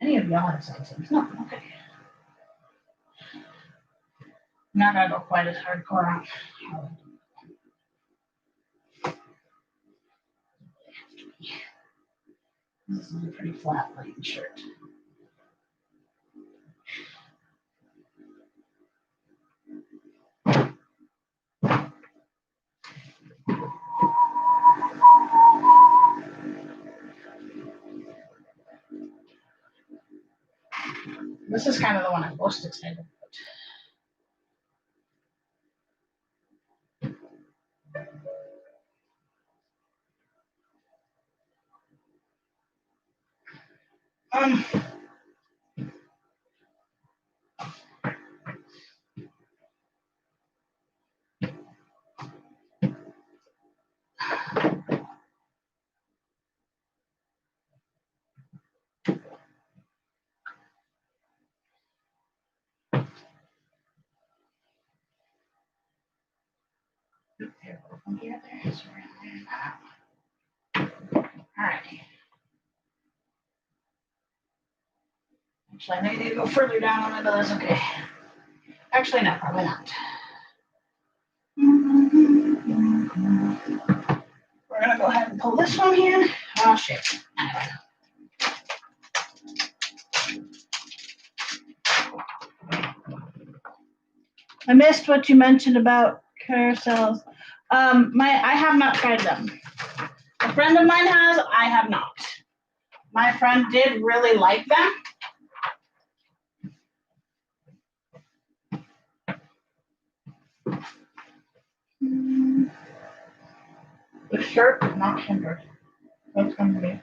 Any of y'all have said something? No, okay. Not gonna go quite as hardcore on. This is a pretty flat plain shirt. This is kind of the one I'm most excited about. Alright. Actually, I need to go further down on it, but that's okay. Actually, no, probably not. We're gonna go ahead and pull this one here. Oh shit. I missed what you mentioned about carousels. I have not tried them. A friend of mine has, I have not. My friend did really like them. The shirt is not hindered. That's going to be.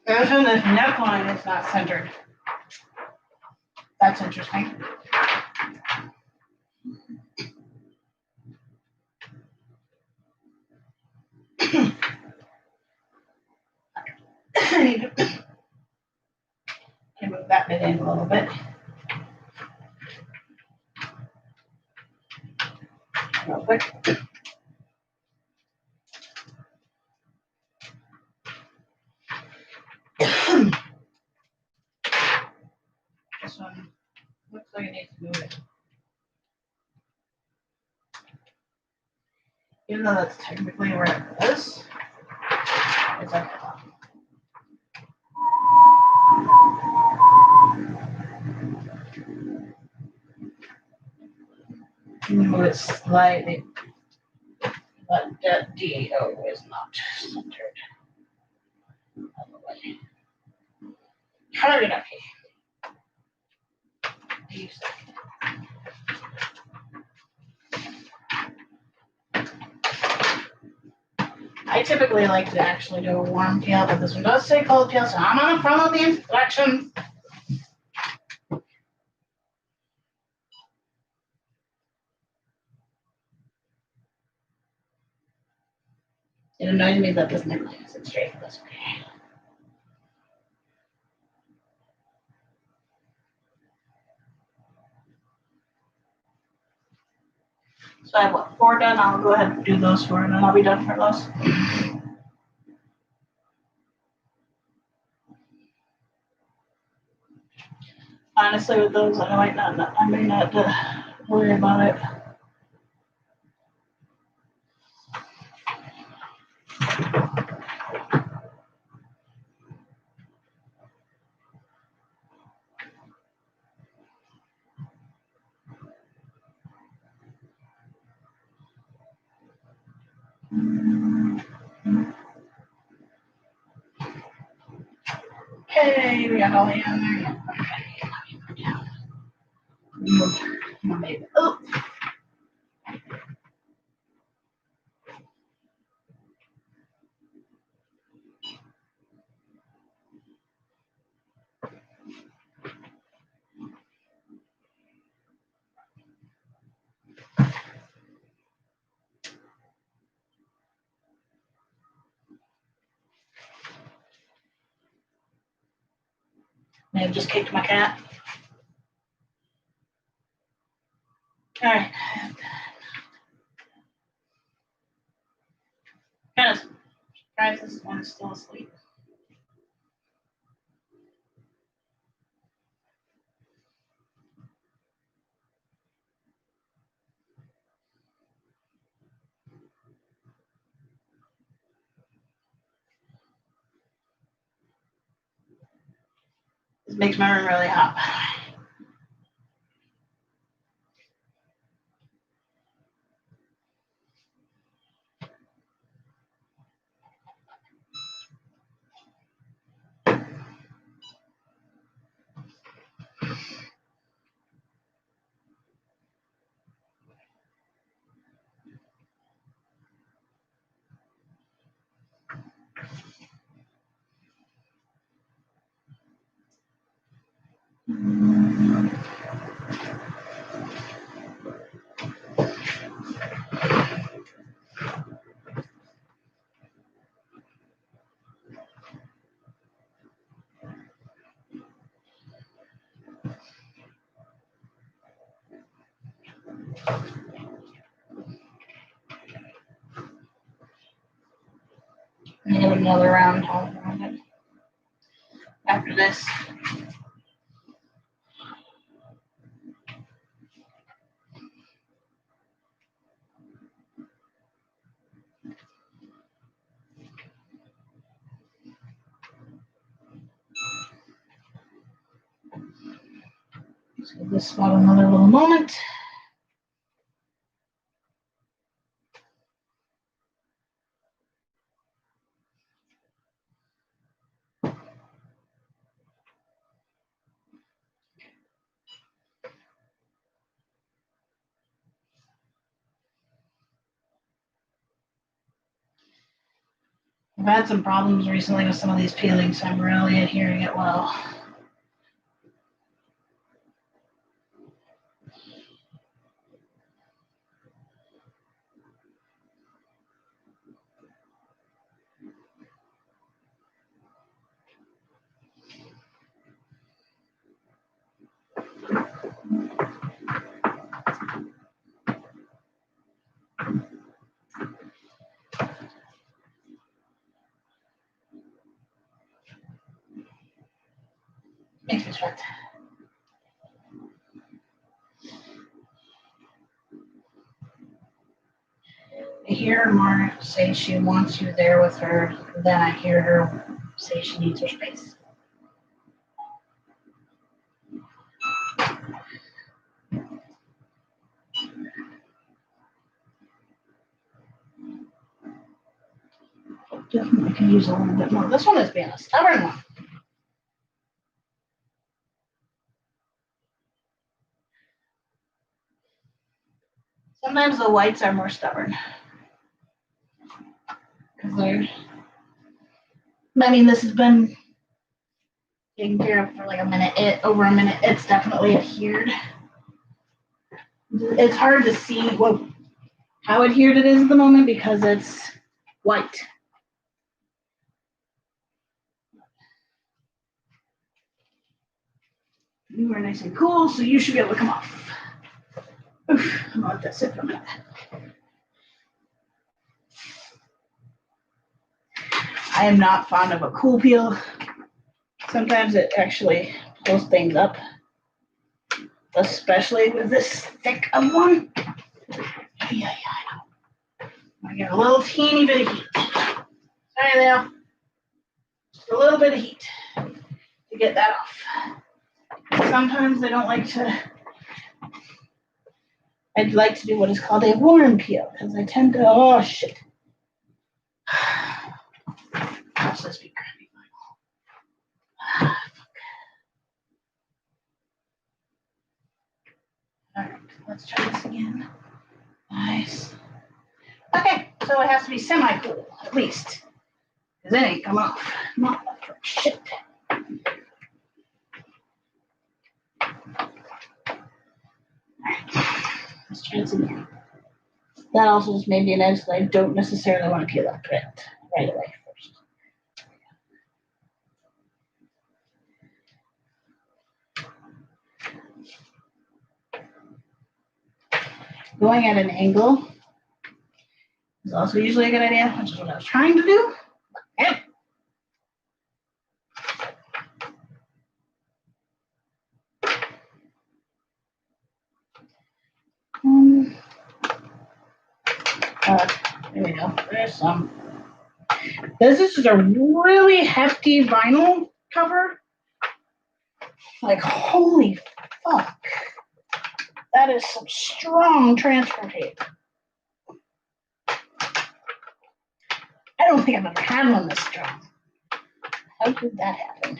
Even this neckline is not centered. That's interesting. I need to move that bit in a little bit. Real quick. This one looks like it needs to move it. Even though that's technically where it was, it's okay. Move it slightly, but that DO is not centered. Hurry it up here. I typically like to actually do a warm peel, but this one does say cold peel, so I'm gonna follow the instructions. It annoys me that this neckline isn't straight, but that's okay. So I have what, 4 done? I'll go ahead and do those 4 and then I'll be done for those. Honestly, with those, I may not worry about it. Okay, we got all the on there. Maybe. Oh. May have just kicked my cat. All right. is still asleep. This makes my room really hot. I'm gonna give it another round all around it. After this. Let's give this spot another little moment. I've had some problems recently with some of these peelings, so I'm really adhering it well. Makes me sweat. I hear Margaret say she wants you there with her, then I hear her say she needs her space. Definitely could use a little bit more. This one is being a stubborn one. Sometimes the whites are more stubborn. I mean, this has been taken care of for like a minute, over a minute. It's definitely adhered. It's hard to see how adhered it is at the moment because it's white. You are nice and cool, so you should be able to come off. Oof, I'm gonna let that sit for a minute. I am not fond of a cool peel. Sometimes it actually pulls things up, especially with this thick of one. Yeah, I know. I get a little teeny bit of heat. Sorry, Leo. Just a little bit of heat to get that off. Sometimes I don't like to. I'd like to do what is called a warm peel because I tend to. Oh shit. Watch this be crappy. All right, let's try this again. Nice. Okay, so it has to be semi-cool at least, because it ain't come off. Not for shit. All right, let's try this again. That also just made me an edge that I don't necessarily want to peel up right away first. Going at an angle is also usually a good idea, which is what I was trying to do. Okay. There we go. There's some. This is a really hefty vinyl cover. Like, holy fuck. That is some strong transfer tape. I don't think I've ever had one this strong. How did that happen?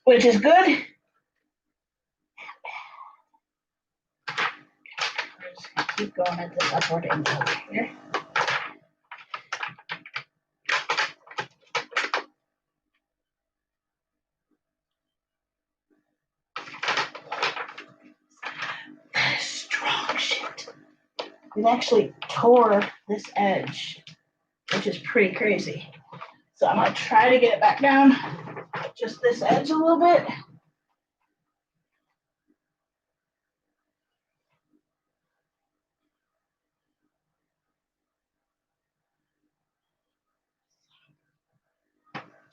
Which is good. We're just gonna keep going at this upward angle here. Strong shit. It actually tore this edge, which is pretty crazy. So I'm gonna try to get it back down, just this edge a little bit.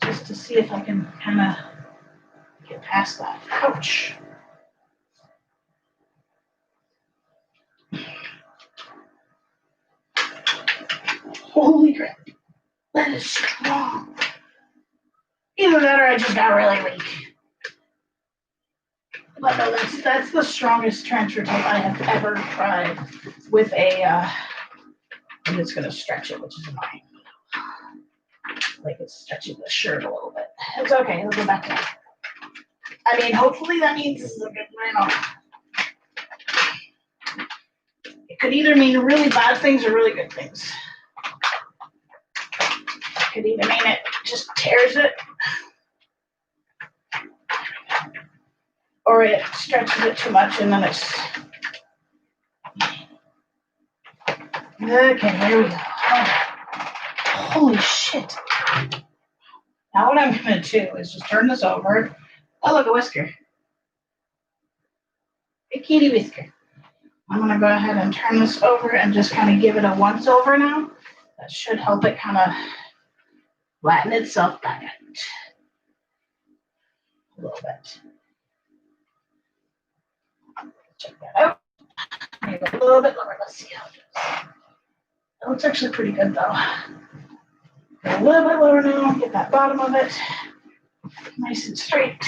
Just to see if I can kind of get past that. Ouch. Holy crap. That is strong. Either that or I just got really weak. But no, that's the strongest transfer tape I have ever tried with a, I'm just going to stretch it, which is annoying. Like it's stretching the shirt a little bit. It's okay, it'll go back down. I mean, hopefully that means this is a good run. It could either mean really bad things or really good things. It could either mean it just tears it, or it stretches it too much and then it's... Okay, here we go. Holy shit. Now what I'm gonna do is just turn this over. Oh, look, a whisker. A kitty whisker. I'm gonna go ahead and turn this over and just kind of give it a once over now. That should help it kind of flatten itself back out. A little bit. Check that out. Maybe a little bit lower. Let's see how it goes. That looks actually pretty good though. Go a little bit lower now. Get that bottom of it nice and straight.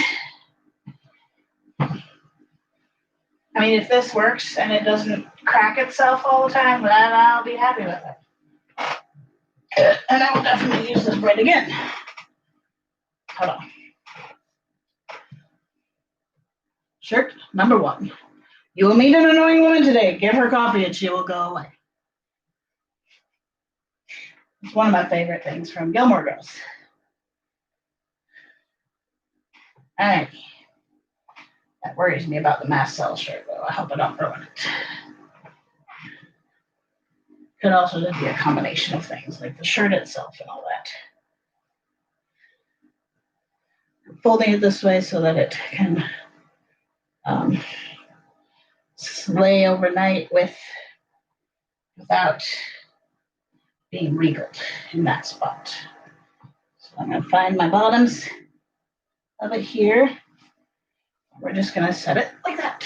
I mean, if this works and it doesn't crack itself all the time, then I'll be happy with it. And I will definitely use this braid again. Hold on. Shirt number 1. You will meet an annoying woman today. Give her coffee and she will go away. It's one of my favorite things from Gilmore Girls. All right. That worries me about the mast cell shirt, though. I hope I don't ruin it. Could also just be a combination of things, like the shirt itself and all that. I'm folding it this way so that it can lay overnight without being wrinkled in that spot. So I'm going to find my bottoms of it here. We're just going to set it like that.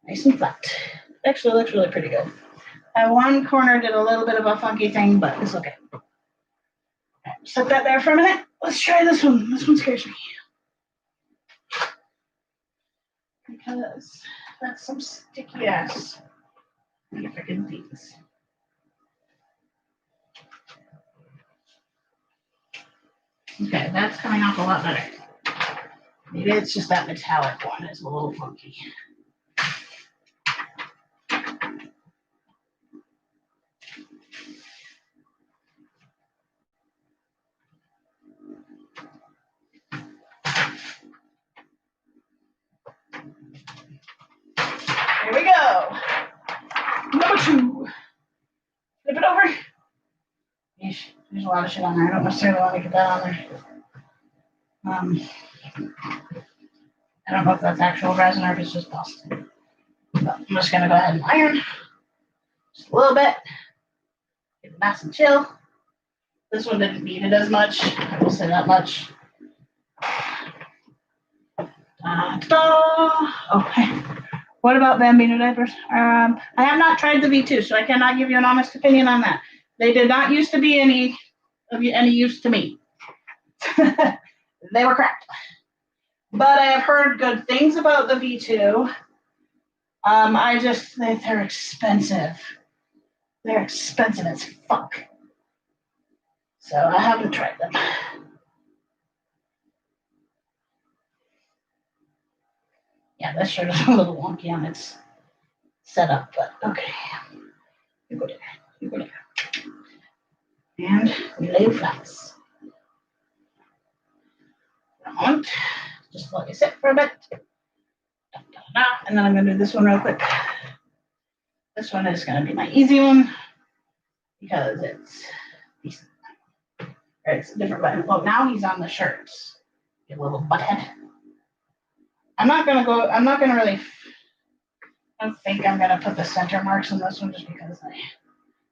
Nice and flat. Actually looks really pretty good. One corner did a little bit of a funky thing, but it's okay. Set that there for a minute. Let's try this one. This one scares me. Because that's some sticky ass. Let me see if I can do this. Okay, that's coming off a lot better. Maybe it's just that metallic one is a little funky. Here we go. Number 2. Flip it over. Yeesh, there's a lot of shit on there. I don't necessarily want to get that on there. I don't know if that's actual resin or if it's just dust. But I'm just going to go ahead and iron. Just a little bit. Get it nice and chill. This one didn't beat it as much. I will say that much. Ta-da! Okay. What about Bambino diapers? I have not tried the V2, so I cannot give you an honest opinion on that. They did not used to be any use to me. They were crap. But I have heard good things about the V2. They're expensive. They're expensive as fuck. So I haven't tried them. Yeah, this shirt is a little wonky on its setup, but okay. You go there. You go there. And lay flats. Just let it sit for a bit. And then I'm going to do this one real quick. This one is going to be my easy one because it's decent. It's a different button. Well, now he's on the shirts. You little butthead. I don't think I'm going to put the center marks on this one just because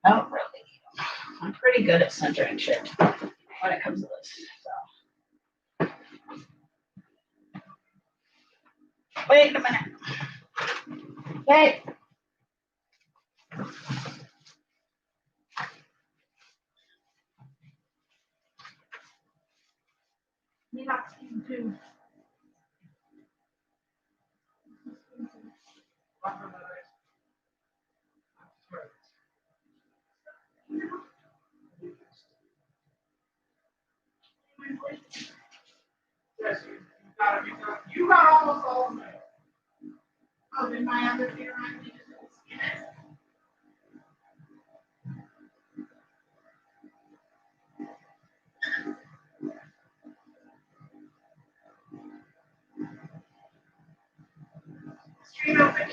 I don't really need them. I'm pretty good at centering shit when it comes to this. So. Wait a minute. Wait. You're not seeing too. Yes, you got almost all of them. Oh, did my other fear on me? Stream open.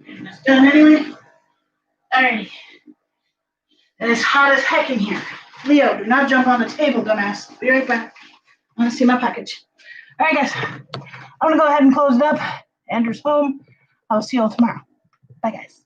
It's done anyway. Alrighty. And it's hot as heck in here. Leo, do not jump on the table, dumbass. Be right back. I want to see my package. All right, guys. I'm going to go ahead and close it up. Andrew's home. I'll see you all tomorrow. Bye, guys.